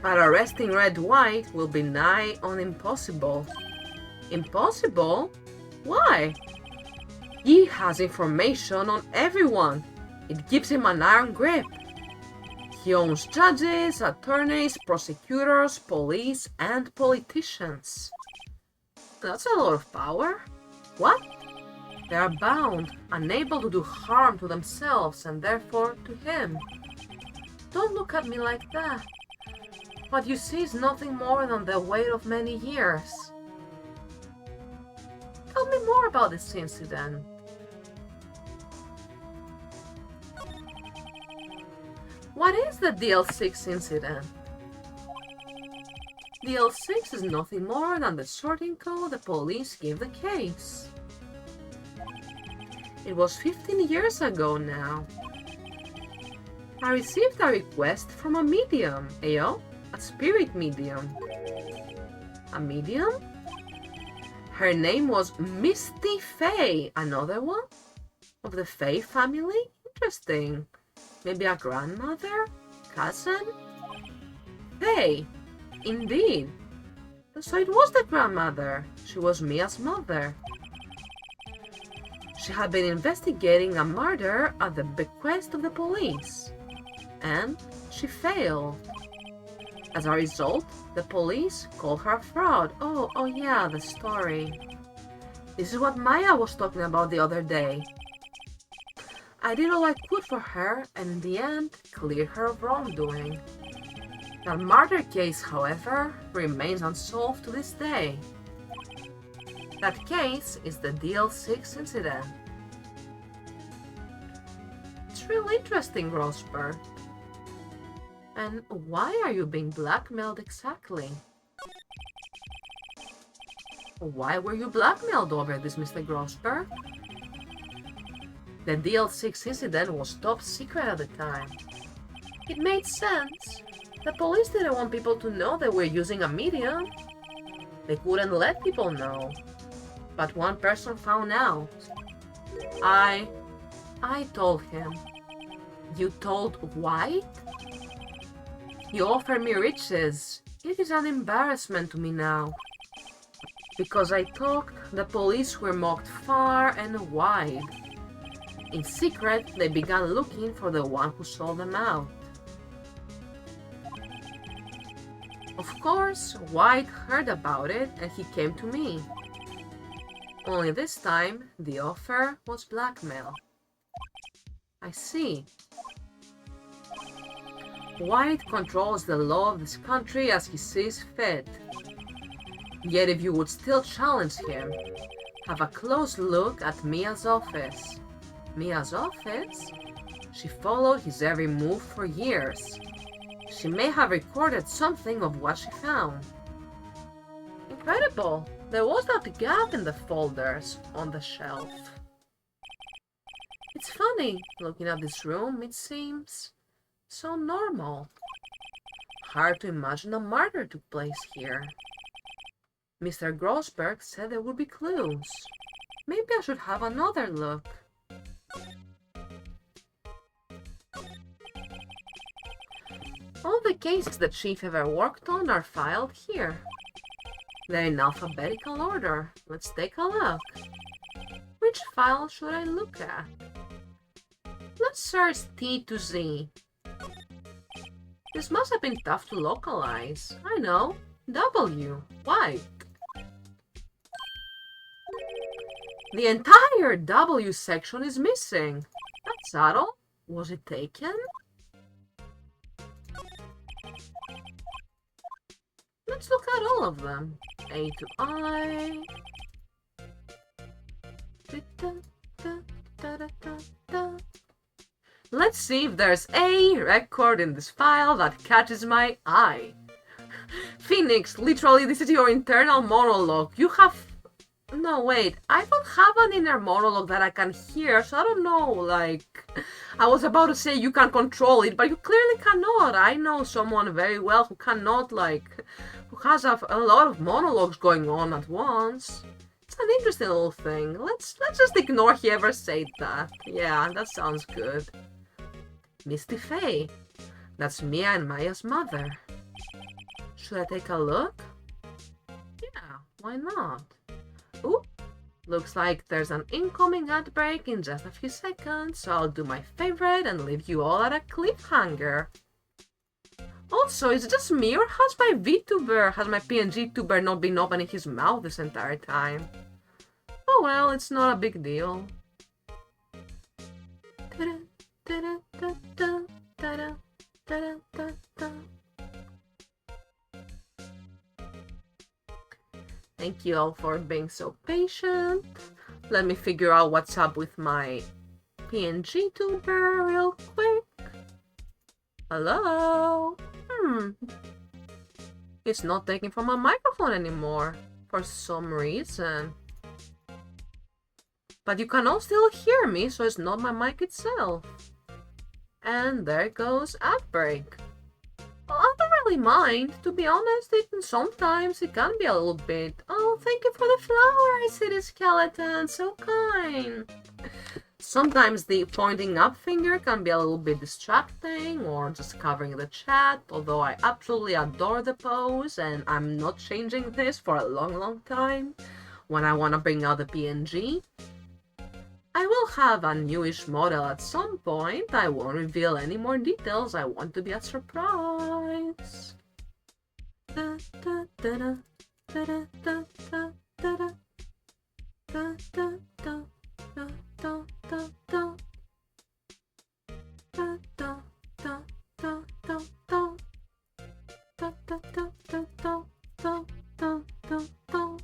But arresting Red White will be nigh on impossible. Impossible? Why? He has information on everyone. It gives him an iron grip. He owns judges, attorneys, prosecutors, police, and politicians. That's a lot of power. What? They are bound, unable to do harm to themselves and therefore to him. Don't look at me like that. What you see is nothing more than the weight of many years. Tell me more about this incident. What is the DL6 incident? DL6 is nothing more than the sorting code the police gave the case. It was 15 years ago now. I received a request from a medium, a spirit medium. A medium? Her name was Misty Faye. Another one? Of the Faye family? Interesting. Maybe a grandmother? Cousin? Faye. Indeed. So it was the grandmother. She was Mia's mother. She had been investigating a murder at the bequest of the police. And she failed. As a result, the police called her a fraud. Oh yeah, the story. This is what Maya was talking about the other day. I did all I could for her and in the end cleared her of wrongdoing. That murder case, however, remains unsolved to this day. That case is the DL6 incident. It's really interesting, Grosberg. And why are you being blackmailed exactly? Why were you blackmailed over this, Mr. Grosberg? The DL6 incident was top secret at the time. It made sense. The police didn't want people to know they were using a medium. They couldn't let people know. But one person found out. I told him. You told White? You offered me riches. It is an embarrassment to me now. Because I talked, the police were mocked far and wide. In secret, they began looking for the one who sold them out. Of course, White heard about it and he came to me. Only this time, the offer was blackmail. I see. White controls the law of this country as he sees fit. Yet if you would still challenge him, have a close look at Mia's office. Mia's office? She followed his every move for years. She may have recorded something of what she found. Incredible! There was that gap in the folders on the shelf. It's funny, looking at this room, it seems so normal. Hard to imagine a murder took place here. Mr. Grosberg said there would be clues. Maybe I should have another look. All the cases the chief ever worked on are filed here. They're in alphabetical order. Let's take a look. Which file should I look at? Let's search T to Z. This must have been tough to localize. I know. W. Why? The entire W section is missing. That's subtle. Was it taken? Let's look at all of them. A to I. Let's see if there's a record in this file that catches my eye. Phoenix, literally, this is your internal monologue. You have... No, wait. I don't have an inner monologue that I can hear, so I don't know, like... I was about to say you can control it, but you clearly cannot. I know someone very well who cannot, like... Who has a lot of monologues going on at once. It's an interesting little thing. Let's just ignore he ever said that. Yeah, that sounds good. Misty Faye. That's Mia and Maya's mother. Should I take a look? Yeah, why not? Ooh, looks like there's an incoming ad break in just a few seconds, so I'll do my favorite and leave you all at a cliffhanger. Also, is it just me or has my PNG tuber not been opening his mouth this entire time? Oh well, it's not a big deal. Thank you all for being so patient. Let me figure out what's up with my PNG tuber real quick. Hello? It's not taking from my microphone anymore for some reason. But you can all still hear me, so it's not my mic itself. And there goes ad break. Well, I don't really mind. To be honest, sometimes it can be a little bit... Oh, thank you for the flower, City Skeleton. So kind. Sometimes the pointing up finger can be a little bit distracting or just covering the chat, although I absolutely adore the pose and I'm not changing this for a long time. When I want to bring out the PNG, I will have a newish model at some point. I won't reveal any more details. I want to be a surprise. Da, da, da, da, da, da, da, da, da, da, da, da. Da, da, da, da. Da, da, da, da, da, da. Da, da, da, da, da, da, da, da, da.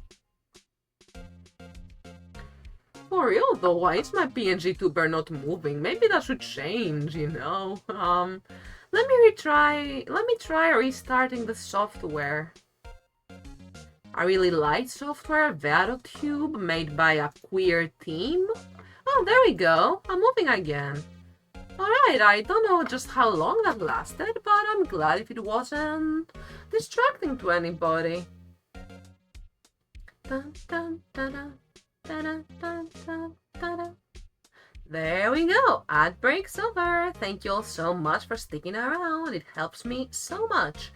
For real though, why is my PNG tuber not moving? Maybe that should change, you know? Let me try restarting the software. I really like software, VatoTube, made by a queer team. Oh, there we go. I'm moving again. Alright, I don't know just how long that lasted, but I'm glad if it wasn't distracting to anybody. Dun, dun, dun, dun, dun, dun, dun, dun, dun. There we go. Ad break's over. Thank you all so much for sticking around. It helps me so much.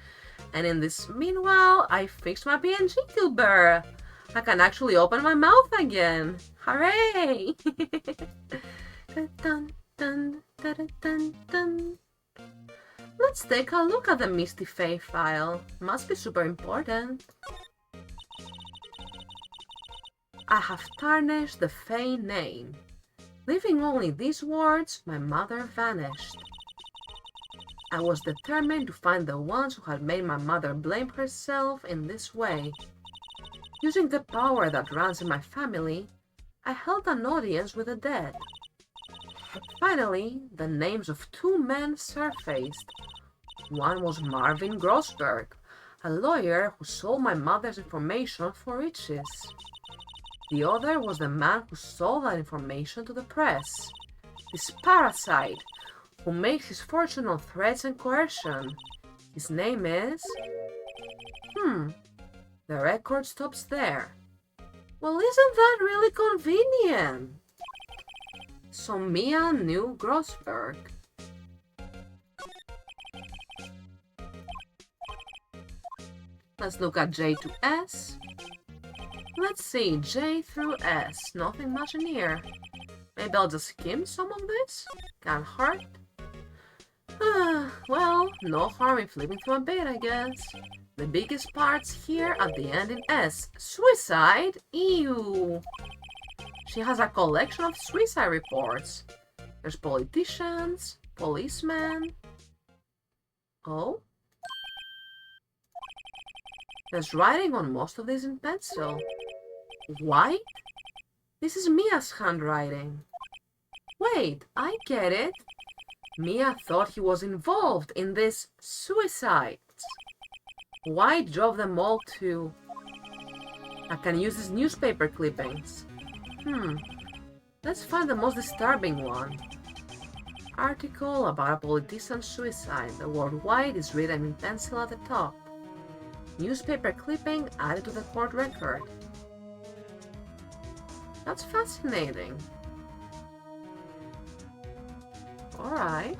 And in this meanwhile, I fixed my PNG tuber. I can actually open my mouth again. Hooray! Dun, dun, dun, dun, dun. Let's take a look at the Misty Faye file. Must be super important. I have tarnished the Faye name. Leaving only these words, my mother vanished. I was determined to find the ones who had made my mother blame herself in this way. Using the power that runs in my family, I held an audience with the dead. Finally, the names of two men surfaced. One was Marvin Grossberg, a lawyer who sold my mother's information for riches. The other was the man who sold that information to the press. This parasite, who makes his fortune on threats and coercion. His name is... The record stops there. Well, isn't that really convenient? So Mia knew Grossberg. Let's look at J to S. Let's see, J through S. Nothing much in here. Maybe I'll just skim some of this? Can't hurt. Well, no harm in flipping through a bit, I guess. The biggest parts here at the end in S. Suicide? Ew. She has a collection of suicide reports. There's politicians, policemen. Oh? There's writing on most of these in pencil. Why? This is Mia's handwriting. Wait, I get it. Mia thought he was involved in this suicides. White drove them all to... I can use these newspaper clippings. Let's find the most disturbing one. Article about a politician's suicide. The word white is written in pencil at the top. Newspaper clipping added to the court record. That's fascinating. Alright.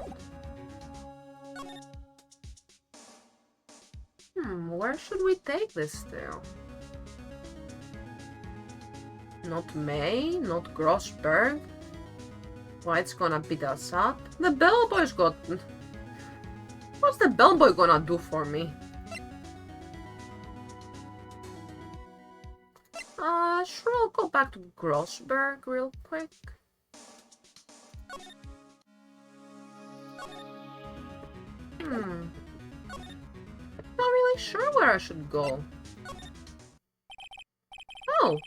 Where should we take this to? Not May, not Grossberg. White's gonna beat us up. The bellboy's got... What's the bellboy gonna do for me? Sure, I'll go back to Grossberg real quick. Not really sure where I should go. Oh,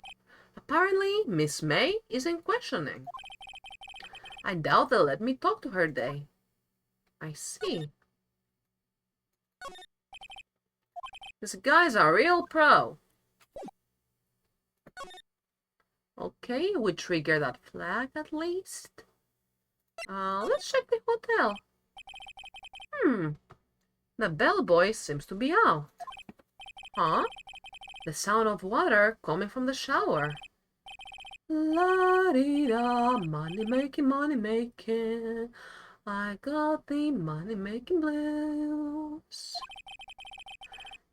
apparently Miss May isn't questioning. I doubt they'll let me talk to her today. I see. This guy's a real pro. Okay, we trigger that flag at least. Let's check the hotel. The bellboy seems to be out. Huh? The sound of water coming from the shower. La-dee-da, money making, money making. I got the money making blues.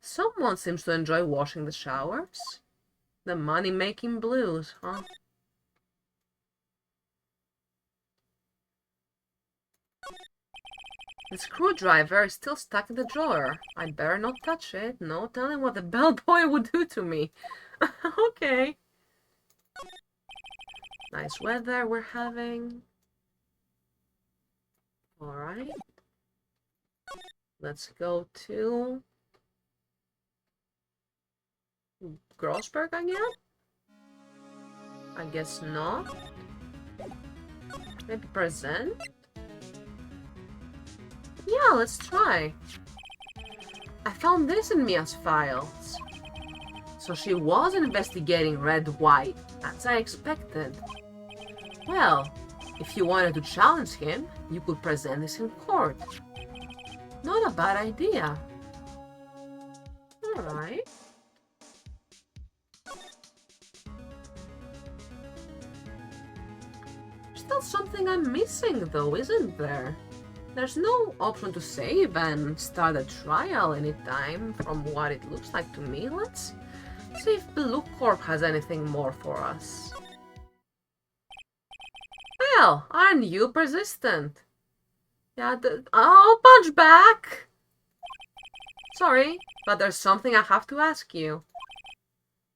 Someone seems to enjoy washing the showers. The money making blues, huh? The screwdriver is still stuck in the drawer. I'd better not touch it. No telling what the bellboy would do to me. Okay. Nice weather we're having. Alright. Let's go to... Grossberg again? I guess not. Maybe present? Yeah, let's try. I found this in Mia's files. So she was investigating Red White, as I expected. Well, if you wanted to challenge him, you could present this in court. Not a bad idea. Alright. Still something I'm missing though, isn't there? There's no option to save and start a trial anytime from what it looks like to me. Let's see if Blue Corp has anything more for us. Well, aren't you persistent? Yeah, I'll punch back! Sorry, but there's something I have to ask you.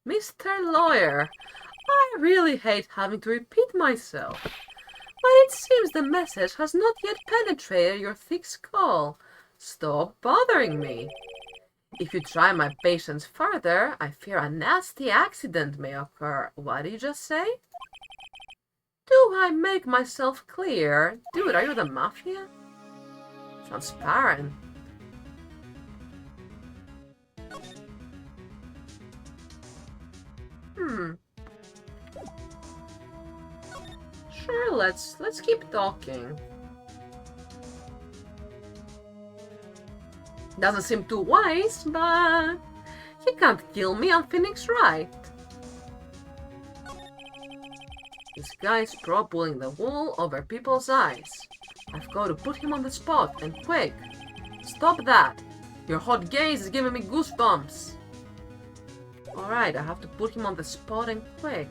Mr. Lawyer, I really hate having to repeat myself. But it seems the message has not yet penetrated your thick skull. Stop bothering me. If you try my patience further, I fear a nasty accident may occur. What did you just say? Do I make myself clear? Dude, are you the mafia? Transparent. Sure, let's keep talking. Doesn't seem too wise, but he can't kill me on Phoenix Wright. This guy's pro pulling the wool over people's eyes. I've got to put him on the spot, and quick. Stop that. Your hot gaze is giving me goosebumps. Alright, I have to put him on the spot and quick.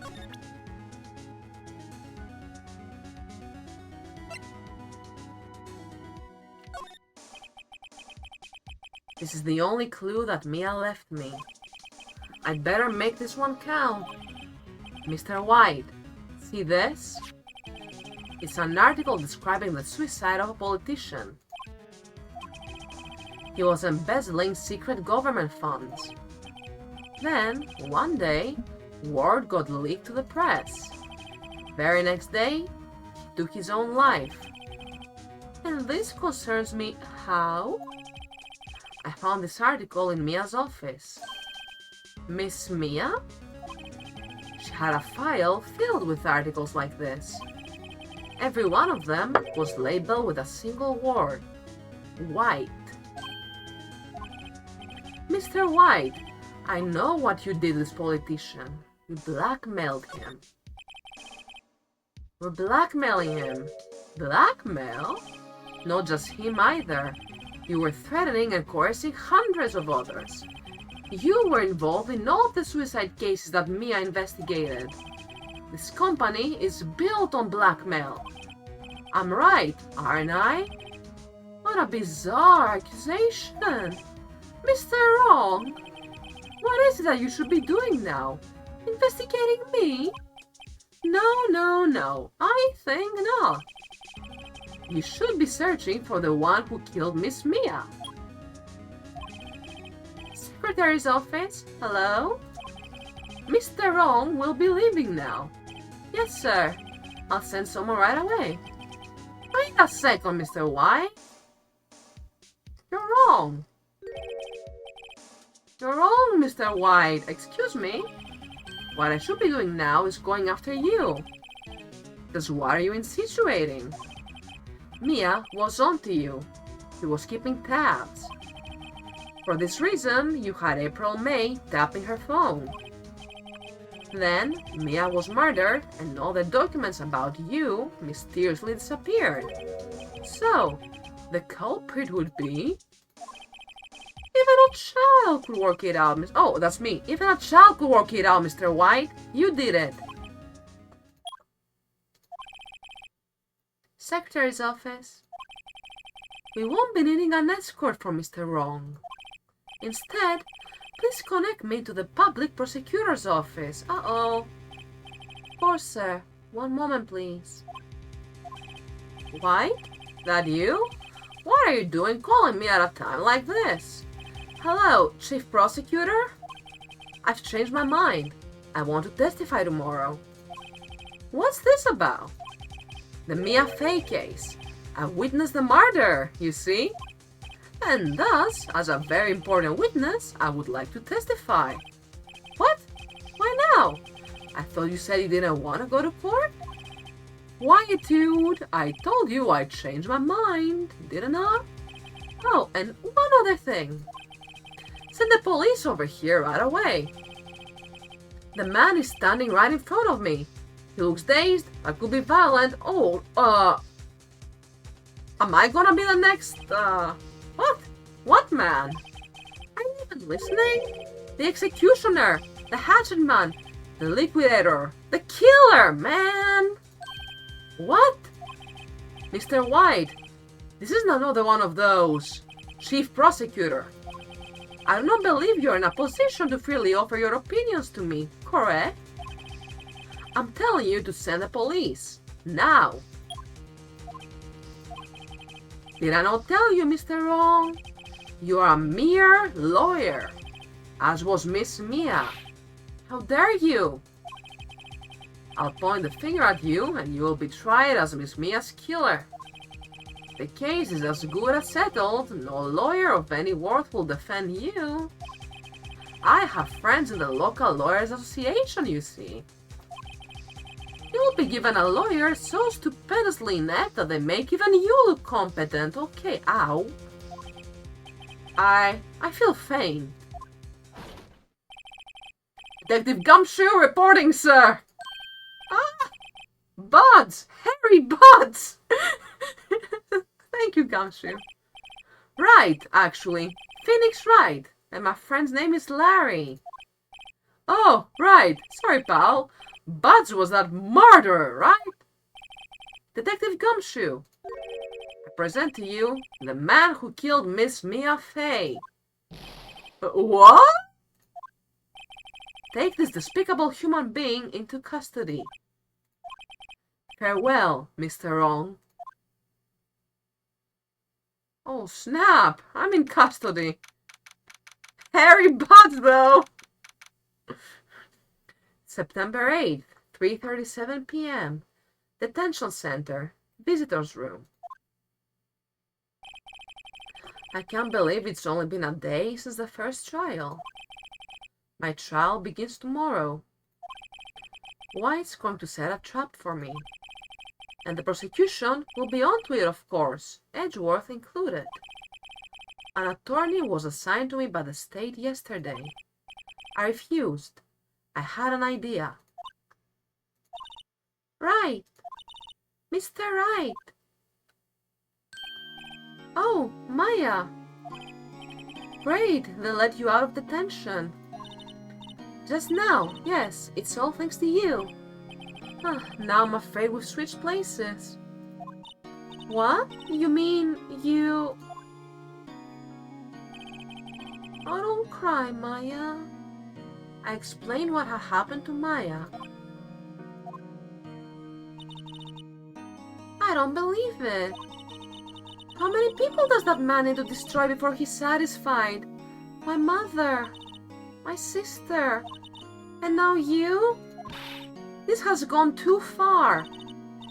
This is the only clue that Mia left me. I'd better make this one count. Mr. White, see this? It's an article describing the suicide of a politician. He was embezzling secret government funds. Then, one day, word got leaked to the press. Very next day, he took his own life. And this concerns me how? I found this article in Mia's office. Miss Mia? She had a file filled with articles like this. Every one of them was labeled with a single word. White. Mr. White, I know what you did with this politician. You blackmailed him. We're blackmailing him. Blackmail? Not just him either. You were threatening and coercing hundreds of others. You were involved in all of the suicide cases that Mia investigated. This company is built on blackmail. I'm right, aren't I? What a bizarre accusation. Mr. Wrong, what is it that you should be doing now? Investigating me? No, I think not. You should be searching for the one who killed Miss Mia. Secretary's office, hello? Mr. Wrong will be leaving now. Yes, sir. I'll send someone right away. Wait a second, Mr. White. You're wrong. You're wrong, Mr. White. Excuse me. What I should be doing now is going after you. Because what are you insinuating? Mia was onto you. She was keeping tabs. For this reason, you had April May tapping her phone. Then, Mia was murdered and all the documents about you mysteriously disappeared. So, the culprit would be... Even a child could work it out, Oh, that's me. Even a child could work it out, Mr. White. You did it. Secretary's office. We won't be needing an escort from Mr. Wrong. Instead, please connect me to the public prosecutor's office. Uh-oh. Of course, sir. One moment, please. White? That you? What are you doing calling me at a time like this? Hello, Chief Prosecutor? I've changed my mind. I want to testify tomorrow. What's this about? The Mia Fey case. I witnessed the murder, you see? And thus, as a very important witness, I would like to testify. What? Why now? I thought you said you didn't want to go to court? Why, dude? I told you I'd change my mind, didn't I? Oh, and one other thing. Send the police over here right away. The man is standing right in front of me. He looks dazed, I could be violent. Oh, am I gonna be the next, what? What man? Are you even listening? The executioner, the hatchet man, the liquidator, the killer, man! What? Mr. White, this is another one of those. Chief Prosecutor. I do not believe you're in a position to freely offer your opinions to me, correct? I'm telling you to send the police. Now. Did I not tell you, Mr. Wrong? You are a mere lawyer, as was Miss Mia. How dare you? I'll point the finger at you and you will be tried as Miss Mia's killer. The case is as good as settled. No lawyer of any worth will defend you. I have friends in the local lawyers association, you see. You'll be given a lawyer so stupendously inept that they make even you look competent. Okay, ow. I feel faint. Detective Gumshoe reporting, sir. Ah! Buds! Harry Buds! Thank you, Gumshoe. Right, actually. Phoenix Wright. And my friend's name is Larry. Oh, right. Sorry, pal. Buds was that murderer, right? Detective Gumshoe. I present to you the man who killed Miss Mia Fey. What? Take this despicable human being into custody. Farewell, Mr. Wrong. Oh, snap! I'm in custody. Hairy butts, though! September 8th, 3:37 p.m. Detention Center, Visitors Room. I can't believe it's only been a day since the first trial. My trial begins tomorrow. White's going to set a trap for me. And the prosecution will be onto it, of course, Edgeworth included. An attorney was assigned to me by the state yesterday. I refused. I had an idea. Wright! Mr. Wright! Oh, Maya! Great, they let you out of detention. Just now, yes, it's all thanks to you. Now I'm afraid we've switched places. What? You mean you... Oh, don't cry, Maya. I explained what had happened to Maya. I don't believe it. How many people does that man need to destroy before he's satisfied? My mother, my sister, and now you? This has gone too far.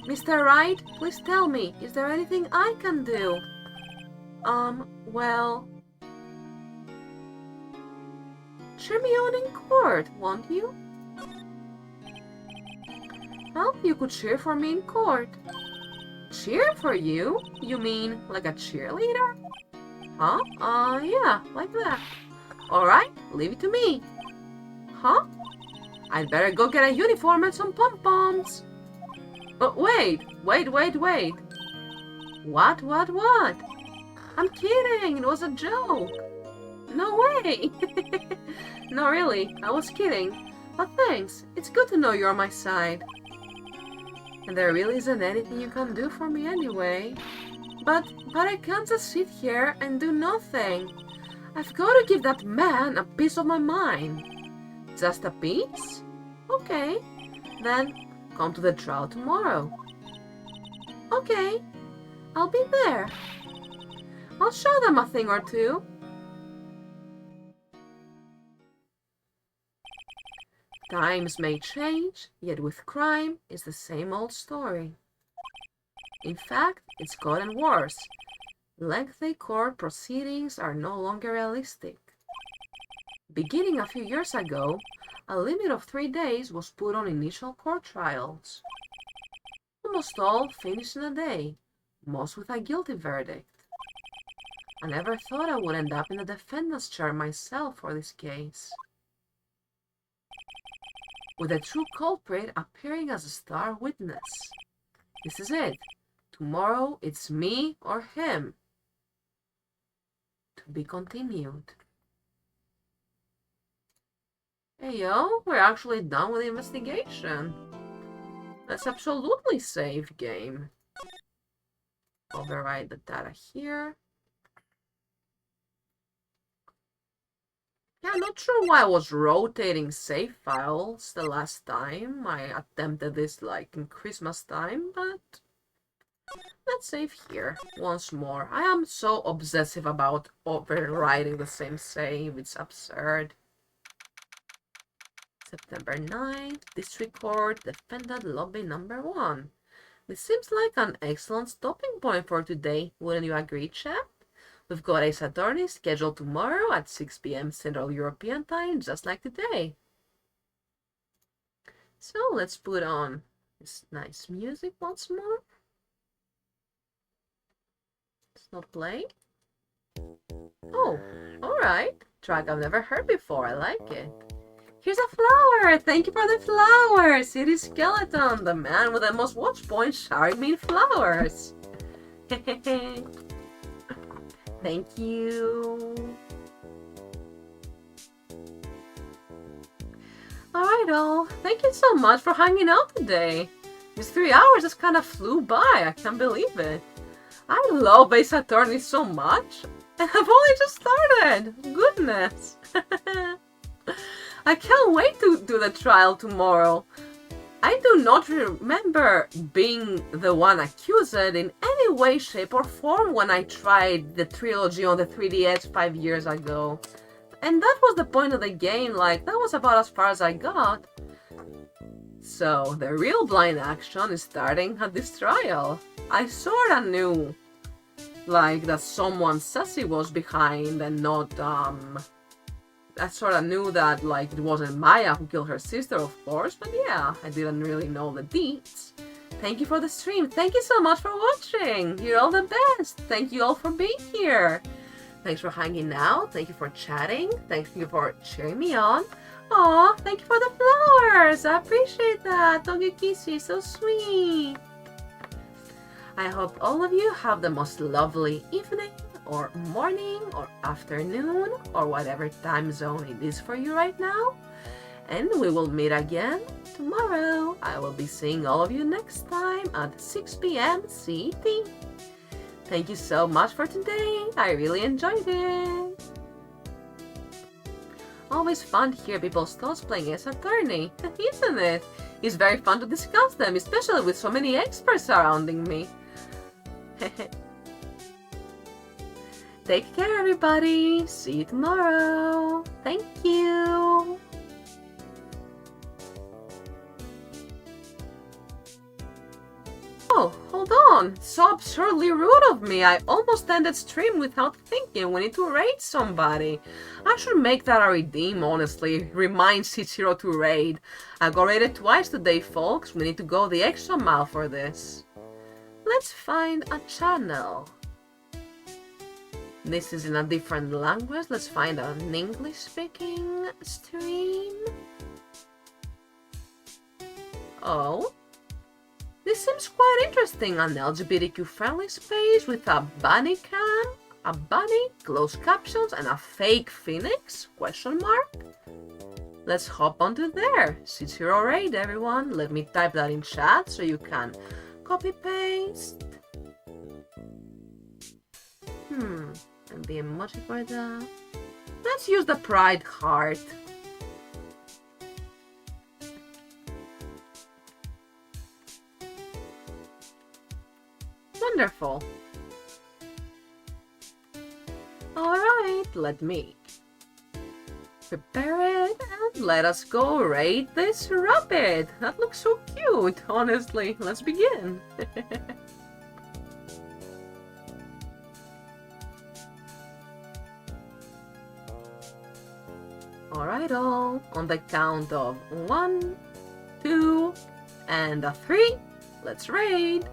Mr. Wright, please tell me, is there anything I can do? Well... Cheer me on in court, won't you? Well, you could cheer for me in court. Cheer for you? You mean like a cheerleader? Huh? Yeah, like that. Alright, leave it to me. Huh? I'd better go get a uniform and some pom-poms. But wait. What? I'm kidding, it was a joke. No way. No, really, I was kidding. But thanks, it's good to know you're on my side. And there really isn't anything you can do for me anyway. But I can't just sit here and do nothing. I've got to give that man a piece of my mind. Just a piece? Okay. Then come to the trial tomorrow. Okay. I'll be there. I'll show them a thing or two. Times may change, yet with crime it's the same old story. In fact, it's gotten worse. Lengthy court proceedings are no longer realistic. Beginning a few years ago, a limit of 3 days was put on initial court trials. Almost all finished in a day, most with a guilty verdict. I never thought I would end up in the defendant's chair myself for this case. With the true culprit appearing as a star witness. This is it. Tomorrow it's me or him. To be continued. Hey yo, we're actually done with the investigation. Let's absolutely save game. Override the data here. Yeah, I'm not sure why I was rotating save files the last time. I attempted this like in Christmas time, but let's save here once more. I am so obsessive about overriding the same save, it's absurd. September 9th, District Court, Defendant Lobby number 1. This seems like an excellent stopping point for today, wouldn't you agree, chap? We've got Ace Attorney scheduled tomorrow at 6 p.m. Central European Time, just like today. So let's put on this nice music once more. It's not playing. Oh, alright. Track I've never heard before, I like it. Here's a flower! Thank you for the flowers! City Skeleton, the man with the most watch points, showering me in flowers. Thank you. Alright all, thank you so much for hanging out today. These 3 hours just kind of flew by, I can't believe it. I love Ace Attorney so much. And I've only just started! Goodness! I can't wait to do the trial tomorrow. I do not remember being the one accused in any way, shape, or form when I tried the Trilogy on the 3DS 5 years ago. And that was the point of the game, like, that was about as far as I got. So, the real blind action is starting at this trial. I sorta knew, like, that someone sassy was behind and not, I sorta knew that, like, it wasn't Maya who killed her sister, of course, but yeah, I didn't really know the deets. Thank you for the stream. Thank you so much for watching. You're all the best. Thank you all for being here. Thanks for hanging out. Thank you for chatting. Thank you for cheering me on. Aw, thank you for the flowers. I appreciate that. Togekisi, so sweet. I hope all of you have the most lovely evening, or morning, or afternoon, or whatever time zone it is for you right now. And we will meet again tomorrow. I will be seeing all of you next time at 6 p.m. CET. Thank you so much for today. I really enjoyed it. Always fun to hear people's thoughts playing as attorney, isn't it? It's very fun to discuss them, especially with so many experts surrounding me. Take care, everybody. See you tomorrow. Thank you. Oh, hold on. So absurdly rude of me. I almost ended stream without thinking. We need to raid somebody. I should make that a redeem, honestly. Remind Shichiro to raid. I got raided twice today, folks. We need to go the extra mile for this. Let's find a channel. This is in a different language. Let's find an English-speaking stream. Oh. This seems quite interesting. An LGBTQ-friendly space with a bunny cam, a bunny, closed captions, and a fake phoenix? Question mark? Let's hop onto there. Shichiro raid, everyone. Let me type that in chat so you can copy-paste. And the emoji for that. Let's use the pride heart. Wonderful. Alright, let me prepare it and let us go raid this rabbit. That looks so cute, honestly. Let's begin. Alright all, on the count of 1, 2, and a 3, let's raid.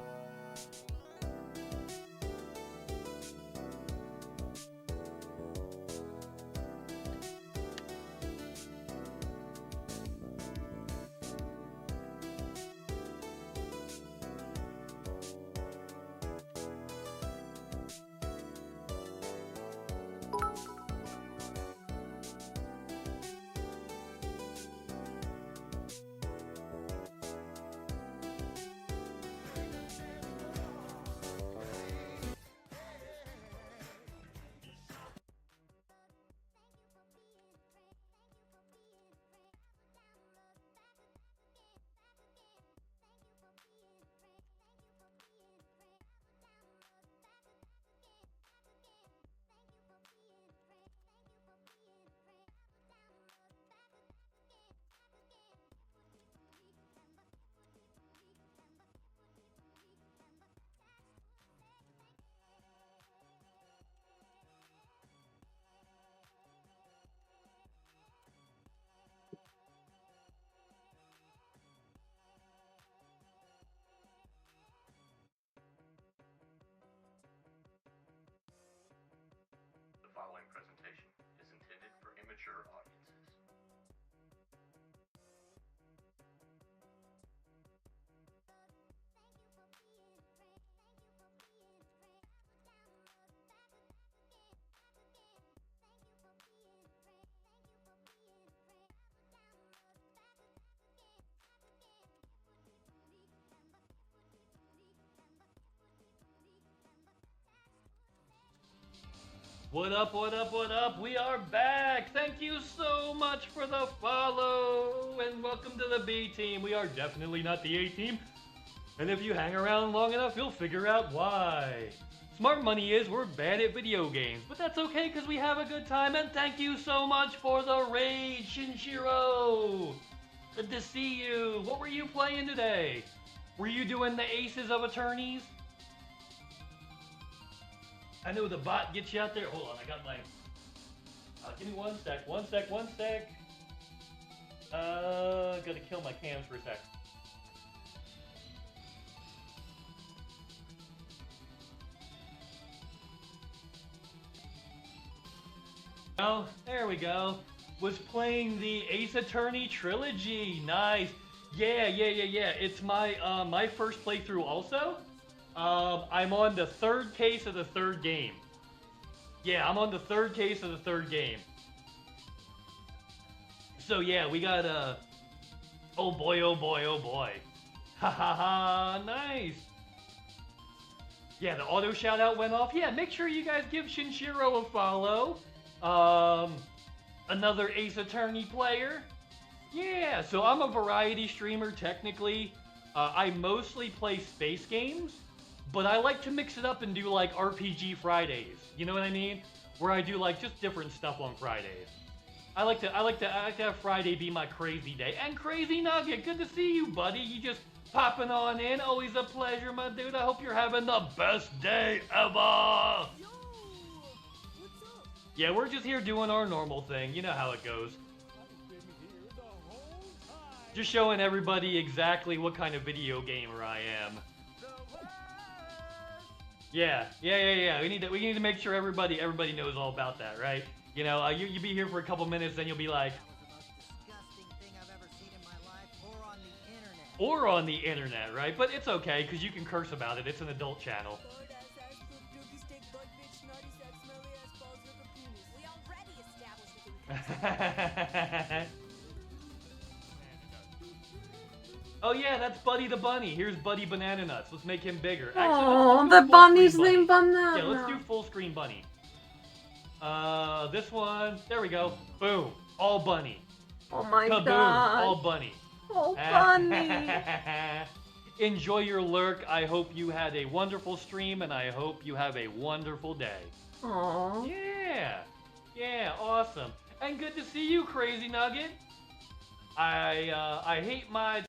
What up, what up, what up? We are back! Thank you so much for the follow! And welcome to the B team. We are definitely not the A team. And if you hang around long enough, you'll figure out why. Smart money is we're bad at video games, but that's okay because we have a good time. And thank you so much for the raid, Shichiro! Good to see you. What were you playing today? Were you doing the Aces of Attorneys? I know the bot gets you out there. Hold on, I got my... give me one sec. Gotta kill my cams for a sec. Oh, there we go. Was playing the Ace Attorney Trilogy. Nice. Yeah. It's my my first playthrough also. I'm on the third case of the third game. Yeah, I'm on the third case of the third game. So yeah, we got oh boy. Ha ha ha, nice. Yeah, the auto shout out went off. Yeah, make sure you guys give Shichiro a follow. Another Ace Attorney player. Yeah, so I'm a variety streamer technically. I mostly play space games. But I like to mix it up and do like RPG Fridays. You know what I mean? Where I do like just different stuff on Fridays. I like to have Friday be my crazy day. And Crazy Nugget, good to see you, buddy. You just popping on in. Always a pleasure, my dude. I hope you're having the best day ever. Yo, what's up? Yeah, we're just here doing our normal thing. You know how it goes. Just showing everybody exactly what kind of video gamer I am. Yeah. We need to make sure everybody knows all about that, right? You know, you be here for a couple minutes, then you'll be like, or on the internet, right? But it's okay because you can curse about it. It's an adult channel. Oh yeah, that's Buddy the Bunny. Here's Buddy Banana Nuts. Let's make him bigger. Oh, the bunny's named Banana. Yeah, let's do full screen Bunny. This one. There we go. Boom. All Bunny. Oh my Kaboom. God. All Bunny. Oh, Bunny. Enjoy your lurk. I hope you had a wonderful stream, and I hope you have a wonderful day. Aww. Yeah, awesome. And good to see you, Crazy Nugget. I hate my...